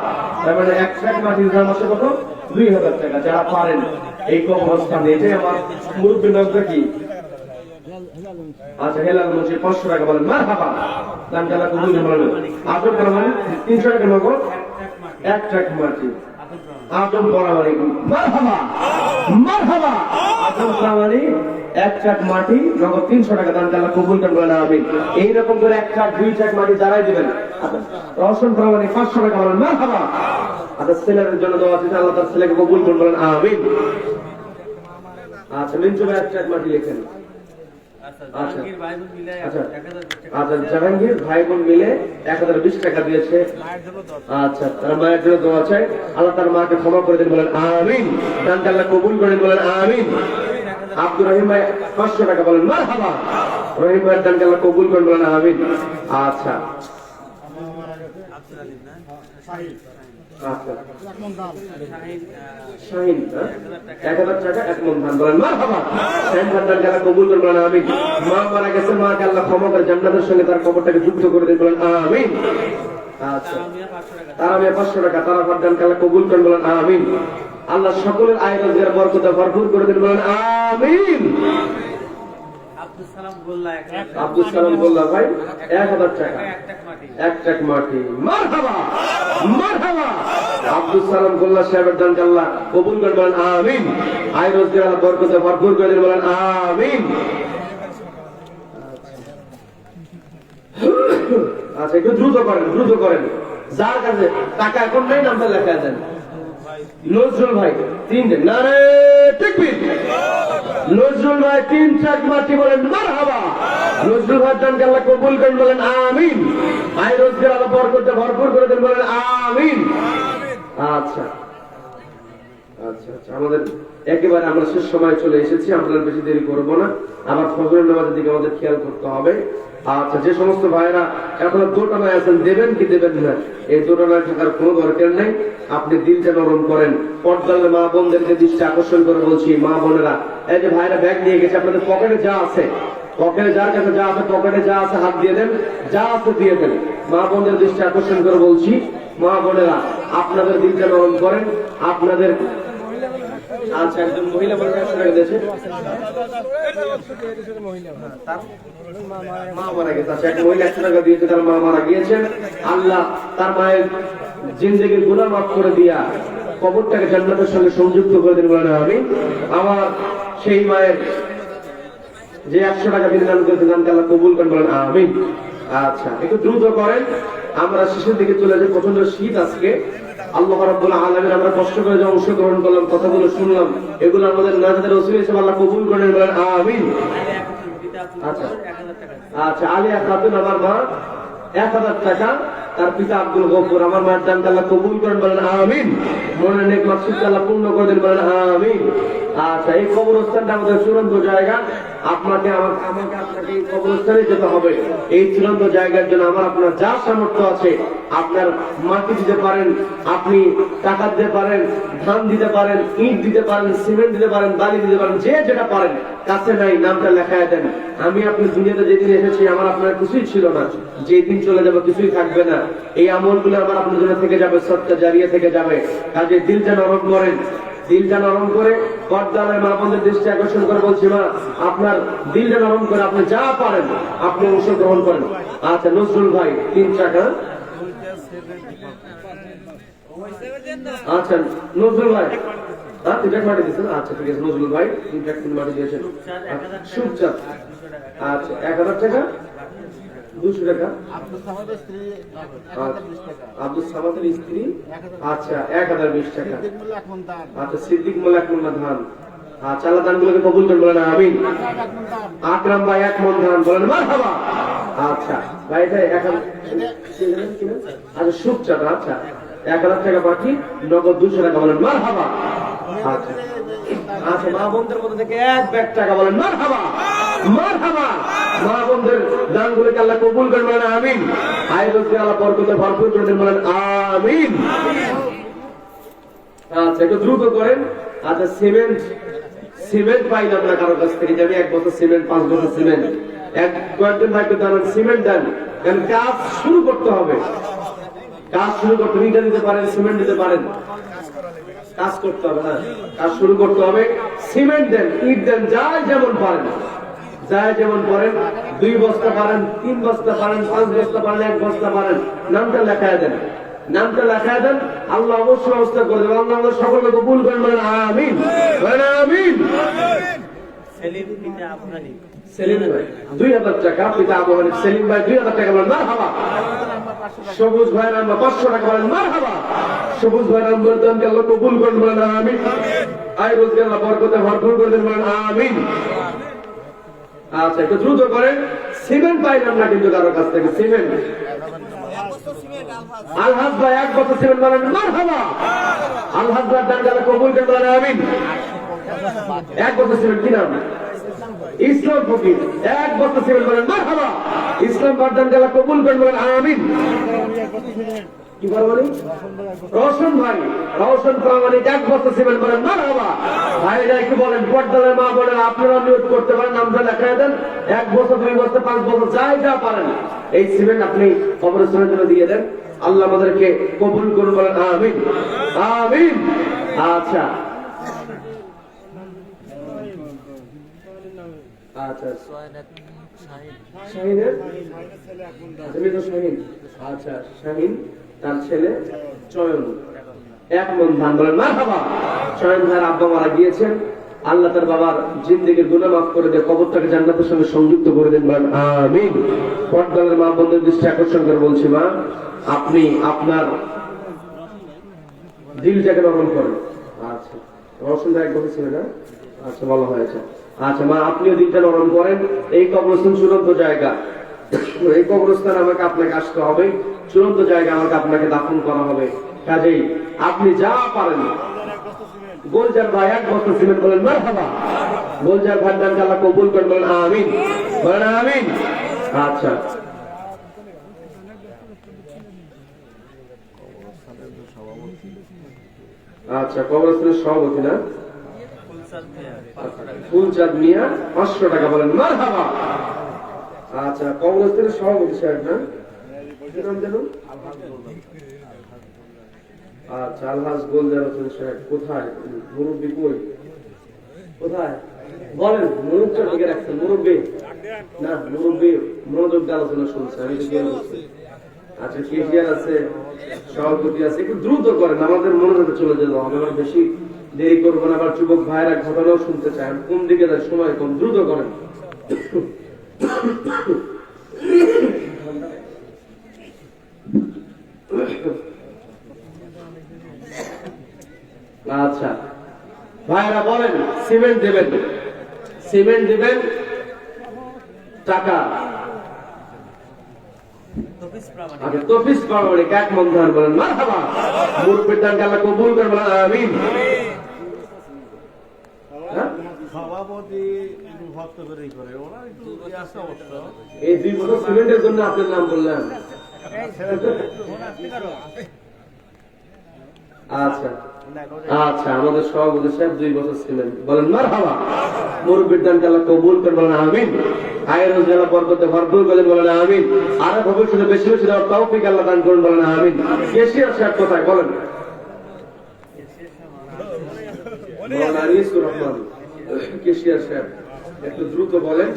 তার মানে 1 ট্রাক মাটির দাম আছে কত? 2000 টাকা। যারা পারেন এই কবরস্থানে, এটাই আমার মুরব্বির নামটা কি? আচ্ছা, হেলাল মুন্সি 500 টাকা, বলেন মারহাবা। দাম জানা কবুল করেন। আদর করা মানে 300 টাকা নগদ 1 ট্রাক মাটি। আজম প্রামাণিক মারহাবা মারহাবা। আজম প্রামাণিক 1 ট্রাক মাটি নগদ 300 টাকা দান আল্লাহ কবুল করেন বলেন আমিন। এইরকম করে 1 ট্রাক 2 ট্রাক মাটি যারাই দিবেন রওশন প্রামাণিক 500 টাকা বলেন মারহাবা। আচ্ছা ছেলের জন্য দোয়া আছে আল্লাহ তার ছেলেকে কবুল করেন বলেন আমিন। আচ্ছা মিন্টু ভাই 1 ট্রাক মাটি লেখেন। আচ্ছা জাহাঙ্গীর ভাই বোন মিলে আচ্ছা 1000 টাকা। আচ্ছা জাহাঙ্গীর ভাই বোন মিলে 1020 টাকা দিয়েছে। মায়ের জন্য 10। আচ্ছা তার মায়ের জন্য দোয়া চাই আল্লাহ তার মাকে ক্ষমা করে দেন বলেন আমিন। দানটা আল্লাহ কবুল করেন বলেন আমিন। আব্দুর রহিম ভাই 500 টাকা বলেন মারহাবা। রহিম ভাইয়ের দানটা আল্লাহ কবুল করেন বলেন আমিন। আচ্ছা আব্দুল আলিম না? আচ্ছা শাহিন শাহিন 1000 টাকা 1 মন ধান বলেন মারহাবা। শাহিন ভাইয়ের দানটা আল্লাহ কবুল করেন বলেন আমিন। মা মারা গেছে মাকে আল্লাহ ক্ষমা করে জান্নাতের সঙ্গে তার কবরটাকে যুক্ত করে দেন বলেন আমিন। আচ্ছা মিয়া 500 টাকা। তারা 500 টাকা তারা ফারদান কালা কবুল করেন বলেন আমিন। আল্লাহ সকলের আয় রোজগার বরকতে ভরপুর করে দেন বলেন আমিন। আব্দুল সালাম গোল্লা 1000 টাকা। আব্দুল সালাম বললা ভাই 1000 টাকা 1 টাকা মাটি। 1 ট্রাক মাটি মারহাবা মারহাবা। আব্দুল সালাম গোল্লা সাহেবের দান আল্লাহ কবুল করেন বলেন আমিন। আয় রোজগার আল্লাহ বরকতে ভরপুর করে দেন বলেন আমিন। আচ্ছা একটু দ্রুত করেন যার কাছে টাকা এখন নেই নামটা লেখা দেন। নজরুল ভাই 3 দিন নারে তাকবীর। নজরুল ভাই 3 ট্রাক মাটি বলেন মারহাবা। নজরুল ভাই দানকে আল্লাহ কবুল করেন বলেন আমিন। আয় রোজগার আল্লাহ বরকতে ভরপুর করে দেন বলেন আমিন। আচ্ছা আচ্ছা আচ্ছা আমাদের একেবারে আমরা শেষ সময় চলে এসেছি, আমরা বেশি দেরি করব না। আবার ফজরের নামাজের দিকে আমাদের খেয়াল করতে হবে। আচ্ছা যে সমস্ত ভাইরা এখনো দোটানায় আছেন দেবেন কি দেবেন না, এই দোটানায় থাকার কোনো দরকার নেই। আপনি দিলটা নরম করেন। পর্দালে মা বোনদেরকে দৃষ্টি আকর্ষণ করে বলছি, মা বোনেরা এই যে ভাইরা ব্যাগ নিয়ে গেছে আপনাদের পকেটে যা আছে, পকেটে যার কাছে যা আছে পকেটে যা আছে হাত দিয়ে দেন, যা আছে দিয়ে দেন। মা বোনদের দৃষ্টি আকর্ষণ করে বলছি, মা বোনেরা আপনাদের দিলটা নরম করেন। আপনাদের আচ্ছা একজন মহিলা বলে 100 টাকা দিয়েছে, মা মারা গেছে। আচ্ছা এক মহিলা 100 টাকা দিয়েছে, তার মা মারা গিয়েছেন। আল্লাহ তার মায়ের জিন্দেগির গুনাহ মাফ করে দিয়া কবরটাকে জান্নাতের সঙ্গে সংযুক্ত করে দেন বলেন আমিন। আমার সেই মায়ের যে 100 টাকা দিন দান করেছে দানকে আল্লাহ কবুল করেন বলেন আমিন। আচ্ছা একটু দ্রুত করেন, আমরা শেষের দিকে চলে যাই। প্রচন্ড শীত আজকে। আল্লাহ রাব্বুল আলামিন আমরা কষ্ট করে যে অংশগ্রহণ করলাম, কথাগুলো শুনলাম, এগুলো আমাদের নাজাতের ওসিলা হিসেবে আল্লাহ কবুল করেন বলেন আমিন। আচ্ছা আচ্ছা আলিয়া খাতুন আমার মা 1000 টাকা, তার পিতা আব্দুল গফুর, আমার মায়ের দানকে আল্লাহ কবুল করেন বলেন আমিন। মনের নেক মাকসুদকে আল্লাহ পূর্ণ করে দেন বলেন আমিন। আচ্ছা এই কবরস্থানটা আমাদের চূড়ান্ত জায়গা। আপনাকে আপনাকে এই কবরস্থানে যেতে হবে। এই চূড়ান্ত জায়গার জন্য আমার আপনার যা সামর্থ্য আছে, আপনার মাটি দিতে পারেন, আপনি টাকা দিতে পারেন, ধান দিতে পারেন, ইট দিতে পারেন, সিমেন্ট দিতে পারেন, বালি দিতে পারেন, যে যেটা পারেন। কাছে নাই নামটা লেখায় দেন। আমি আপনি দুনিয়াতে যেদিন এসেছি আমার আপনার কিছুই ছিল না, যেদিন চলে যাবে কিছুই থাকবে না। এই আমলগুলো আমার আপনার জন্য থেকে যাবে, সৎকা জারিয়া থেকে যাবে। কাজে দিলটা নরম করেন, দিলটা নরম করে পর্দালের মা বোনদের দৃষ্টি আকর্ষণ করে বলছি, মা আপনার দিলটা নরম করে আপনি যা পারেন আপনি অংশগ্রহণ করেন। আচ্ছা নজরুল ভাই 3 টাকা। আচ্ছা নজরুল ভাই ট্রাক মাটি দিয়েছেন। আচ্ছা ঠিক আছে নজরুল ভাই 3 ট্রাক মাটি দিয়েছেন। সুপচাঁদ আচ্ছা 1000 টাকা 200 টাকা। আব্দুল সামাদের স্ত্রী আচ্ছা 1020 টাকা। আচ্ছা সিদ্দিক মোল্লা 1 মন ধান। আচ্ছা আল্লাহ দানগুলোকে কবুল করেন বলেন আমিন। আকরাম ভাই 1 মন ধান বলেন মারহাবা। আচ্ছা ভাই এটা 1000 আচ্ছা সুপচাঁদ আচ্ছা 1000 টাকা বাকি, নগদ 200 টাকা বলেন মারহাবা। আচ্ছা আচ্ছা মা বোনদের মধ্যে থেকে 1 ব্যাগ টাকা বলেন মারহাবা মারহাবা। মা বোনদের দানগুলোকে আল্লাহ কবুল করেন বলেন আমিন। আয় রোজগার আল্লাহ বরকতে ভরপুর করে দেন বলেন আমিন। আচ্ছা একটু দ্রুত করেন। আচ্ছা সিমেন্ট পাইলাম না কারো কাছ থেকে, আমি 1 বছর সিমেন্ট 5 বছর সিমেন্ট কয়েকজন ভাইকে দেন সিমেন্ট দেন, কারণ কাজ শুরু করতে হবে। কাজ শুরু করতে ইটা দিতে পারেন, সিমেন্ট দিতে পারেন, কাজ করতে হবে না, কাজ শুরু করতে হবে। সিমেন্ট দেন, ইট দেন, যাই যেমন পারেন, যাই যেমন পারেন। 2 বস্তা পারেন, 3 বস্তা পারেন, 5 বস্তা পারেন, 1 বস্তা পারেন, নামটা লেখায় দেন। নামটা লেখা দেন, আল্লাহ অবশ্যই ব্যবস্থা করে দেবেন। আল্লাহ আমাদের সকলকে কবুল করেন, বলেন আমিন, বলেন আমিন। সেলিম পিতা আফগানি সেলিম ভাই 2000 টাকা, পিতা আবু হানিফ সেলিম ভাই 2000 টাকা, বলেন মারহাবা। সবুজ ভাইয়ের নাম্বার 500 টাকা, বলেন মারহাবা। সবুজ ভাইয়ের নাম্বার দানকে আল্লাহ কবুল করেন, বলেন আমিন। আয় রোজগার আল্লাহ বরকতে ভরপুর করে দেন, বলেন আমিন। আচ্ছা, একটু দ্রুত করেন। সিমেন্ট পাইলাম না কিন্তু কারোর কাছ থেকে। সিমেন্ট আলহাজ ভাই 1 বস্তা সিমেন্ট, বলেন মারহাবা। আলহাজ ভাই দানকে আল্লাহ কবুল করেন, বলেন আমিন। 1 বস্তা সিমেন্ট, কি নাম? ইসলাম ফকির 1 বস্তা সিমেন্ট, বলেন মারহাবা। ইসলাম বারদান আল্লাহ কবুল করেন, বলেন আমিন। কি বলেন? রওশন ভাই, রওশন প্রামাণিক 1 বস্তা সিমেন্ট, বলেন মারহাবা। ভাইরা একটু বলেন, পর্দার মা বলেন, আপনারা নিয়োগ করতে পারেন, নামটা লেখা দেন। 1 বস্তা, 2 বস্তা, 5 বস্তা, যাই যা পারেন এই সিমেন্ট আপনি কবরস্থানের জন্য দিয়ে দেন। আল্লাহ আমাদেরকে কবুল করুন, বলেন আমিন, আমিন। আচ্ছা আচ্ছা, শাহিনের শাহিন, আচ্ছা শাহিন, তার ছেলে চয়ন 1 মণ ধান, বলেন মারহাবা। চয়ন ভাইয়ের আব্বা মারা গিয়েছেন, আল্লাহ তার বাবার জিন্দেগির গুনাহ মাফ করে দিয়ে কবরটাকে জান্নাতের সঙ্গে সংযুক্ত করে দেন, বলেন আমিন। পর্দার মা বোনদের দৃষ্টি আকর্ষণ করে বলছি, মা আপনি আপনার দিলটাকে নরম করেন। আচ্ছা, রওশন ভাই 1 বছর ছিল না? আচ্ছা, বলা হয়েছে। আচ্ছা মা, আপনিও দিলটা নরম করেন। এই কবরস্থান চূড়ান্ত জায়গা, এই কবরস্থান আমাকে আপনাকে আসতে হবে, চূড়ান্ত জায়গা আমাকে আপনাকে দাফন করা হবে। কাজেই আপনি যা পারেন। গোলজার ভাই 1 বস্তা সিমেন্ট, বলেন মারহাবা। গোলজার ভাই দান আল্লাহ কবুল করেন, বলেন আমিন, বলেন আমিন। আচ্ছা আচ্ছা, কবরস্থানের সভাপতি না? ফুলচাঁদ মিয়া 500 টাকা, বলেন মারহাবা। আচ্ছা, কবরস্থানের সভাপতি সাহেব না? আচ্ছা, আলহাজ গোলজার হোসেন সাহেব কোথায়? মুরব্বী কই? কোথায় বলেন? মুরব্বীটা ঢেকে রাখছেন। মুরব্বী না, মুরব্বী মনোযোগ দিয়ে আলোচনা শুনছে, আমি তো গিয়ে বলছি। আচ্ছা, কেজিআর আছে, সভাপতি আছে, একটু দ্রুত করেন, আমাদের মনোযোগে চলে যেতে হবে। আবার বেশি দেরি করবো না, আবার যুবক ভাইরা ঘটনাও শুনতে চায়। কোন দিকে যায়, সময় কম, দ্রুত করেন। আচ্ছা ভাইরা বলেন, সিমেন্ট দেবেন, সিমেন্ট দেবেন, টাকা আগে তফিস প্রামাণিক 1 মণ ধান, বলেন মারহাবা। মুরব্বির দানকে আল্লাহ কবুল করেন, বলেন আমিন। সভাপতি ভক্ত করে করে ওরা একটু আছে অবস্থা। এই 2 বছর সিমেন্টের জন্য আপনার নাম বললাম। আচ্ছা আচ্ছা, আমাদের সভাপতি সাহেব 2 বছর সিমেন্ট, বলেন মারহাবা। মুরব্বির দানকে আল্লাহ কবুল করেন, বলেন আমিন। আয়ের রোজগার বরকতে ভরপুর করেন, বলেন আমিন। আর ভবিষ্যতে বেশি বেশি দেওয়ার তৌফিক আল্লাহ দান করুন, বলেন আমিন। কেশিয়ার সাহেব কোথায় বলেন? আনিসুর রহমান কেশিয়ার সাহেব, একটু দ্রুত বলেন।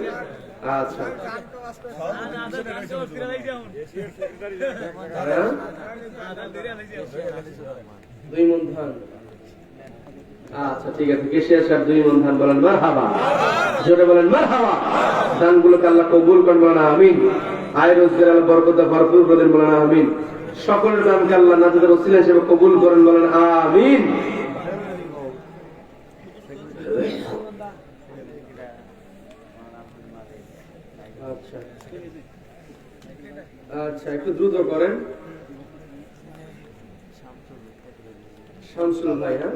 আচ্ছা 2 মণ ধান, আচ্ছা ঠিক আছে। কেশিয়ার সাহেব 2 মণ ধান, বলেন মারহাবা। জোরে বলেন মারহাবা। দানগুলোকে আল্লাহ কবুল করেন, বলেন আমিন। আয় রোজগার আল্লাহ বরকতে ভরপুর করেন, বলেন আমিন। সকলের দানকে আল্লাহ নাজাতের ওসিলা হিসেবে কবুল করেন, বলেন আমিন। আচ্ছা আচ্ছা, একটু দ্রুত করেন। শামসুল ভাই, হ্যাঁ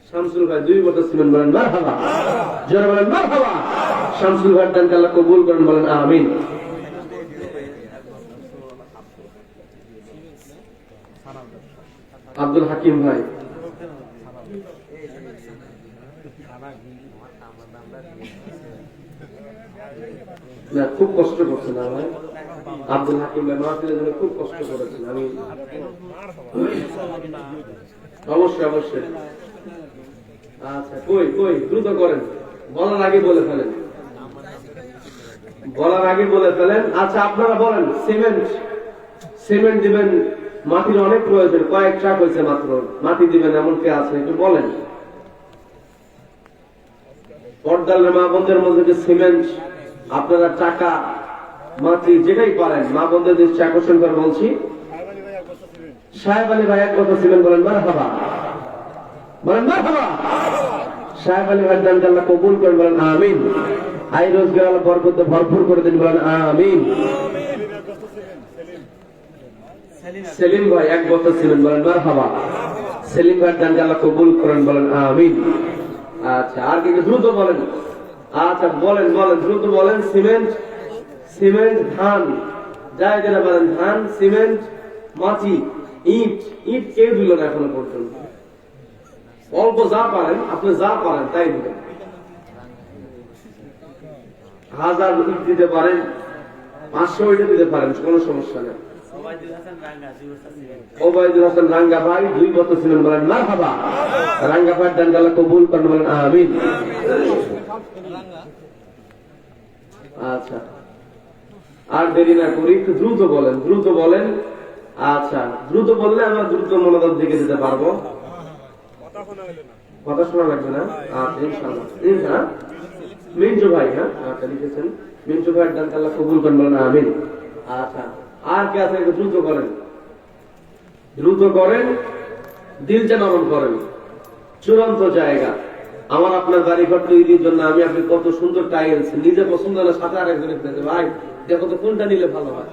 শামসুল ভাই 2 বস্তা সিমেন্ট, বলেন মারহাবা। জোরে বলেন মারহাবা। শামসুল ভাই দানকে আল্লাহ কবুল করেন, বলেন আমিন। আব্দুল হাকিম ভাই, না খুব কষ্ট করছেন না ভাই। আব্দুল হাকিম ভাই মাহফিলের জন্য খুব কষ্ট করেছেন, আমি অবশ্যই অবশ্যই। আচ্ছা, কই কই দ্রুত করেন, বলার আগে বলে ফেলেন, বলার আগে বলে ফেলেন। আচ্ছা আপনারা বলেন, সিমেন্ট সিমেন্ট দিবেন মাটির অনেক প্রয়োজন, কয়েক ট্রাক হয়েছে মাত্র, মাটি দিবেন এমন কে আছে একটু বলেন। পর্দালের মা বোনদের মধ্যে যে সিমেন্ট, আপনারা টাকা, মাটি যেটাই পারেন, মা বোনদের দৃষ্টি আকর্ষণ করে বলছি, সাহেব আলী ভাই এক কথা সিমেন্ট বলেন মারহাবা, বলেন মারহাবা। সাহেব আলী ভাই দানকে আল্লাহ কবুল করেন, বলেন আমিন। আই রোজগার আল্লাহ বরকত ভরপুর করে দিন, বলেন আমিন। সেলিম ভাই এক বছর সিমেন্ট বলেন মারহাবা। সেলিম ভাই দানকে আল্লাহ কবুল করেন, বলেন আমিন। আচ্ছা, আর কি দ্রুত বলেন। আচ্ছা বলেন বলেন দ্রুত বলেন। সিমেন্ট, সিমেন্ট, ধান, যাই যেটা বলেন, ধান, সিমেন্ট, মাটি, ইট। ইট কেউ দিল না এখনো পর্যন্ত। অল্প যা পারেন, আপনি যা পারেন তাই দিবেন। 1000 ইট দিতে পারেন, 500 ইট দিতে পারেন, কোনো সমস্যা নেই। ওবায়দুল হাসান রাঙ্গা ভাই 2 বছর সিমেন্ট বলেন মারহাবা। রাঙ্গা ভাই দান আল্লাহ কবুল করেন, বলেন আমিন। আচ্ছা, আর দেরি না করি, একটু দ্রুত বলেন, দ্রুত বলেন। আচ্ছা, দ্রুত বললে আমরা দ্রুত মনোযোগ দিকে দিতে পারবো। কথা শোনা লাগবে না? আচ্ছা ইনশাআল্লাহ। হ্যাঁ মিন্টু ভাই, হ্যাঁ আচ্ছা লিখেছেন। মিন্টু ভাই দান আল্লাহ কবুল করেন, বলেন আমিন। আচ্ছা, আর কে আছে একটু দ্রুত করেন, দ্রুত করেন, দিলটা নরম করেন। চূড়ান্ত জায়গা আমার আপনার বাড়িঘর তৈরির জন্য আমি আপনি কত সুন্দর টাইলস, নিজে পছন্দ হলে সাথে আরেকজনের দিতে, ভাই দেখো তো কোনটা নিলে ভালো হয়।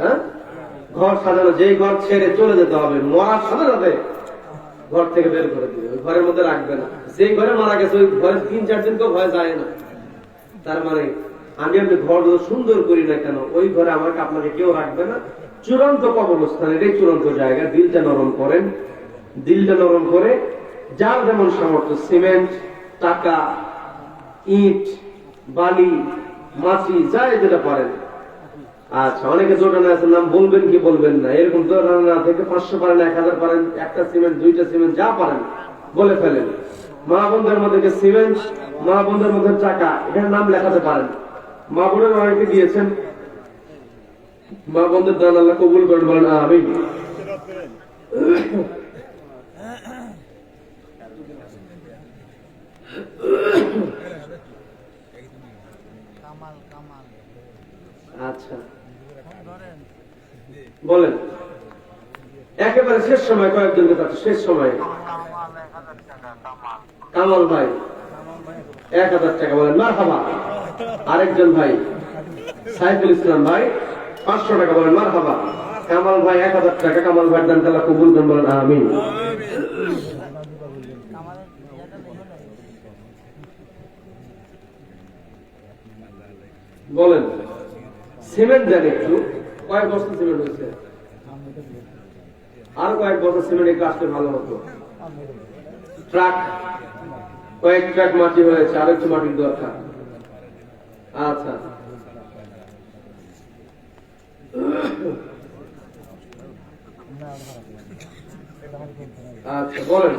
হ্যাঁ, ঘর সাজানো, যেই ঘর ছেড়ে চলে যেতে হবে, মরার সাথে সাথে ঘর থেকে বের করে দিবে, ওই ঘরের মধ্যে রাখবে না। যেই ঘরে মারা গেছে ওই ঘরে 3-4 দিন কেউ ভয় যায় না। তার মানে আমি আপনি ঘর সুন্দর করি না কেন, ওই ঘরে আমাকে আপনাকে কেউ রাখবে না। চূড়ান্ত কবরস্থান, এটাই চূড়ান্ত জায়গা। দিলটা নরম করেন, দিলটা নরম করে যার যেমন সামর্থ্য, সিমেন্ট, টাকা, ইট, বালি, মাছি, যাই যেটা পারেন। আচ্ছা, অনেকে জোটানো আছে, নাম বলবেন কি বলবেন না, এরকম জোটানো না থেকে 500 পারেন, 1000 পারেন, একটা সিমেন্ট, 2টা সিমেন্ট, যা পারেন বলে ফেলেন। মা বোনদের মধ্যে সিমেন্ট, মা বোনদের মধ্যে টাকা, এখানে নাম লেখাতে পারেন। মা বোনের অনেকে দিয়েছেন, মা বোনদের দান আল্লাহ কবুল করেন, বলেন আমিন। আচ্ছা বলেন, একেবারে শেষ সময় কয়েকজনকে তার শেষ সময়। কামাল ভাই 1000 টাকা বলেন মারহাবা। আরেকজন ভাই সাইফুল ইসলাম ভাই 500 টাকা বলেন মারহাবা। কামাল ভাই 1000 টাকা, কামাল ভাই দান আল্লাহ কবুল করেন, বলেন আমিন। বলেন সিমেন্ট দেন একটু, কয়েক বস্তা সিমেন্ট হয়েছে, আর কয়েক বস্তা সিমেন্ট একটু আসলে ভালো হতো। ট্রাক, কয়েক ট্রাক মাটি হয়েছে, আর একটু মাটির দরকার। আচ্ছা, আচ্ছা বলেন,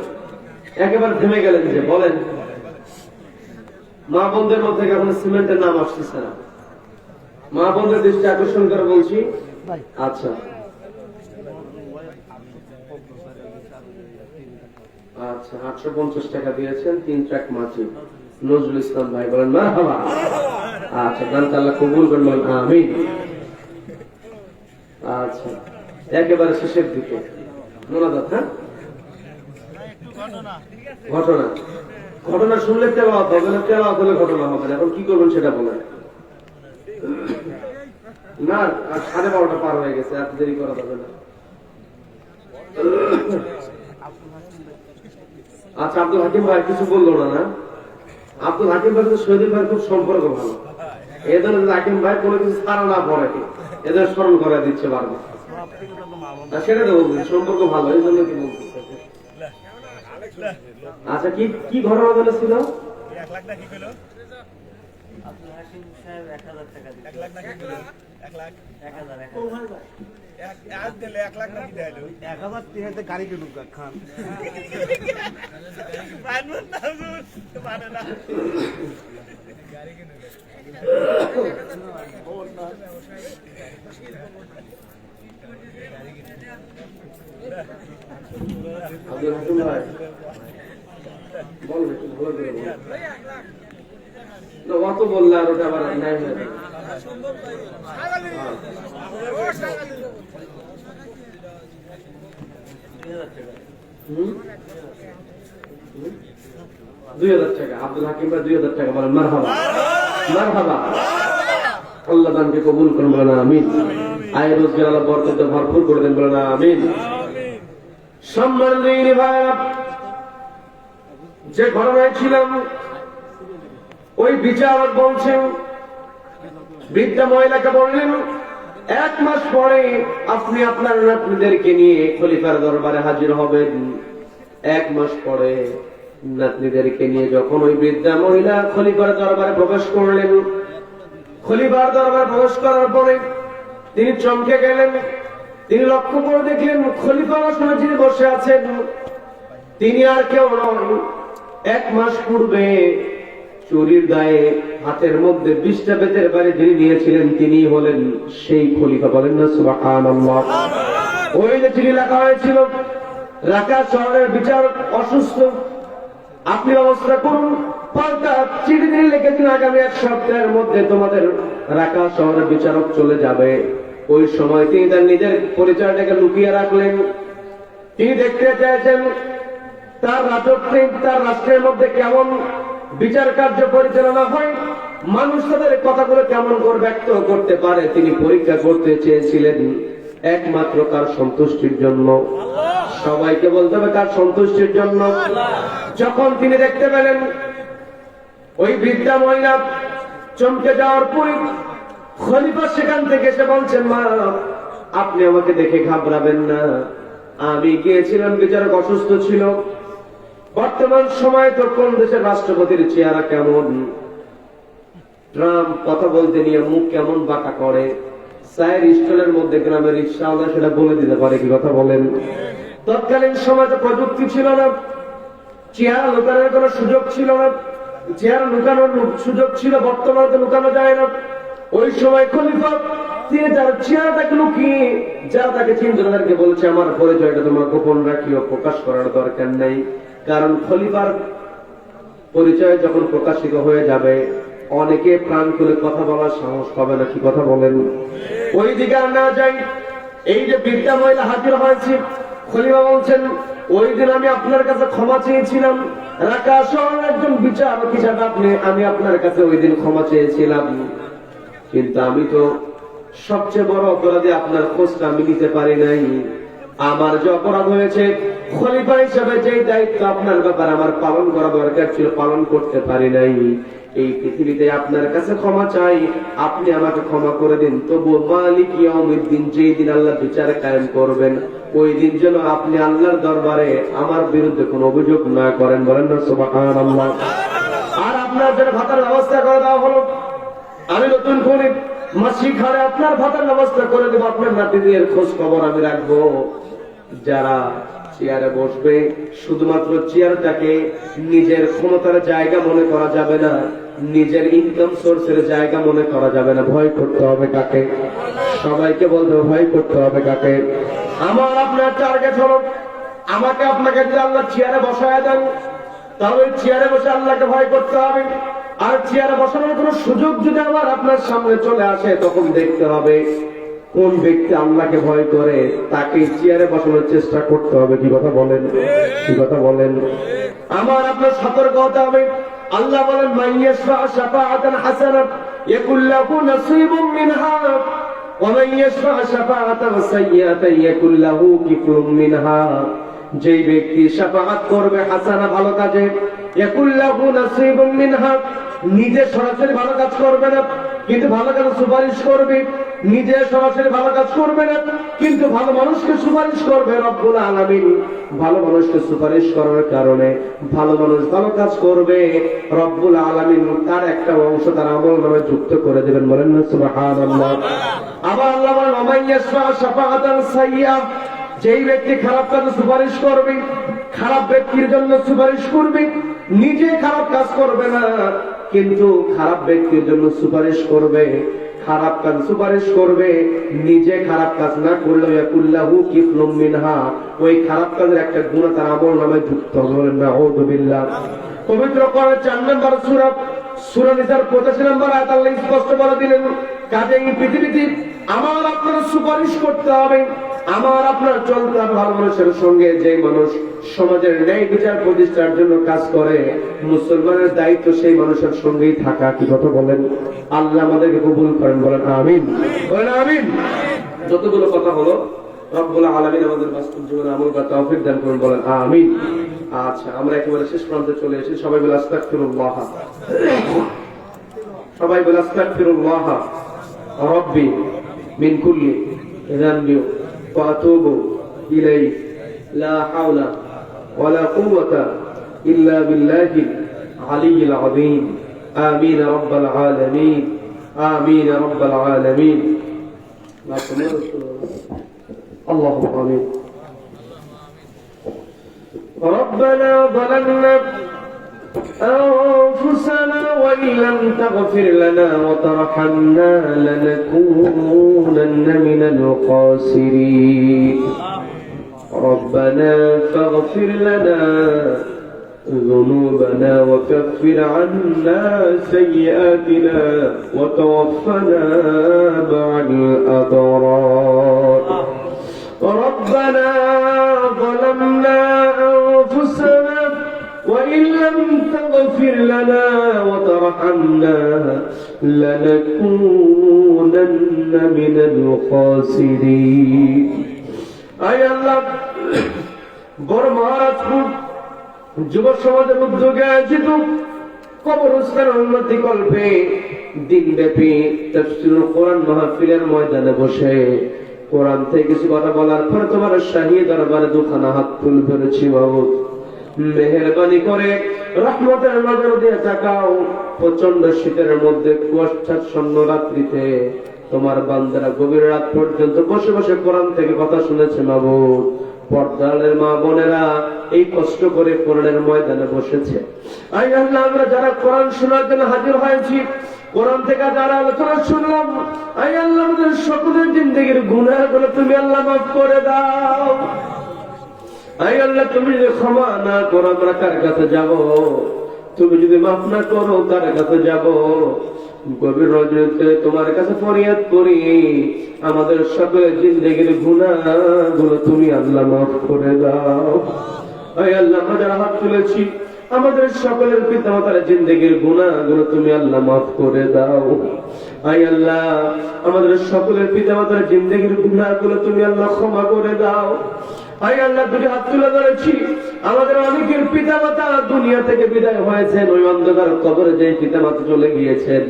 একেবারে থেমে গেলেন যে, বলেন। মা বোনদের মধ্যে এখন সিমেন্টের নাম আসতেছে না, মা বোনদের দৃষ্টি আকর্ষণ করে বলছি। আচ্ছা আচ্ছা, 850 টাকা দিয়েছেন, 3 ট্রাক মাটি। নজরুল ইসলাম ভাই বলেন মারহাবা। আচ্ছা, দান আল্লাহ কবুল করেন, বলেন আমিন। আচ্ছা, একেবারে শেষের দিকে মোনাজাত। হ্যাঁ, ঘটনা, ঘটনা শুনলে তেলাওয়াত হবে না, তেলাওয়াত হলে ঘটনা হবে না। এখন কি করবেন সেটা বলেন। না, আর 12:30 পার হয়ে গেছে, এত দেরি করা যাবে না। আচ্ছা, আব্দুল হাকিম ভাই কিছু বললো না? না, আব্দুল হাকিম ভাই শহীদুল ভাই খুব সম্পর্ক ভালো। এদের হাকিম ভাই কোনো কিছু ছাড়া না পড়ে, এদের স্মরণ করে দিচ্ছে বারবার। সেটা তো বলছি, সম্পর্ক ভালো, এই জন্য কি বলছি। আচ্ছা, কি কি ঘটনা বলেছিল? 1 লাখ না কি কইলো? আব্দুল হাকিম সাহেব 1000 টাকা দিলেন। 1 লাখ না কি কইলো? 1 লাখ 1000 আজ দিলে 1 লাখ না কি দেয়লো? 1000 টাকাতে গাড়ি কিনুক খান। মানবো না, মানে না। গাড়ি কিনুক। আব্দুল হাকিম ভাই বল একটু ভালো করে বল। না, অত বললে আর ওটা আবার নাই হয়ে যাবে। হুম? 2000 টাকা আব্দুল হাকিম ভাই 2000 টাকা বলেন মারহাবা মারহাবা। আল্লাহ দানকে কবুল করুন বলেন আমিন। আয় রোজগার আল্লাহ বরকত ভরপুর করে দেন বলেন আমিন। সম্মানিত ভাইরা, যে ঘটনায় ছিলাম ওই বিচারক বলছেন, বৃদ্ধা মহিলাকে বললেন 1 মাস পরে আপনি আপনার নাতনিদেরকে নিয়ে খলিফার দরবারে হাজির হবেন। 1 মাস পরে নাতনিদেরকে নিয়ে যখন ওই বৃদ্ধা মহিলা খলিফার দরবারে প্রবেশ করলেন, খলিফার দরবারে প্রবেশ করার পরে তিনি চমকে গেলেন। তিনি লক্ষ্য করে দেখলেন খলিফার আসনে যিনি বসে আছেন তিনি আর কেউ নন, 1 মাস পূর্বে চুরির গায়ে হাতের মধ্যে 20টা বেতের বাড়ি যিনি নিয়েছিলেন তিনি হলেন সেই খলিফা। বলেন না সুবহানাল্লাহ। ওই যে চিঠি লেখা হয়েছিল রাকা শহরের বিচারক অসুস্থ, আপনি ব্যবস্থা করুন। পাল্টা চিঠি তিনি লিখেছেন আগামী 1 সপ্তাহের মধ্যে তোমাদের রাকা শহরের বিচারক চলে যাবে। ওই সময় তিনি তার নিজের পরিচয়টাকে লুকিয়ে রাখলেন। তিনি দেখতে চাইছেন তার রাজত্বে তার রাষ্ট্রের মধ্যে কেমন বিচার কার্য পরিচালনা হয়, মানুষ তাদের কথাগুলো কেমন করে ব্যক্ত করতে পারে তিনি পরীক্ষা করতে চেয়েছিলেন একমাত্র কার সন্তুষ্টির জন্য। সবাইকে বলতে হবে কার সন্তুষ্টির জন্য। যখন তিনি দেখতে পেলেন ওই বৃদ্ধা মহিলা চমকে যাওয়ার পরে খলিফা সেখান থেকে এসে বলছেন, মা আপনি আমাকে দেখে ঘাবড়াবেন না, আমি গিয়েছিলাম বিচারক অসুস্থ ছিল। বর্তমান সময়ে তো কোন দেশের রাষ্ট্রপতির চেহারা কেমন, ট্রাম্প কথা বলতে নিয়ে মুখ কেমন বাঁকা করে, চায়ের স্টলের মধ্যে গ্রামের রিক্সাওয়ালা সেটা বলে দিতে পারে, কি কথা বলেন। তৎকালীন সময় তো প্রযুক্তি ছিল না, চেহারা লুকানোর কোন সুযোগ ছিল না, চেহারা লুকানোর সুযোগ ছিল, বর্তমানে তো লুকানো যায় না। ওই সময় খলিফা তিনি তার চেহারাটাকে লুকিয়ে যারা তাকে চিনতে তাদেরকে বলছে আমার পরিচয়টা তোমার গোপন রাখিও, প্রকাশ করার দরকার নেই, কারণ খলিফার পরিচয় যখন প্রকাশিত হয়ে যাবে অনেকে প্রাণ খুলে কথা বলার সাহস পাবে না, কি কথা বলেন। ওই দিকে আর না যাই, এই যে বৃদ্ধা মহিলা হাজির হয়েছে, খলিফা বলছেন ওই দিন আমি আপনার কাছে ক্ষমা চেয়েছিলাম, রাকা শহরের একজন বিচারক হিসাবে আমি আপনার কাছে ওই দিন ক্ষমা চেয়েছিলাম, কিন্তু আমি তো সবচেয়ে বড় অপরাধী আপনার খোঁজটা আমি নিতে পারি নাই। আমার যে অপরাধ হয়েছে খলিফা হিসেবে যে দায়িত্ব আপনার ব্যাপারে আমার পালন করা দরকার ছিল পালন করতে পারি নাই। এই পৃথিবীতে আপনার কাছে ক্ষমা চাই, আপনি আমাকে ক্ষমা করে দিন। তবু মালিক ইয়াউমিদ্দিন, যেই দিন আল্লাহ বিচার কায়েম করবেন ওই দিন যেন আপনি আল্লাহর দরবারে আমার বিরুদ্ধে কোনো অভিযোগ না করেন। বলেন না সুবহানাল্লাহ। আর আপনার জন্য ভাতার ব্যবস্থা করে দেওয়া হলো, আমি নতুন করে মাসিক হারে আপনার ভাতার ব্যবস্থা করে দেবো, আপনার নাতিদের খোঁজ খবর আমি রাখবো। যারা চেয়ারে বসবে শুধুমাত্র চেয়ারটাকে নিজের ক্ষমতার জায়গা মনে করা যাবে না, নিজের ইনকাম সোর্সের জায়গা মনে করা যাবে না। ভয় করতে হবে কাকে? সবাইকে বলতে হবে ভয় করতে হবে কাকে? আমার আপনার টার্গেট হলো আমাকে আপনাকে যদি আল্লাহ চেয়ারে বসায় দেন তাহলে চেয়ারে বসে আল্লাহকে ভয় করতে হবে। আর চেয়ারে বসানোর কোন সুযোগ যদি আমার আপনার সামনে চলে আসে তখন দেখতে হবে কোন ব্যক্তি আল্লাহকে ভয় করে তাকে চেয়ারে বসানোর চেষ্টা করতে হবে। কি কথা বলেন? কি কথা বলেন? আমার আপনার সতর্ক হতে হবে। আল্লাহ বলেন মাইয়াশফা শাফাআতান হাসানাত ইয়াকুল লাহু নাসীবুম মিনহা ওয়া মাইয়াশফা শাফাআতান সাইয়্যাতান ইয়াকুল লাহু কিফলুম মিনহা। যেই ব্যক্তি শাফাআত করবে হাসানা ভালো কাজে, ইয়াকুল লাহু নাসীবুম মিনহা, নিজে সরাসরি ভালো কাজ করবে না কিন্তু ভালো কাজ সুপারিশ করবে, নিজে সরাসরি ভালো কাজ করবে না কিন্তু ভালো মানুষকে সুপারিশ করবে। রব্বুল আলামিন ভালো মানুষকে সুপারিশ করার কারণে ভালো মানুষ ভালো কাজ করবে, রব্বুল আলামিন তার একটা অংশ তার আমল নামে যুক্ত করে দেবেন। বলেন না সুবহানাল্লাহ। আবার আল্লাহ বলেন ওমাইয়াশফা শাফাআতান সাইয়্যা, যেই ব্যক্তি খারাপ কাজ সুপারিশ করবে, খারাপ ব্যক্তির জন্য সুপারিশ করবে, নিজে খারাপ কাজ করবে না কিন্তু খারাপ ব্যক্তির জন্য সুপারিশ করবে। খারাপ কাজ সুপারিশ করবে, নিজে খারাপ কাজ না করলে ইয়াকুল্লাহু কিফলুম মিনহা, ওই খারাপ কাজের একটা গুনাহ তার আমলনামায় যুক্ত হবে। নাউযু বিল্লাহ। পবিত্র কোরআন 4 নম্বর সূরা নিসার 85 নম্বর আয়াত আল্লাহ স্পষ্ট বলে দিলেন, কাজেই পৃথিবীতে আমার আপনার সুপারিশ করতে হবে, আমার আপনার চলতে হবে ভালো মানুষের সঙ্গে। যে মানুষ সমাজের ন্যায় বিচার প্রতিষ্ঠার জন্য কাজ করে, মুসলমানের দায়িত্ব সেই মানুষের সঙ্গেই থাকা। কি কথা বলেন? আল্লাহ আমাদেরকে কবুল করেন, বলেন আমিন, বলেন আমিন। যতগুলো কথা হলো রব্বুল আলামিন আমাদের বাস্তব জীবনে আমল করার তৌফিক দান করুন, বলেন আমিন। আচ্ছা, আমরা একেবারে শেষ প্রান্তে চলে এসেছি। সবাই বলে আস্তাগফিরুল্লাহ, সবাই বলে আস্তাগফিরুল্লাহ রাব্বি মিন কুল্লি যানবি ওয়া আতুবু ইলাইহি লা হাওলা ওয়ালা কুওয়াতা ইল্লা বিল্লাহিল আলিয়্যিল আযীম। আমিন রাব্বাল আলামিন, আমিন রাব্বাল আলামিন। اللهم آمين. ربنا ظلمنا أنفسنا وإن لم تغفر لنا وترحمنا لنكونن من الخاسرين. ربنا فاغفر لنا ذنوبنا وكفر عنا سيئاتنا وتوفنا مع الأبرار. ربنا ظلمنا أنفسنا وإن لم تغفر لنا وترحمنا لنكونن من الخاسرين. أي الله বড় মহারাজপুর যুব সমাজের উদ্যোগে আয়োজিত কবরস্থান উন্নতি কল্পে দিনব্যাপী তাফসীরুল কোরআন মাহফিলের ময়দানে বসে কোরআন থেকে কিছু কথা বলার পর তোমার শাহী দরবারে দুখানা হাত তুল ধরেছি। বাবু মেহেরবানি করে রহমতের নজর দিয়ে তাকাও। প্রচন্ড শীতের মধ্যে কুয়াশাচ্ছন্ন রাত্রিতে তোমার বান্দারা গভীর রাত পর্যন্ত বসে বসে কোরআন থেকে কথা শুনেছে। বাবু পর্দালের মা বোনেরা এই কষ্ট করে কোরআনের ময়দানে বসেছে। আই আল্লাহ, আমরা যারা কোরআন শোনার জন্য হাজির হয়েছি, কোরআন থেকে যারা আলোচনা শুনলাম, আই আল্লাহ আমাদের সকলের জিন্দেগির গুনাহগুলো তুমি আল্লাহ মাফ করে দাও। আই আল্লাহ, তুমি যদি ক্ষমা না করো আমরা কার কাছে যাব? তুমি যদি মাফ না করো কার কাছে যাব? গভীর রজনীতে তোমার কাছে ফরিয়াদ করি, আমাদের সকলের জিন্দেগির গুনাহগুলো তুমি আল্লাহ মাফ করে দাও। আয় আল্লাহ, আমরা যারা হাত তুলেছি আমাদের সকলের পিতা মাতার জিন্দেগির গুনাহগুলো তুমি আল্লাহ মাফ করে দাও। আয় আল্লাহ, আমাদের সকলের পিতা মাতার জিন্দেগির গুনাহগুলো তুমি আল্লাহ ক্ষমা করে দাও। আয় আল্লাহ, দুটি হাত তুলে ধরেছি, আমাদের অনেকের পিতা মাতা দুনিয়া থেকে বিদায় হয়েছেন, ওই অন্ধকার কবরে যে পিতা মাতা চলে গিয়েছেন,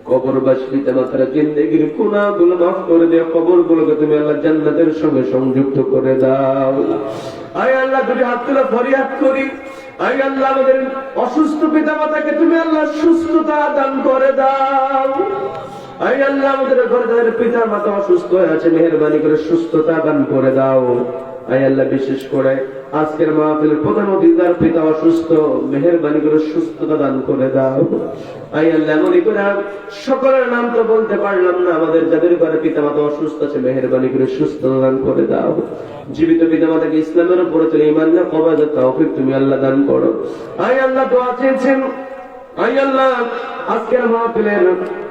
কবরবাসী পিতা মাতার জিন্দেগির গুনাহগুলো মাফ করে দিয়ে কবরগুলোকে তুমি আল্লাহ জান্নাতের সঙ্গে সংযুক্ত করে দাও। আয় আল্লাহ, দুটি হাত তুলে ফরিয়াদ করি, আয় আল্লাহ আমাদের অসুস্থ পিতা মাতাকে তুমি আল্লাহ সুস্থতা দান করে দাও। আয় আল্লাহ, আমাদের ঘরে যাদের পিতা মাতা অসুস্থ হয়ে আছে মেহেরবানি করে সুস্থতা দান করে দাও। আয় আল্লাহ, বিশেষ করে আজকের মাহফিলের প্রধান অতিথির পিতা অসুস্থ, মেহেরবানি করে সুস্থতা দান করে দাও। আয় আল্লাহ, মনে করে সকলের নাম তো বলতে পারলাম না, আমাদের যাদের ঘরে পিতা মাতা অসুস্থ আছে মেহেরবানি করে সুস্থতা দান করে দাও। জীবিত পিতা মাতাকে ইসলামের উপরে তুলে ঈমান না কবুলের তৌফিক তুমি আল্লাহ দান করো। আয় আল্লাহ, দোয়া চেয়েছেন, আয় আল্লাহ আজকের মাহফিলের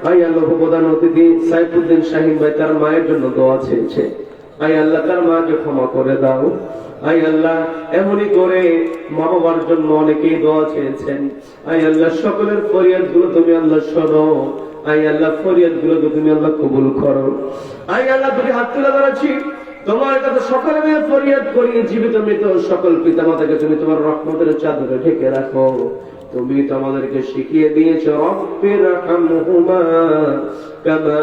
আয় আল্লাহ প্রধান অতিথি সাইফুদ্দিন শাহিন ভাই তার মায়ের জন্য দোয়া চেয়েছে। আয় আল্লাহ, তার মাকে ক্ষমা করে দাও। আয় আল্লাহ, এমনই করে মা বাবার জন্য অনেকেই দোয়া চেয়েছেন। আয় আল্লাহ, সকলের ফরিয়াদ গুলো তুমি আল্লাহ শোনো। আয় আল্লাহ, ফরিয়াদ গুলোকে তুমি আল্লাহ কবুল করো। আয় আল্লাহ, তুমি হাত তুলে ধরেছি তোমার কাছে সকলে মিলে ফরিয়াদ করি, জীবিত মৃত সকল পিতা মাতাকে তুমি তোমার রহমতের চাদরে ঢেকে রাখো। তুমি তো আমাদেরকে শিখিয়ে দিয়েছো রব্বির হামহুমা কামা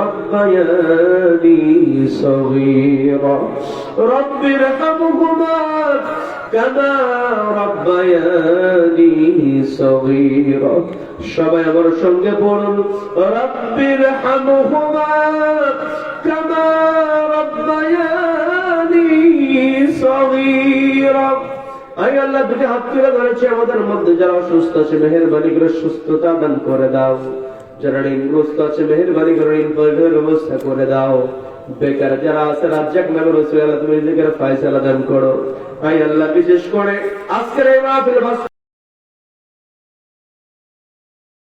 রাব্বায়ানি সগীরা, রব্বির হামহুমা কামা রাব্বায়ানি সগীরা। সবাই আমার সঙ্গে বলুন, রব্বির হামহুমা কামা রাব্বায়ানি সগীরা। আয় আল্লাহ, দুটি হাত তুলে ধরেছে, আমাদের মধ্যে যারা অসুস্থ আছে মেহেরবানি করে সুস্থতা দান করে দাও। যারা ঋণগ্রস্ত আছে মেহেরবানি করে ঋণ পরিশোধের ব্যবস্থা করে দাও। বেকার যারা আছে রাজ্জাক নামে রসুল আল্লাহ তুমি নিজেকে ফয়সালা দান করো। আয় আল্লাহ বিশেষ করে আজকের এই মাহফিল